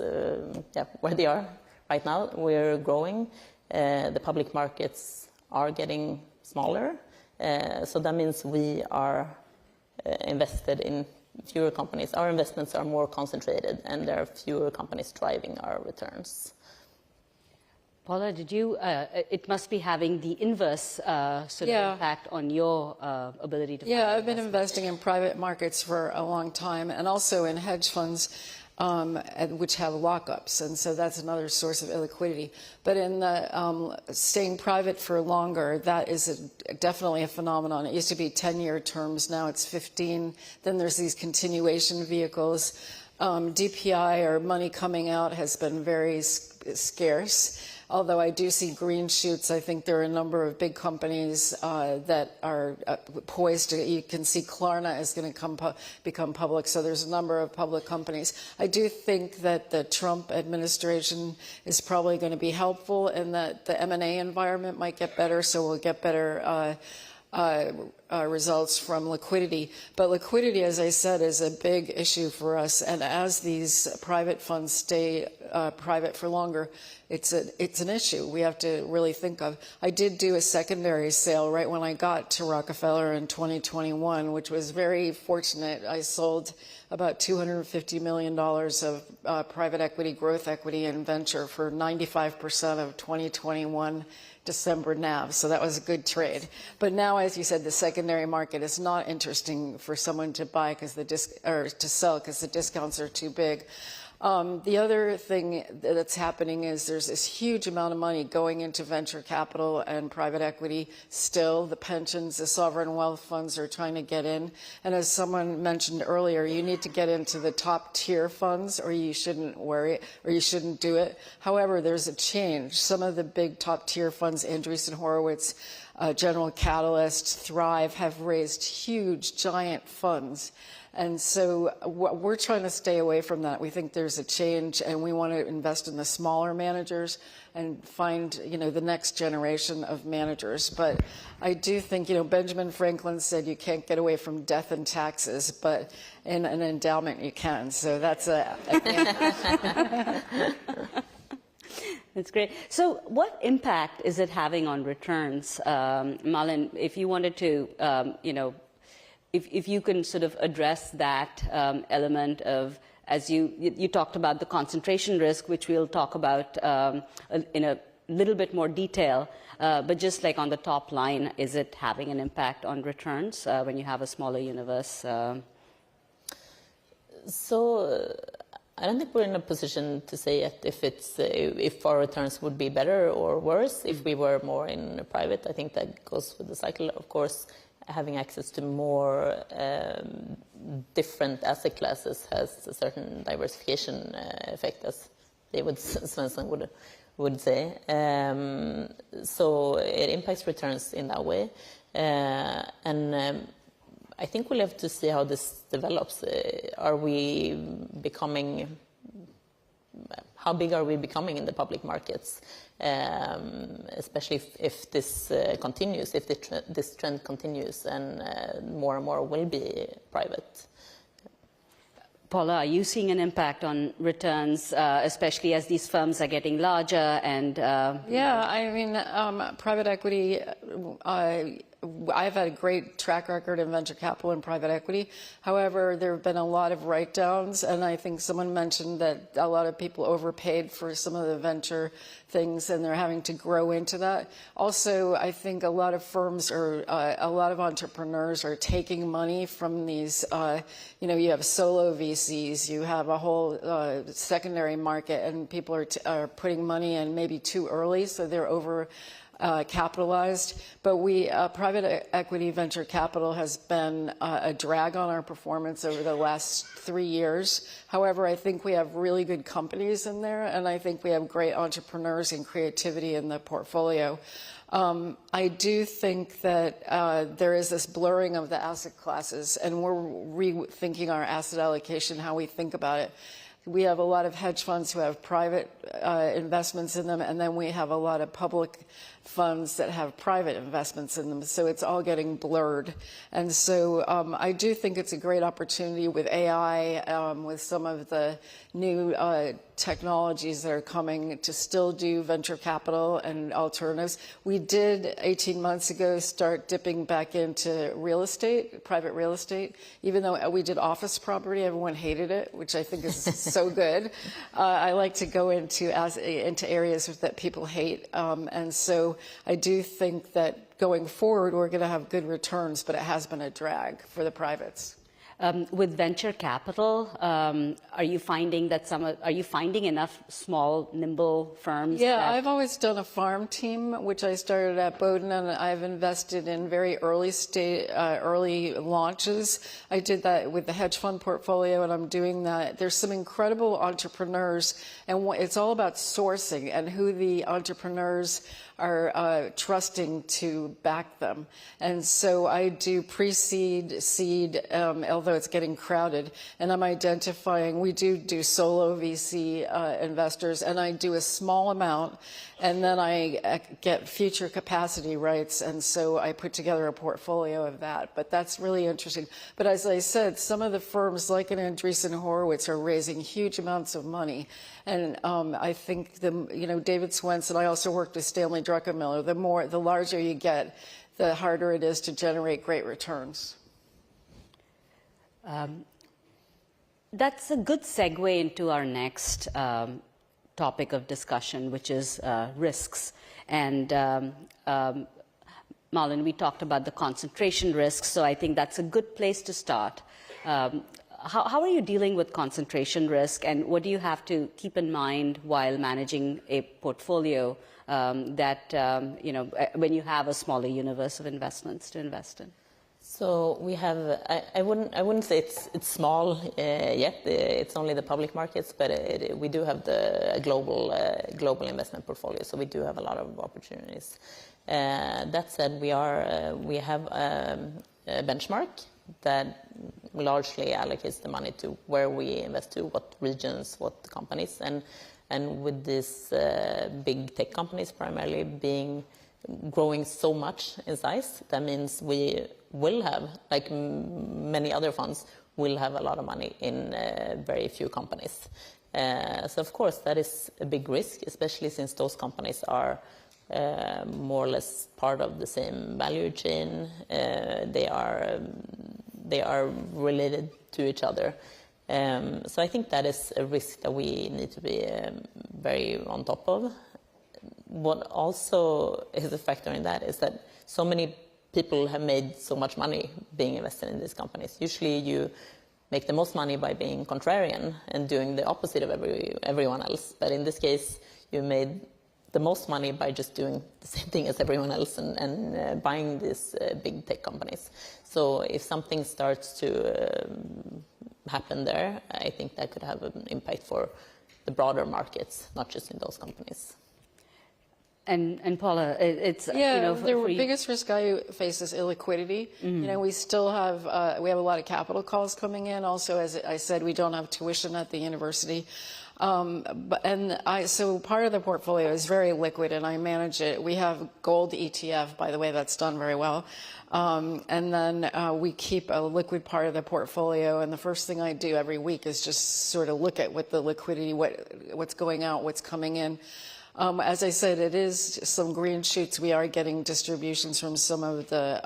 where they are right now. We're growing. The public markets are getting smaller. So that means we are invested in fewer companies. Our investments are more concentrated, and there are fewer companies driving our returns. Paula, it must be having the inverse sort of impact on your ability to... Yeah, I've been investing in private markets for a long time, and also in hedge funds, which have lockups, and so that's another source of illiquidity. But in the staying private for longer, that is definitely a phenomenon. It used to be 10-year terms, now it's 15. Then there's these continuation vehicles. DPI, or money coming out, has been very scarce. although I do see green shoots. I think there are a number of big companies that are poised to, you can see Klarna is going to become public, so there's a number of public companies. I do think that the Trump administration is probably going to be helpful and that the M&A environment might get better, so we'll get better results from liquidity. But liquidity, as I said, is a big issue for us. And as these private funds stay private for longer, it's an issue we have to really think of. I did do a secondary sale right when I got to Rockefeller in 2021, which was very fortunate. I sold about $250 million of private equity, growth equity, and venture for 95% of 2021 December NAV, so that was a good trade. But now, as you said, the secondary market is not interesting for someone to buy because to sell because the discounts are too big. The other thing that's happening is there's this huge amount of money going into venture capital and private equity still. The pensions, the sovereign wealth funds are trying to get in. And as someone mentioned earlier, you need to get into the top tier funds or you shouldn't worry or you shouldn't do it. However, there's a change. Some of the big top tier funds, Andreessen Horowitz, General Catalyst, Thrive, have raised huge, giant funds. And so we're trying to stay away from that. We think there's a change, and we want to invest in the smaller managers and find, the next generation of managers. But I do think, Benjamin Franklin said you can't get away from death and taxes, but in an endowment you can. So that's That's great. So what impact is it having on returns? Malin, if you wanted to, if you can sort of address that element of, as you talked about the concentration risk, which we'll talk about in a little bit more detail, but just like on the top line, is it having an impact on returns when you have a smaller universe? I don't think we're in a position to say yet if our returns would be better or worse if we were more in private. I think that goes with the cycle. Of course, having access to more different asset classes has a certain diversification effect, as David Svensson would say. So it impacts returns in that way. I think we'll have to see how this develops. How big are we becoming in the public markets? Especially if this continues, if this trend continues, and more will be private. Paula, are you seeing an impact on returns, especially as these firms are getting larger? And yeah, I mean, private equity. I've had a great track record in venture capital and private equity. However, there have been a lot of write-downs, and I think someone mentioned that a lot of people overpaid for some of the venture things, and they're having to grow into that. Also, I think a lot of firms or a lot of entrepreneurs are taking money from these, you have solo VCs, you have a whole secondary market, and people are putting money in maybe too early, so they're over capitalized, but private equity venture capital has been a drag on our performance over the last 3 years. However, I think we have really good companies in there, and I think we have great entrepreneurs and creativity in the portfolio. I do think that there is this blurring of the asset classes, and we're rethinking our asset allocation, how we think about it. We have a lot of hedge funds who have private investments in them, and then we have a lot of public funds that have private investments in them. So it's all getting blurred. And so I do think it's a great opportunity with AI, with some of the new technologies that are coming to still do venture capital and alternatives. We did 18 months ago start dipping back into real estate, private real estate. Even though we did office property, everyone hated it, which I think is so good. I like to go into areas that people hate. And so I do think that going forward, we're going to have good returns, but it has been a drag for the privates. With venture capital, are you finding that are you finding enough small, nimble firms? Yeah, I've always done a farm team, which I started at Botín, and I've invested in very early launches. I did that with the hedge fund portfolio, and I'm doing that. There's some incredible entrepreneurs, and it's all about sourcing and who the entrepreneurs are trusting to back them. And so I do pre-seed, seed, although it's getting crowded, and I'm identifying, we do solo VC investors, and I do a small amount, and then I get future capacity rights, and so I put together a portfolio of that. But that's really interesting. But as I said, some of the firms like an Andreessen Horowitz are raising huge amounts of money. And I think David Swenson, I also worked with Stanley Druckenmiller, the larger you get, the harder it is to generate great returns. That's a good segue into our next topic of discussion, which is risks. And Malin, we talked about the concentration risks, so I think that's a good place to start. How are you dealing with concentration risk, and what do you have to keep in mind while managing a portfolio when you have a smaller universe of investments to invest in? So we have, I wouldn't say it's small yet. It's only the public markets, but we do have the global investment portfolio. So we do have a lot of opportunities. That said, we have a benchmark that largely allocates the money to where we invest to, what regions, what companies, and with these big tech companies primarily growing so much in size, that means we will have, like many other funds, will have a lot of money in very few companies. So of course that is a big risk, especially since those companies are more or less part of the same value chain. They are related to each other. So I think that is a risk that we need to be very on top of. What also is a factor in that is that so many people have made so much money being invested in these companies. Usually you make the most money by being contrarian and doing the opposite of everyone else. But in this case, you made the most money by just doing the same thing as everyone else and buying these big tech companies. So if something starts to happen there, I think that could have an impact for the broader markets, not just in those companies. And Paula, it's the biggest risk I face is illiquidity. Mm-hmm. We still have we have a lot of capital calls coming in. Also, as I said, we don't have tuition at the university. So part of the portfolio is very liquid, and I manage it. We have gold ETF, by the way, that's done very well. And then we keep a liquid part of the portfolio, and the first thing I do every week is just sort of look at what the liquidity, what's going out, what's coming in. As I said, it is some green shoots. We are getting distributions from some of the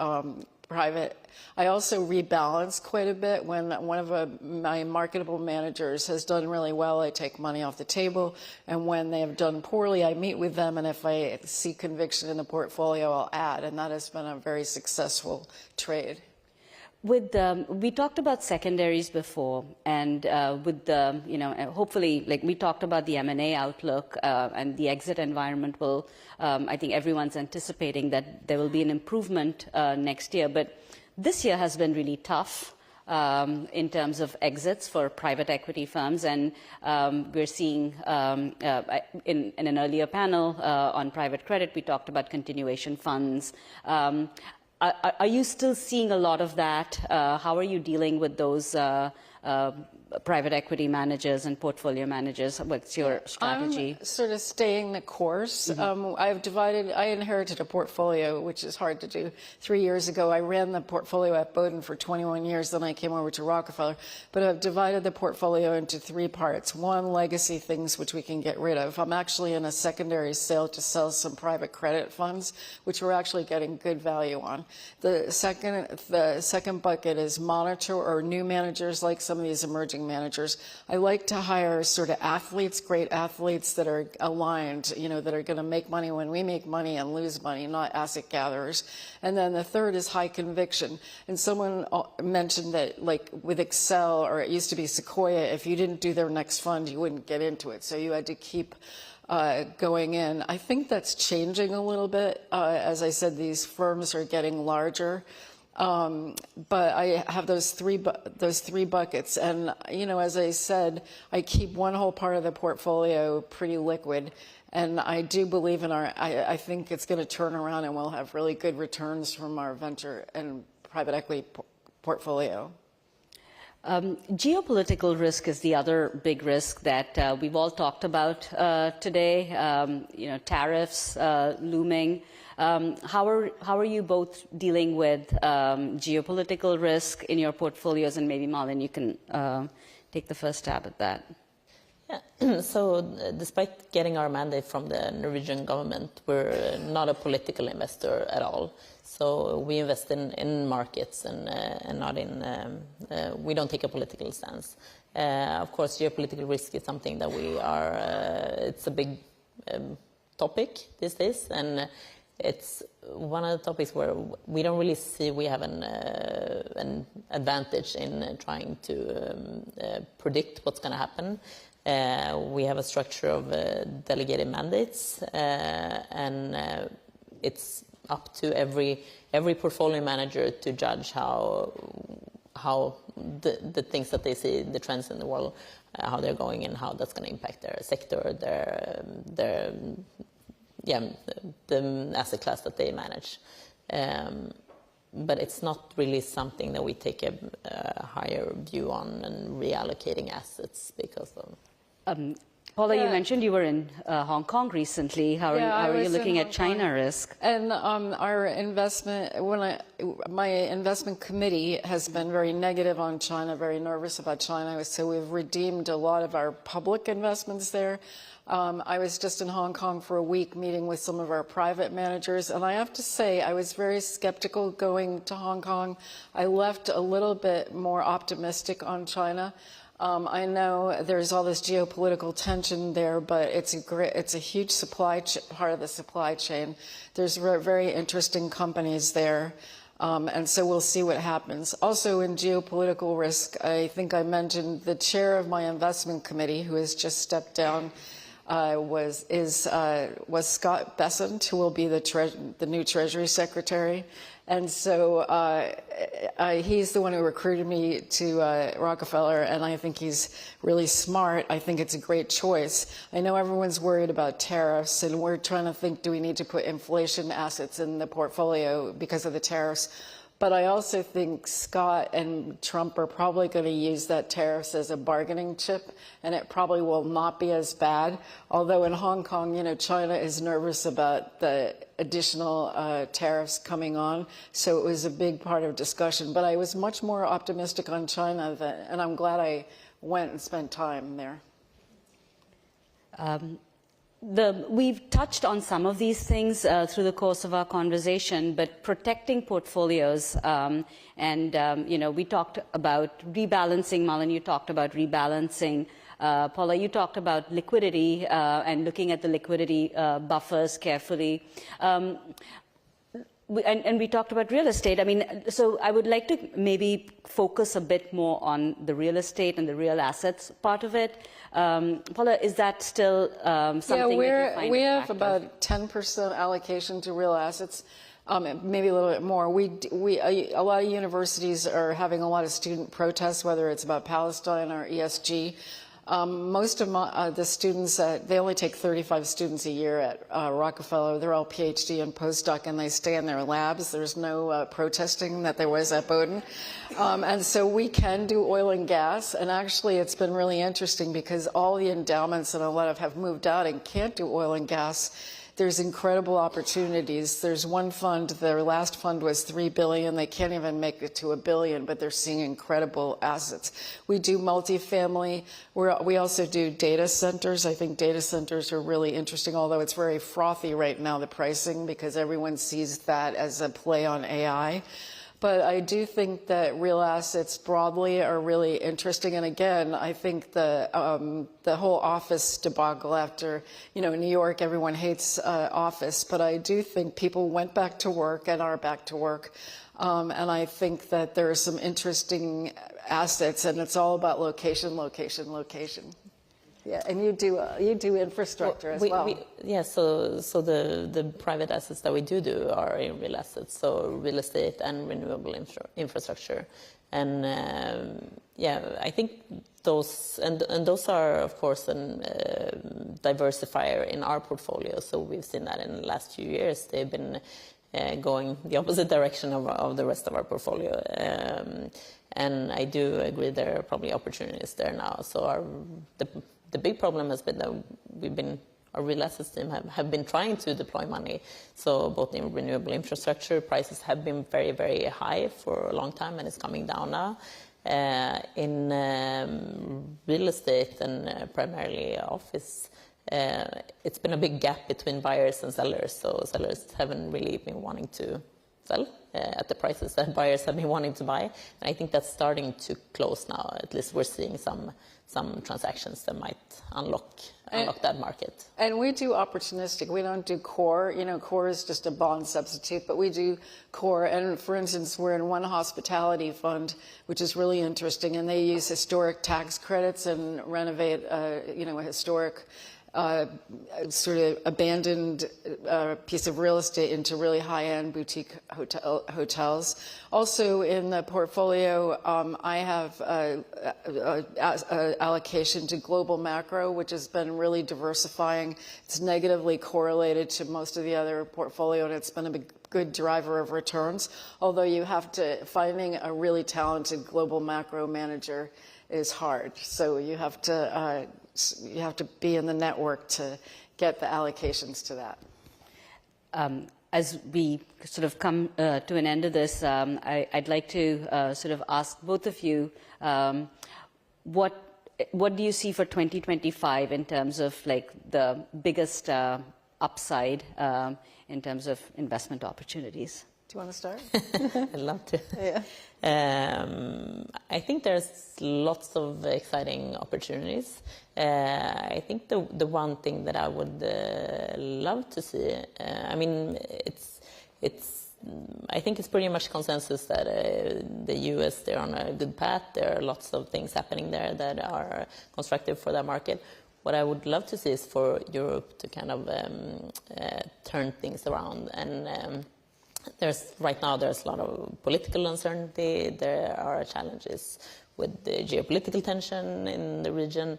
private. I also rebalance quite a bit. When one of my marketable managers has done really well, I take money off the table. And when they have done poorly, I meet with them. And if I see conviction in the portfolio, I'll add. And that has been a very successful trade. We talked about secondaries before, and hopefully, like we talked about the M&A outlook and the exit environment will, I think everyone's anticipating that there will be an improvement next year. But this year has been really tough in terms of exits for private equity firms, and we're seeing in an earlier panel on private credit, we talked about continuation funds. Are you still seeing a lot of that? How are you dealing with those private equity managers and portfolio managers? What's your strategy? I'm sort of staying the course. Mm-hmm. I inherited a portfolio, which is hard to do. 3 years ago, I ran the portfolio at Botín for 21 years. Then I came over to Rockefeller. But I've divided the portfolio into 3 parts. One, legacy things, which we can get rid of. I'm actually in a secondary sale to sell some private credit funds, which we're actually getting good value on. The second bucket is monitor or new managers like some of these emerging managing managers. I like to hire sort of athletes, great athletes that are aligned, that are going to make money when we make money and lose money, not asset gatherers. And then the third is high conviction. And someone mentioned that, like with Excel, or it used to be Sequoia, if you didn't do their next fund, you wouldn't get into it. So you had to keep going in. I think that's changing a little bit. As I said, these firms are getting larger. But I have those three buckets. And, as I said, I keep one whole part of the portfolio pretty liquid. And I do believe in I think it's going to turn around and we'll have really good returns from our venture and private equity portfolio. Geopolitical risk is the other big risk that we've all talked about today. Tariffs looming. How are you both dealing with geopolitical risk in your portfolios? And maybe Malin, you can take the first stab at that. Yeah. So, despite getting our mandate from the Norwegian government, we're not a political investor at all. So we invest in markets and not in. We don't take a political stance. Of course, geopolitical risk is something that we are. It's a big topic these days, and it's one of the topics where we don't really see we have an advantage in trying to predict what's going to happen. We have a structure of delegated mandates, and it's up to every portfolio manager to judge how the things that they see, the trends in the world, how they're going and how that's going to impact their sector, the asset class that they manage. But it's not really something that we take a higher view on and reallocating assets because of. Paula, you mentioned you were in Hong Kong recently. How are you looking at China risk? And our my investment committee has been very negative on China, very nervous about China. So we've redeemed a lot of our public investments there. I was just in Hong Kong for a week meeting with some of our private managers, and I have to say I was very skeptical going to Hong Kong. I left a little bit more optimistic on China. I know there's all this geopolitical tension there, but it's a huge part of the supply chain. There's very interesting companies there, and so we'll see what happens. Also in geopolitical risk, I think I mentioned the chair of my investment committee, who has just stepped down, was Scott Bessent, who will be the new Treasury Secretary. And so he's the one who recruited me to Rockefeller, and I think he's really smart. I think it's a great choice. I know everyone's worried about tariffs, and we're trying to think, do we need to put inflation assets in the portfolio because of the tariffs? But I also think Scott and Trump are probably going to use that tariffs as a bargaining chip, and it probably will not be as bad. Although in Hong Kong, China is nervous about the additional tariffs coming on, so it was a big part of discussion. But I was much more optimistic on China, and I'm glad I went and spent time there. We've touched on some of these things through the course of our conversation, but protecting portfolios, we talked about rebalancing. Malin, you talked about rebalancing. Paula, you talked about liquidity and looking at the liquidity buffers carefully. And we talked about real estate. So I would like to maybe focus a bit more on the real estate and the real assets part of it. Paula, is that still something that you find we have attractive? about 10% allocation to real assets, maybe a little bit more. A lot of universities are having a lot of student protests, whether it's about Palestine or ESG. Most of the students, they only take 35 students a year at Rockefeller. They're all PhD and postdoc, and they stay in their labs. There's no protesting that there was at Botín. And so we can do oil and gas. And actually, it's been really interesting because all the endowments and a lot of have moved out and can't do oil and gas. There's incredible opportunities. There's one fund, their last fund was $3 billion. They can't even make it to $1 billion, but they're seeing incredible assets. We do multifamily. We also do data centers. I think data centers are really interesting, although it's very frothy right now, the pricing, because everyone sees that as a play on AI. But I do think that real assets broadly are really interesting. And again, I think the whole office debacle after, New York, everyone hates office. But I do think people went back to work and are back to work. And I think that there are some interesting assets, and it's all about location, location, location. Yeah, and you do infrastructure as well. So the private assets that we do are in real assets, so real estate and renewable infrastructure, and I think those those are of course a diversifier in our portfolio. So we've seen that in the last few years they've been going the opposite direction of the rest of our portfolio. And I do agree there are probably opportunities there now. So the big problem has been that our real assets team have been trying to deploy money. So both in renewable infrastructure, prices have been very, very high for a long time, and it's coming down now. In real estate and primarily office, it's been a big gap between buyers and sellers. So sellers haven't really been wanting to sell at the prices that buyers have been wanting to buy. And I think that's starting to close now. At least we're seeing some transactions that might unlock that market. And we do opportunistic. We don't do core. Core is just a bond substitute, but we do core. And for instance, we're in one hospitality fund, which is really interesting, and they use historic tax credits and renovate, a historic sort of abandoned piece of real estate into really high-end boutique hotels. Also in the portfolio, I have allocation to global macro, which has been really diversifying. It's negatively correlated to most of the other portfolio, and it's been a good driver of returns. Although finding a really talented global macro manager is hard. So you have to be in the network to get the allocations to that. As we sort of come to an end of this, I'd like to sort of ask both of you, what do you see for 2025 in terms of like the biggest upside in terms of investment opportunities? Do you want to start? I'd love to. Yeah. I think there's lots of exciting opportunities. I think the one thing that I would love to see, I think it's pretty much consensus that the US, they're on a good path. There are lots of things happening there that are constructive for that market. What I would love to see is for Europe to kind of turn things around. And right now there's a lot of political uncertainty. There are challenges with the geopolitical tension in the region.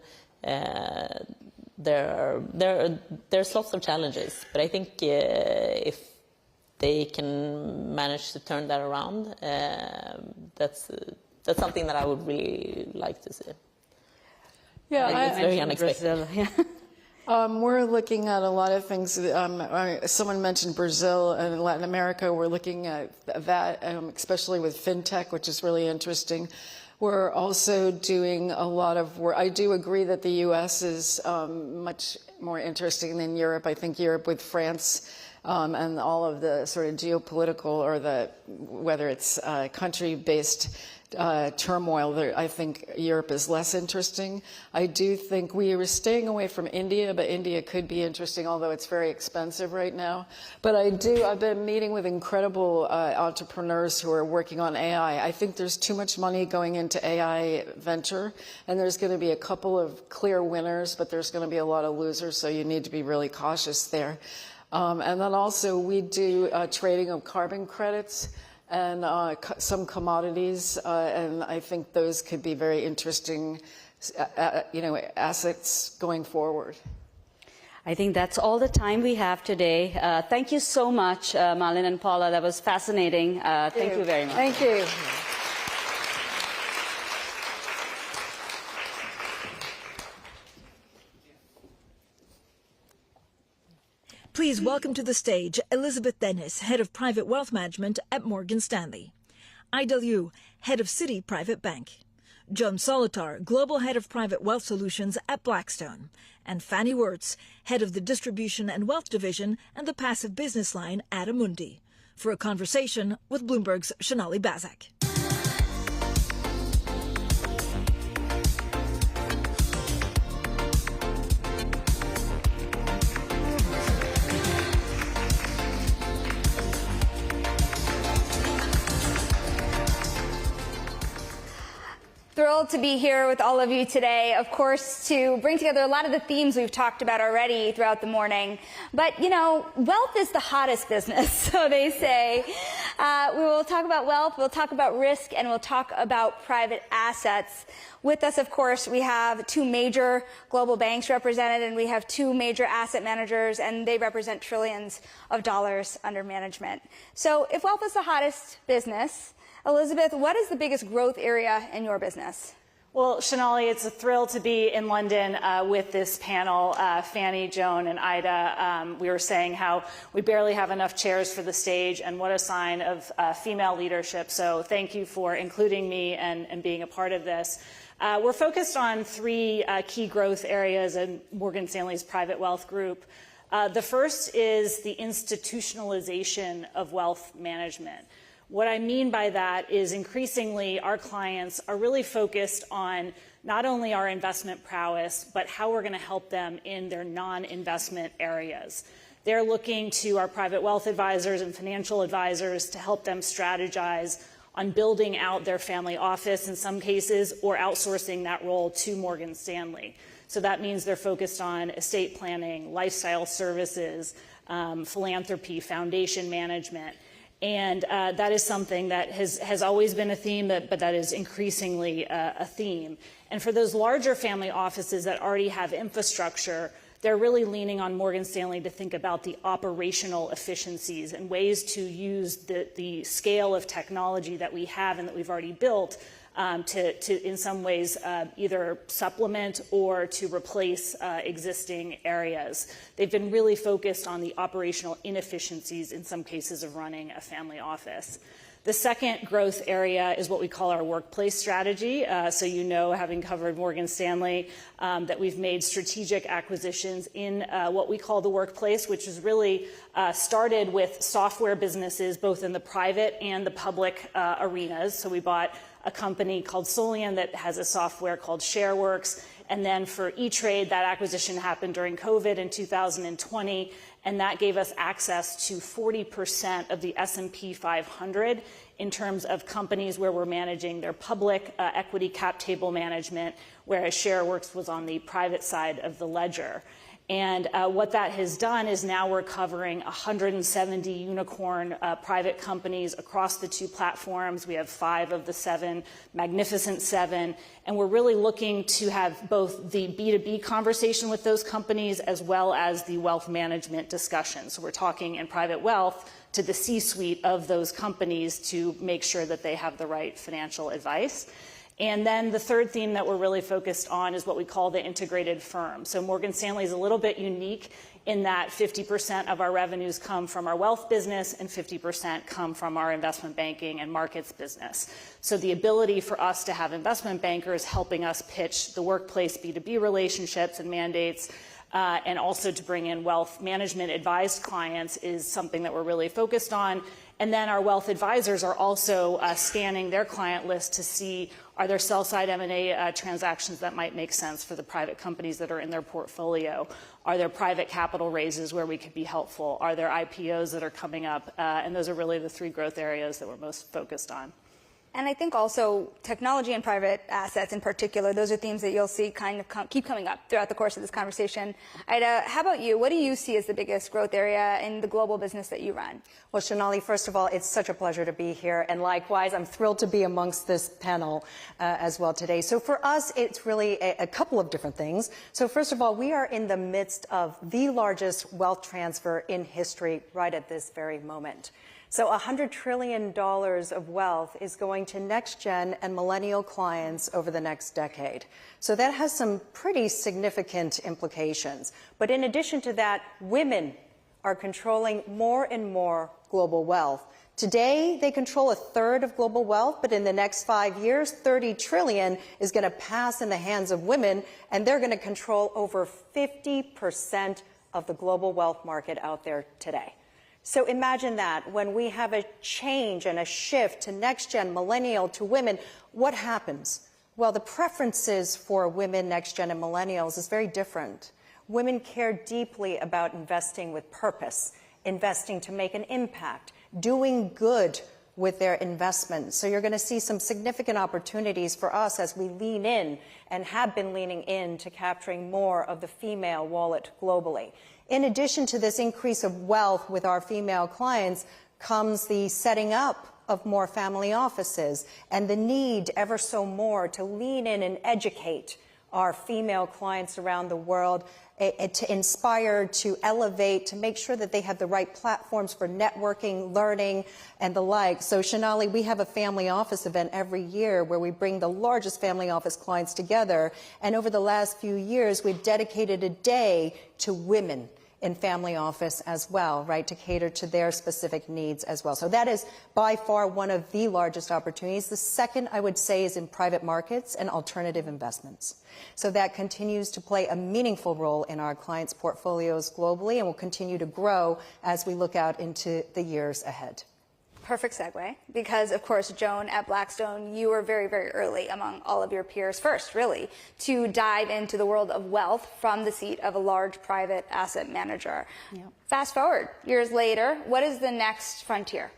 There's lots of challenges, but I think if they can manage to turn that around, that's something that I would really like to see. Yeah, it's very unexpected. We're looking at a lot of things. Someone mentioned Brazil and Latin America. We're looking at that, especially with fintech, which is really interesting. We're also doing a lot of work. I do agree that the U.S. is much more interesting than Europe. I think Europe with France and all of the sort of geopolitical or whether it's country-based turmoil, I think Europe is less interesting. I do think we were staying away from India, but India could be interesting, although it's very expensive right now. But I've been meeting with incredible entrepreneurs who are working on AI. I think there's too much money going into AI venture, and there's going to be a couple of clear winners, but there's going to be a lot of losers, so you need to be really cautious there. And then also we do trading of carbon credits and some commodities, and I think those could be very interesting, assets going forward. I think that's all the time we have today. Thank you so much, Malin and Paula. That was fascinating. Thank you very much. Thank you. Please welcome to the stage Elizabeth Dennis, Head of Private Wealth Management at Morgan Stanley. Ida Liu, Head of Citi Private Bank. John Solitar, Global Head of Private Wealth Solutions at Blackstone. And Fanny Wirtz, Head of the Distribution and Wealth Division and the Passive Business Line at Amundi. for a conversation with Bloomberg's Sonali Bazak. Thrilled to be here with all of you today, of course, to bring together a lot of the themes we've talked about already throughout the morning. But, you know, wealth is the hottest business, so they say. We will talk about wealth, we'll talk about risk, and we'll talk about private assets. With us, of course, we have two major global banks represented, and we have two major asset managers, and they represent trillions of dollars under management. So if wealth is the hottest business, Elizabeth, what is the biggest growth area in your business? Well, Sonali, it's a thrill to be in London with this panel, Fanny, Joan, and Ida. We were saying how we barely have enough chairs for the stage, and what a sign of female leadership. So thank you for including me and being a part of this. We're focused on three key growth areas in Morgan Stanley's Private Wealth Group. The first is the institutionalization of wealth management. What I mean by that is increasingly our clients are really focused on not only our investment prowess, but how we're going to help them in their non-investment areas. They're looking to our private wealth advisors and financial advisors to help them strategize on building out their family office in some cases, or outsourcing that role to Morgan Stanley. So that means they're focused on estate planning, lifestyle services, philanthropy, foundation management. And that is something that has always been a theme, but that is increasingly a theme. And for those larger family offices that already have infrastructure, they're really leaning on Morgan Stanley to think about the operational efficiencies and ways to use the scale of technology that we have and that we've already built to in some ways, either supplement or to replace existing areas. They've been really focused on the operational inefficiencies, in some cases, of running a family office. The second growth area is what we call our workplace strategy. So you know, having covered Morgan Stanley, that we've made strategic acquisitions in what we call the workplace, which is really started with software businesses, both in the private and the public arenas. So we bought a company called Solian that has a software called ShareWorks. And then for E-Trade, that acquisition happened during COVID in 2020, and that gave us access to 40% of the S&P 500 in terms of companies where we're managing their public equity cap table management, whereas ShareWorks was on the private side of the ledger. And what that has done is now we're covering 170 unicorn private companies across the two platforms. We have 5 of the 7, Magnificent 7, and we're really looking to have both the B2B conversation with those companies as well as the wealth management discussion. So we're talking in private wealth to the C-suite of those companies to make sure that they have the right financial advice. And then the third theme that we're really focused on is what we call the integrated firm. So Morgan Stanley is a little bit unique in that 50% of our revenues come from our wealth business and 50% come from our investment banking and markets business. So the ability for us to have investment bankers helping us pitch the workplace B2B relationships and mandates, and also to bring in wealth management advised clients is something that we're really focused on. And then our wealth advisors are also scanning their client list to see, are there sell-side M&A transactions that might make sense for the private companies that are in their portfolio? Are there private capital raises where we could be helpful? Are there IPOs that are coming up? And those are really the 3 growth areas that we're most focused on. And I think also technology and private assets in particular, those are themes that you'll see kind of keep coming up throughout the course of this conversation. Ida, how about you? What do you see as the biggest growth area in the global business that you run? Well, Sonali, first of all, it's such a pleasure to be here. And likewise, I'm thrilled to be amongst this panel as well today. So for us, it's really a couple of different things. So first of all, we are in the midst of the largest wealth transfer in history right at this very moment. So $100 trillion of wealth is going to next-gen and millennial clients over the next decade. So that has some pretty significant implications. But in addition to that, women are controlling more and more global wealth. Today, they control 1/3 of global wealth, but in the next 5 years, $30 trillion is going to pass in the hands of women, and they're going to control over 50% of the global wealth market out there today. So imagine that when we have a change and a shift to next-gen, millennial, to women, what happens? Well, the preferences for women, next-gen, and millennials is very different. Women care deeply about investing with purpose, investing to make an impact, doing good with their investments. So you're going to see some significant opportunities for us as we lean in and have been leaning in to capturing more of the female wallet globally. In addition to this increase of wealth with our female clients comes the setting up of more family offices and the need ever so more to lean in and educate our female clients around the world, to inspire, to elevate, to make sure that they have the right platforms for networking, learning, and the like. So, Shonali, we have a family office event every year where we bring the largest family office clients together. And over the last few years, we've dedicated a day to women in family office as well, right, to cater to their specific needs as well. So that is by far one of the largest opportunities. The second, I would say, is in private markets and alternative investments. So that continues to play a meaningful role in our clients' portfolios globally and will continue to grow as we look out into the years ahead. Perfect segue, because of course, Joan, at Blackstone, you were very, very early among all of your peers, first really, to dive into the world of wealth from the seat of a large private asset manager. Yep. Fast forward, years later, what is the next frontier?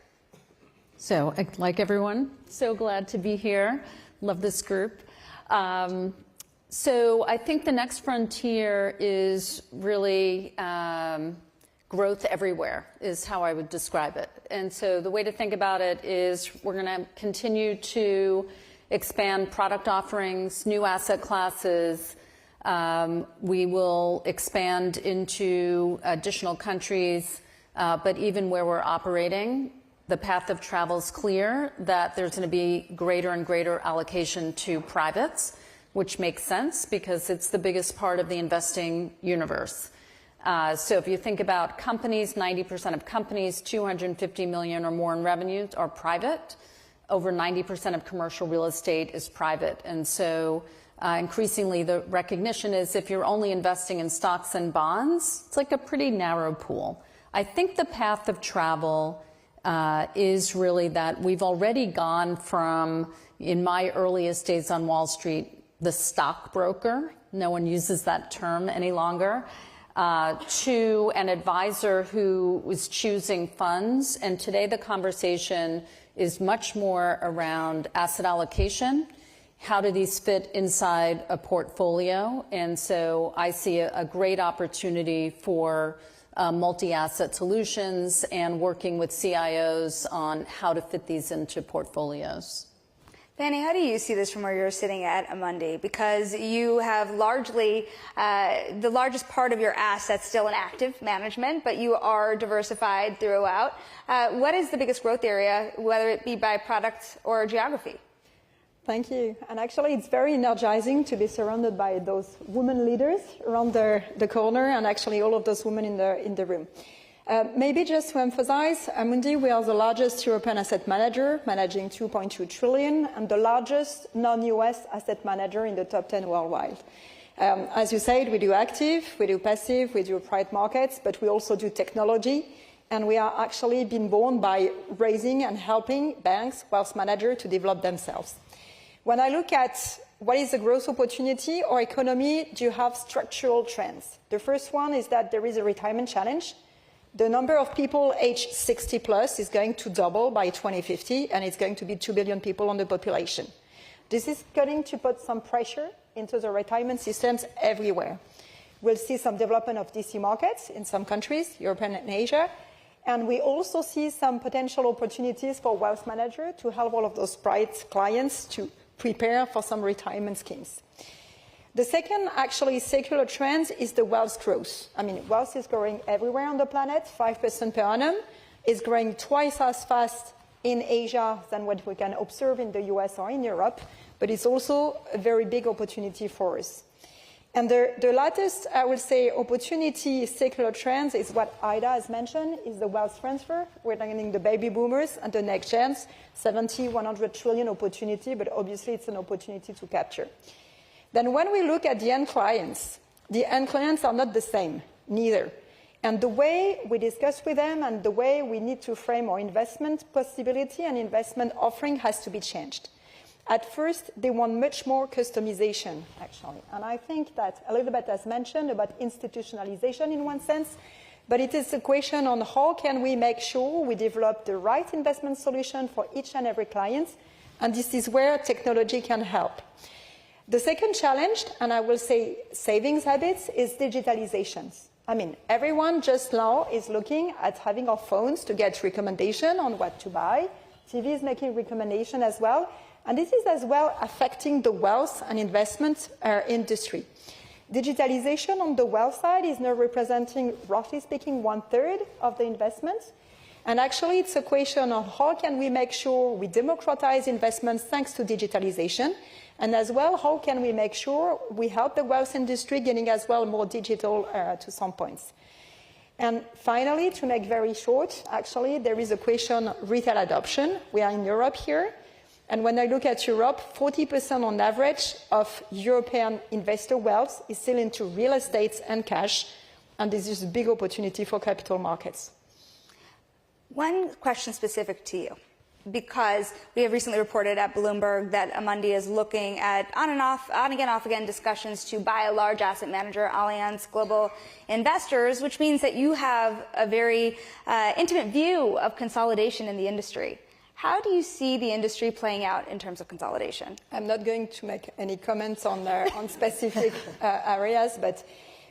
So, like everyone, so glad to be here. Love this group. So I think the next frontier is really growth everywhere is how I would describe it. And so the way to think about it is we're going to continue to expand product offerings, new asset classes. We will expand into additional countries, but even where we're operating, the path of travel is clear that there's going to be greater and greater allocation to privates, which makes sense because it's the biggest part of the investing universe. So if you think about companies, 90% of companies, 250 million or more in revenues are private. Over 90% of commercial real estate is private. And so increasingly the recognition is if you're only investing in stocks and bonds, it's like a pretty narrow pool. I think the path of travel is really that we've already gone from, in my earliest days on Wall Street, the stockbroker, no one uses that term any longer, to an advisor who was choosing funds. And today the conversation is much more around asset allocation. How do these fit inside a portfolio? And so I see a great opportunity for multi-asset solutions and working with CIOs on how to fit these into portfolios. Fanny, how do you see this from where you're sitting at Amundi? Because you have largely the largest part of your assets still in active management, but you are diversified throughout. What is the biggest growth area, whether it be by product or geography? Thank you. And actually, it's very energizing to be surrounded by those women leaders around the corner, and actually all of those women in the room. Maybe just to emphasize, Amundi, we are the largest European asset manager, managing 2.2 trillion, and the largest non-US asset manager in the top 10 worldwide. As you said, we do active, we do passive, we do private markets, but we also do technology. And we are actually being born by raising and helping banks, wealth managers to develop themselves. When I look at what is the growth opportunity, our economy do have structural trends. The first one is that there is a retirement challenge. The number of people aged 60 plus is going to double by 2050, and it's going to be 2 billion people on the population. This is going to put some pressure into the retirement systems everywhere. We'll see some development of DC markets in some countries, Europe and Asia, and we also see some potential opportunities for wealth managers to help all of those private clients to prepare for some retirement schemes. The second, actually, secular trend is the wealth growth. I mean, wealth is growing everywhere on the planet, 5% per annum. It's growing twice as fast in Asia than what we can observe in the US or in Europe, but it's also a very big opportunity for us. And the latest, I would say, opportunity secular trends is what Ida has mentioned, is the wealth transfer. We're getting the baby boomers and the next gens, 70, 100 trillion opportunity, but obviously it's an opportunity to capture. Then when we look at the end clients are not the same, neither. And the way we discuss with them and the way we need to frame our investment possibility and investment offering has to be changed. At first, they want much more customization, actually. And I think that a little bit as mentioned about institutionalization in one sense, but it is a question on how can we make sure we develop the right investment solution for each and every client, and this is where technology can help. The second challenge, and I will say savings habits, is digitalizations. I mean, everyone just now is looking at having our phones to get recommendation on what to buy. TV is making recommendation as well. And this is as well affecting the wealth and investment industry. Digitalization on the wealth side is now representing, roughly speaking, 1/3 of the investments. And actually, it's a question of how can we make sure we democratize investments thanks to digitalization, and as well, how can we make sure we help the wealth industry getting as well more digital to some points. And finally, to make very short, actually, there is a question of retail adoption. We are in Europe here. And when I look at Europe, 40% on average of European investor wealth is still into real estate and cash, and this is a big opportunity for capital markets. One question specific to you, because we have recently reported at Bloomberg that Amundi is looking at on again, off again discussions to buy a large asset manager, Allianz Global Investors, which means that you have a very intimate view of consolidation in the industry. How do you see the industry playing out in terms of consolidation? I'm not going to make any comments on specific areas, but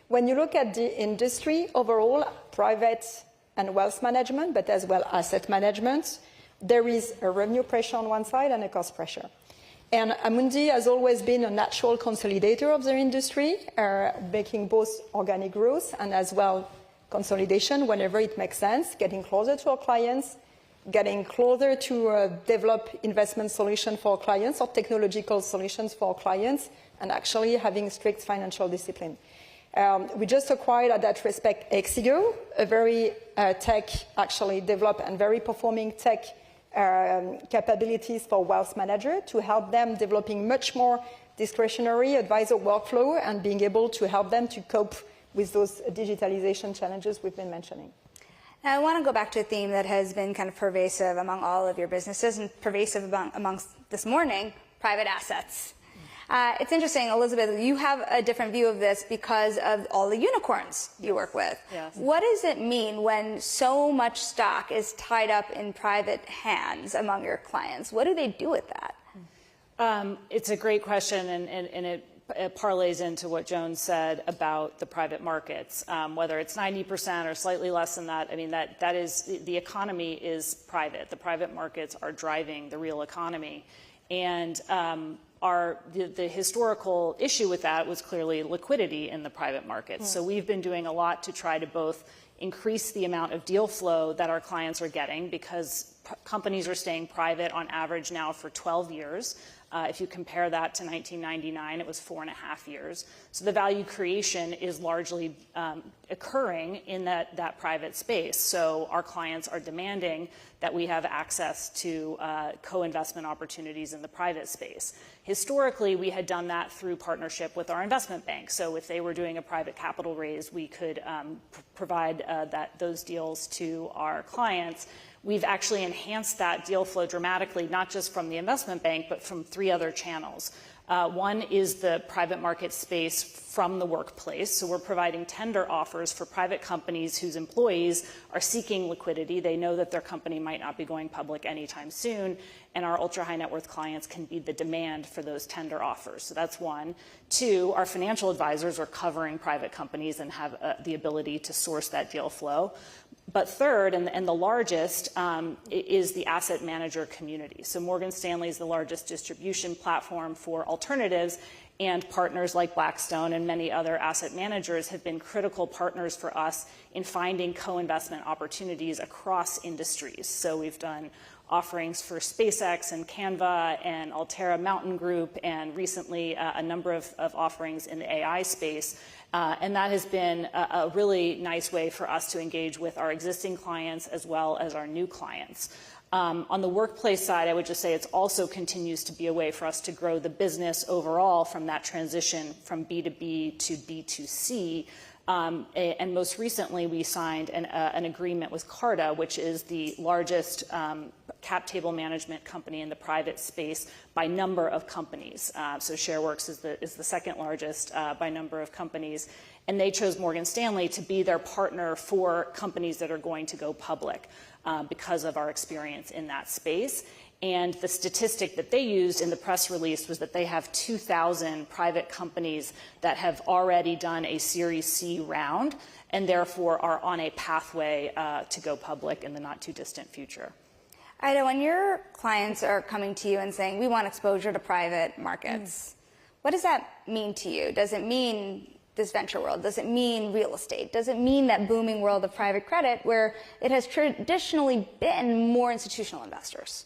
when you look at the industry overall, private and wealth management, but as well asset management, there is a revenue pressure on one side and a cost pressure. And Amundi has always been a natural consolidator of the industry, making both organic growth and as well consolidation whenever it makes sense, getting closer to our clients, getting closer to develop investment solutions for our clients or technological solutions for our clients, and actually having strict financial discipline. We just acquired, at that respect, Exigo, a very tech, actually developed and very performing tech capabilities for wealth manager to help them developing much more discretionary advisor workflow and being able to help them to cope with those digitalization challenges we've been mentioning. Now, I want to go back to a theme that has been kind of pervasive among all of your businesses and pervasive amongst this morning, private assets. It's interesting, Elizabeth, you have a different view of this because of all the unicorns you work with. Yes. What does it mean when so much stock is tied up in private hands among your clients? What do they do with that? It's a great question, and it parlays into what Joan said about the private markets. Whether it's 90% or slightly less than that, I mean, that is, the economy is private. The private markets are driving the real economy. And the historical issue with that was clearly liquidity in the private markets. So we've been doing a lot to try to both increase the amount of deal flow that our clients are getting, because companies are staying private on average now for 12 years. If you compare that to 1999, it was 4.5 years. So the value creation is largely occurring in that private space. So our clients are demanding that we have access to co-investment opportunities in the private space. Historically, we had done that through partnership with our investment bank. So if they were doing a private capital raise, we could provide those deals to our clients. We've actually enhanced that deal flow dramatically, not just from the investment bank, but from 3 other channels. One is the private market space from the workplace. So we're providing tender offers for private companies whose employees are seeking liquidity. They know that their company might not be going public anytime soon, and our ultra-high net worth clients can be the demand for those tender offers. So that's one. 2, our financial advisors are covering private companies and have the ability to source that deal flow. But third, and the largest, is the asset manager community. So Morgan Stanley is the largest distribution platform for alternatives, and partners like Blackstone and many other asset managers have been critical partners for us in finding co-investment opportunities across industries. So we've done offerings for SpaceX and Canva and Altera Mountain Group, and recently a number of offerings in the AI space. And that has been a really nice way for us to engage with our existing clients as well as our new clients. On the workplace side, I would just say it also continues to be a way for us to grow the business overall from that transition from B2B to B2C. And most recently, we signed an agreement with Carta, which is the largest cap table management company in the private space by number of companies. So ShareWorks is the second largest by number of companies. And they chose Morgan Stanley to be their partner for companies that are going to go public because of our experience in that space. And the statistic that they used in the press release was that they have 2,000 private companies that have already done a Series C round and therefore are on a pathway to go public in the not too distant future. Ida, when your clients are coming to you and saying, we want exposure to private markets, what does that mean to you? Does it mean this venture world? Does it mean real estate? Does it mean that booming world of private credit where it has traditionally been more institutional investors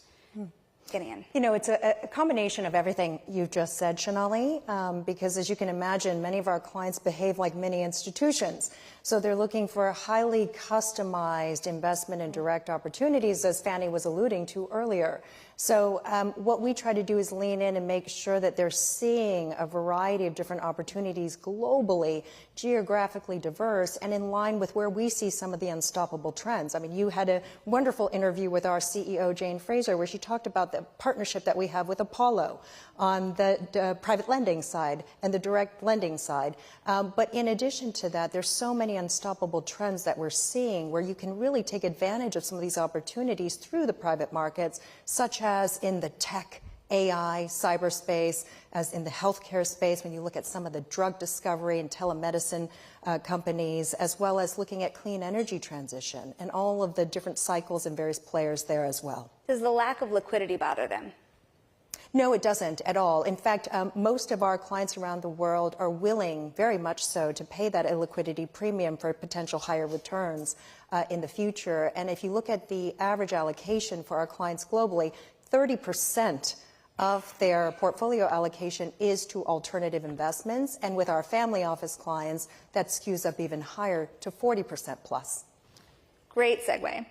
getting in? You know, it's a combination of everything you've just said, Shonali, because as you can imagine, many of our clients behave like mini institutions. So they're looking for highly customized investment and direct opportunities, as Fanny was alluding to earlier. So what we try to do is lean in and make sure that they're seeing a variety of different opportunities globally, geographically diverse, and in line with where we see some of the unstoppable trends. I mean, you had a wonderful interview with our CEO, Jane Fraser, where she talked about the partnership that we have with Apollo on the private lending side and the direct lending side. But in addition to that, there's so many unstoppable trends that we're seeing where you can really take advantage of some of these opportunities through the private markets, such as in the tech, AI, cyberspace, as in the healthcare space, when you look at some of the drug discovery and telemedicine companies, as well as looking at clean energy transition and all of the different cycles and various players there as well. Does the lack of liquidity bother them? No, it doesn't at all. In fact, most of our clients around the world are willing, very much so, to pay that illiquidity premium for potential higher returns in the future. And if you look at the average allocation for our clients globally, 30% of their portfolio allocation is to alternative investments. And with our family office clients, that skews up even higher to 40% plus. Great segue.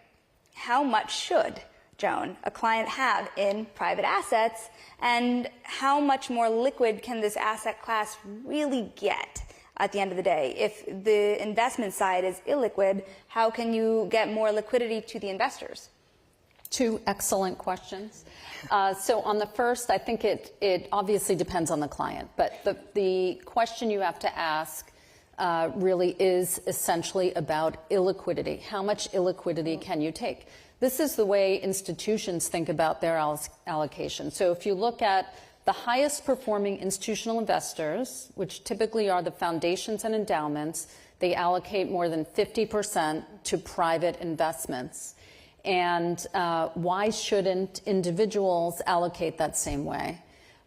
How much should, Joan, a client have in private assets, and how much more liquid can this asset class really get at the end of the day? If the investment side is illiquid, how can you get more liquidity to the investors? Two excellent questions. So on the first, I think it obviously depends on the client, but the question you have to ask really is essentially about illiquidity. How much illiquidity can you take? This is the way institutions think about their allocation. So if you look at the highest performing institutional investors, which typically are the foundations and endowments, they allocate more than 50% to private investments. And why shouldn't individuals allocate that same way?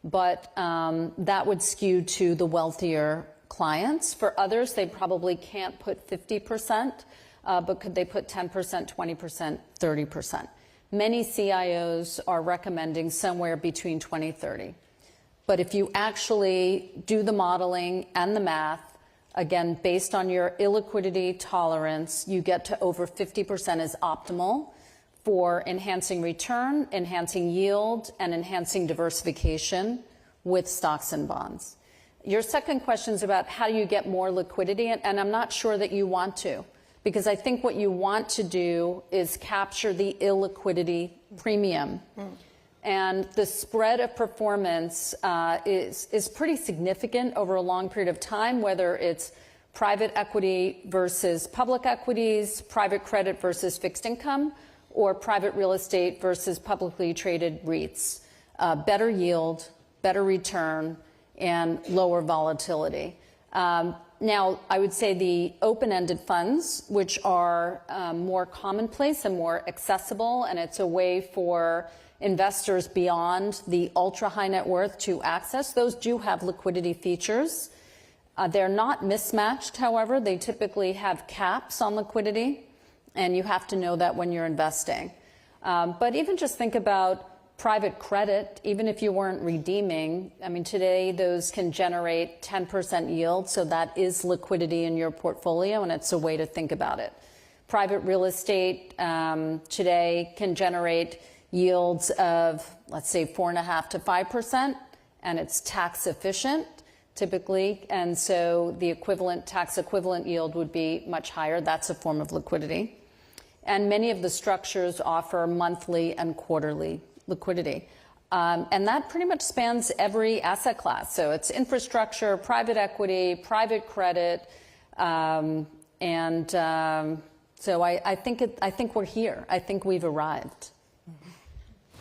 But that would skew to the wealthier clients. For others, they probably can't put 50%. But could they put 10%, 20%, 30%? Many CIOs are recommending somewhere between 20, 30. But if you actually do the modeling and the math, again, based on your illiquidity tolerance, you get to over 50% is optimal for enhancing return, enhancing yield, and enhancing diversification with stocks and bonds. Your second question is about how do you get more liquidity, and I'm not sure that you want to. Because I think what you want to do is capture the illiquidity premium. And the spread of performance is pretty significant over a long period of time, whether it's private equity versus public equities, private credit versus fixed income, or private real estate versus publicly traded REITs. Better yield, better return, and lower volatility. Now, I would say the open-ended funds, which are more commonplace and more accessible, and it's a way for investors beyond the ultra-high net worth to access, those do have liquidity features. They're not mismatched, however. They typically have caps on liquidity, and you have to know that when you're investing. But even just think about private credit, even if you weren't redeeming, I mean, today those can generate 10% yield, so that is liquidity in your portfolio, and it's a way to think about it. Private real estate today can generate yields of, let's say, 4.5% to 5%, and it's tax efficient. typically, and so the equivalent tax equivalent yield would be much higher. That's a form of liquidity. And many of the structures offer monthly and quarterly liquidity. And that pretty much spans every asset class. So it's infrastructure, private equity, private credit, so I think we're here. I think we've arrived.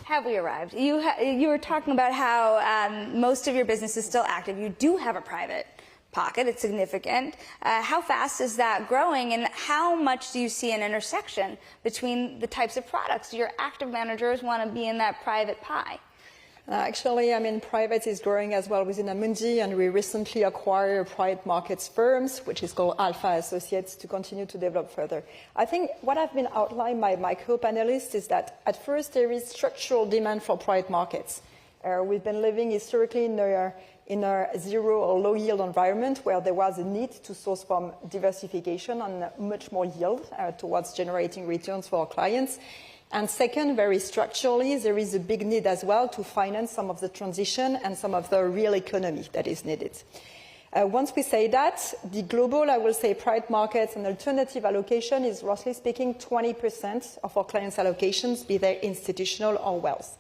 Have we arrived? You were talking about how most of your business is still active. You do have a private pocket. It's significant. How fast is that growing, and how much do you see an intersection between the types of products? Do your active managers want to be in that private pie? Actually, private is growing as well within Amundi, and we recently acquired private markets firms, which is called Alpha Associates, to continue to develop further. I think what I've been outlined by my co-panelists is that at first there is structural demand for private markets. We've been living historically in a zero or low yield environment where there was a need to source from diversification and much more yield towards generating returns for our clients. And second, very structurally, there is a big need as well to finance some of the transition and some of the real economy that is needed. Once we say that, the global, I will say, private markets and alternative allocation is, roughly speaking, 20% of our clients' allocations, be they institutional or wealth.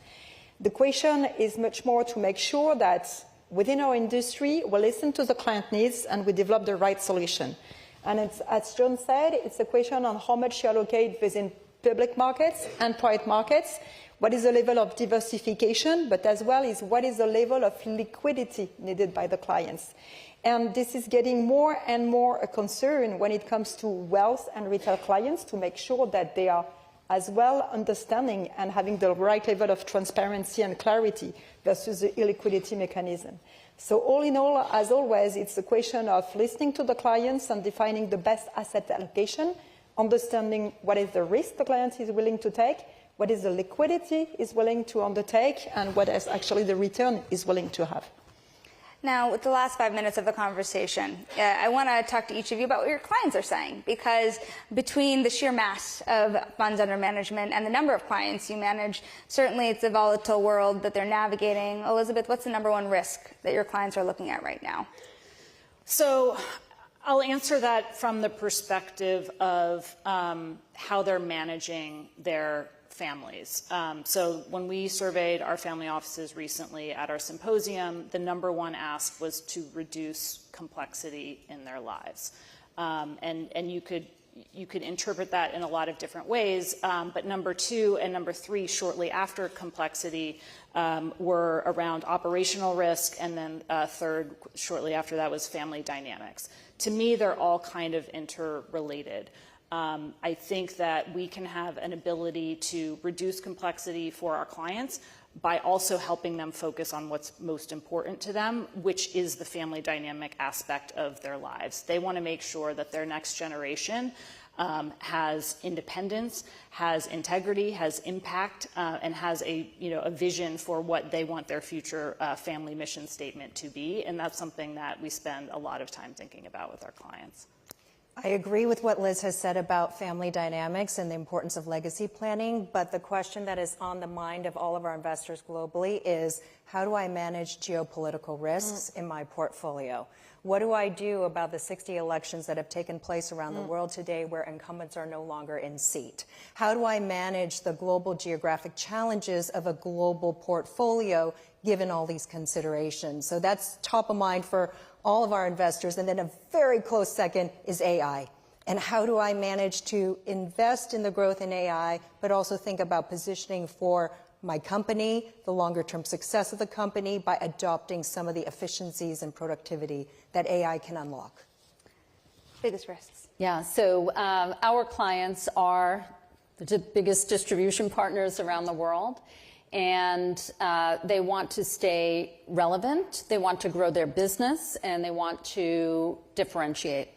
The question is much more to make sure that within our industry, we listen to the client needs and we develop the right solution. And it's, as John said, it's a question on how much you allocate within public markets and private markets, what is the level of diversification, but as well is what is the level of liquidity needed by the clients. And this is getting more and more a concern when it comes to wealth and retail clients, to make sure that they are as well understanding and having the right level of transparency and clarity versus the illiquidity mechanism. So all in all, as always, it's a question of listening to the clients and defining the best asset allocation, understanding what is the risk the client is willing to take, what is the liquidity is willing to undertake, and what is actually the return is willing to have. Now, with the last 5 minutes of the conversation, I want to talk to each of you about what your clients are saying, because between the sheer mass of funds under management and the number of clients you manage, certainly it's a volatile world that they're navigating. Elizabeth, what's the number one risk that your clients are looking at right now? So I'll answer that from the perspective of how they're managing their families. So when we surveyed our family offices recently at our symposium, the number one ask was to reduce complexity in their lives. And you could interpret that in a lot of different ways, but number two and number three, shortly after complexity, were around operational risk, and then third, shortly after that, was family dynamics. To me, they're all kind of interrelated. I think that we can have an ability to reduce complexity for our clients by also helping them focus on what's most important to them, which is the family dynamic aspect of their lives. They want to make sure that their next generation has independence, has integrity, has impact, and has a vision for what they want their future family mission statement to be. And that's something that we spend a lot of time thinking about with our clients. I agree with what Liz has said about family dynamics and the importance of legacy planning, but the question that is on the mind of all of our investors globally is, how do I manage geopolitical risks in my portfolio? What do I do about the 60 elections that have taken place around the world today where incumbents are no longer in seat? How do I manage the global geographic challenges of a global portfolio given all these considerations? So that's top of mind for all of our investors. And then a very close second is AI. And how do I manage to invest in the growth in AI, but also think about positioning for my company, the longer-term success of the company, by adopting some of the efficiencies and productivity that AI can unlock? Biggest risks. Yeah, so our clients are the biggest distribution partners around the world. And they want to stay relevant, they want to grow their business, and they want to differentiate.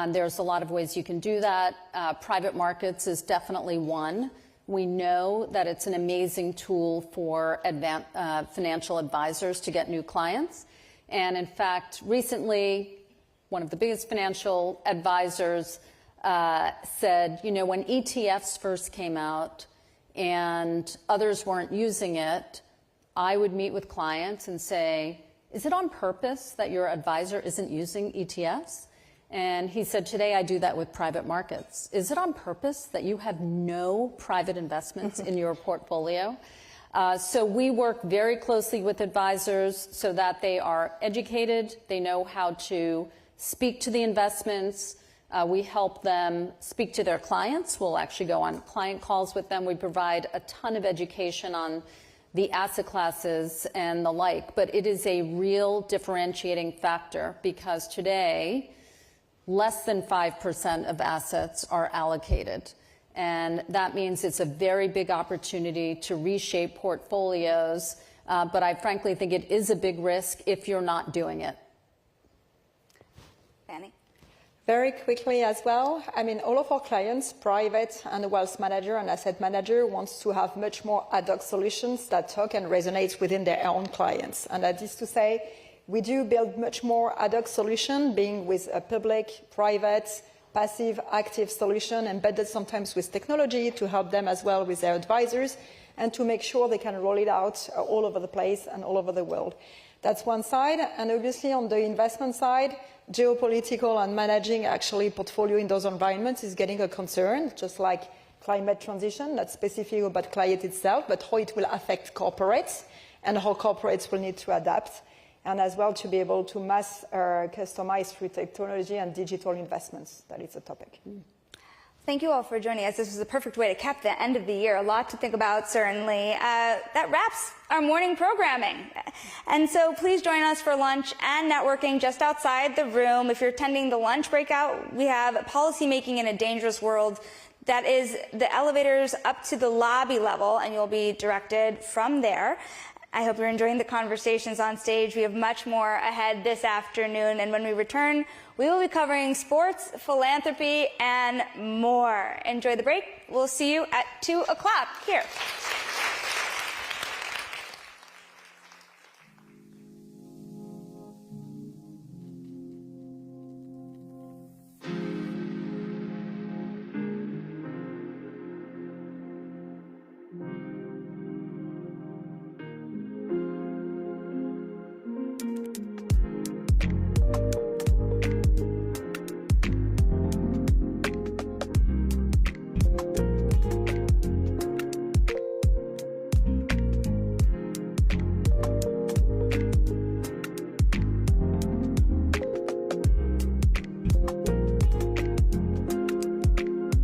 There's a lot of ways you can do that. Private markets is definitely one. We know that it's an amazing tool for financial advisors to get new clients. And in fact, recently, one of the biggest financial advisors said, when ETFs first came out, and others weren't using it, I would meet with clients and say, is it on purpose that your advisor isn't using ETFs? And he said, today I do that with private markets. Is it on purpose that you have no private investments in your portfolio? So we work very closely with advisors so that they are educated, they know how to speak to the investments. We help them speak to their clients. We'll actually go on client calls with them. We provide a ton of education on the asset classes and the like. But it is a real differentiating factor because today, less than 5% of assets are allocated. And that means it's a very big opportunity to reshape portfolios. But I frankly think it is a big risk if you're not doing it. Fanny? Very quickly as well, I mean, all of our clients, private and wealth manager and asset manager, wants to have much more ad hoc solutions that talk and resonate within their own clients. And that is to say, we do build much more ad hoc solution, being with a public, private, passive, active solution, embedded sometimes with technology to help them as well with their advisors and to make sure they can roll it out all over the place and all over the world. That's one side. And obviously on the investment side, geopolitical and managing actually portfolio in those environments is getting a concern, just like climate transition, not specifically about climate itself, but how it will affect corporates and how corporates will need to adapt, and as well to be able to mass customize through technology and digital investments. That is a topic. Thank you all for joining us. This was the perfect way to cap the end of the year. A lot to think about, certainly. That wraps our morning programming. And so please join us for lunch and networking just outside the room. If you're attending the lunch breakout, we have Policymaking in a Dangerous World. That is the elevators up to the lobby level, and you'll be directed from there. I hope you're enjoying the conversations on stage. We have much more ahead this afternoon, and when we return, we will be covering sports, philanthropy, and more. Enjoy the break. We'll see you at 2 o'clock here.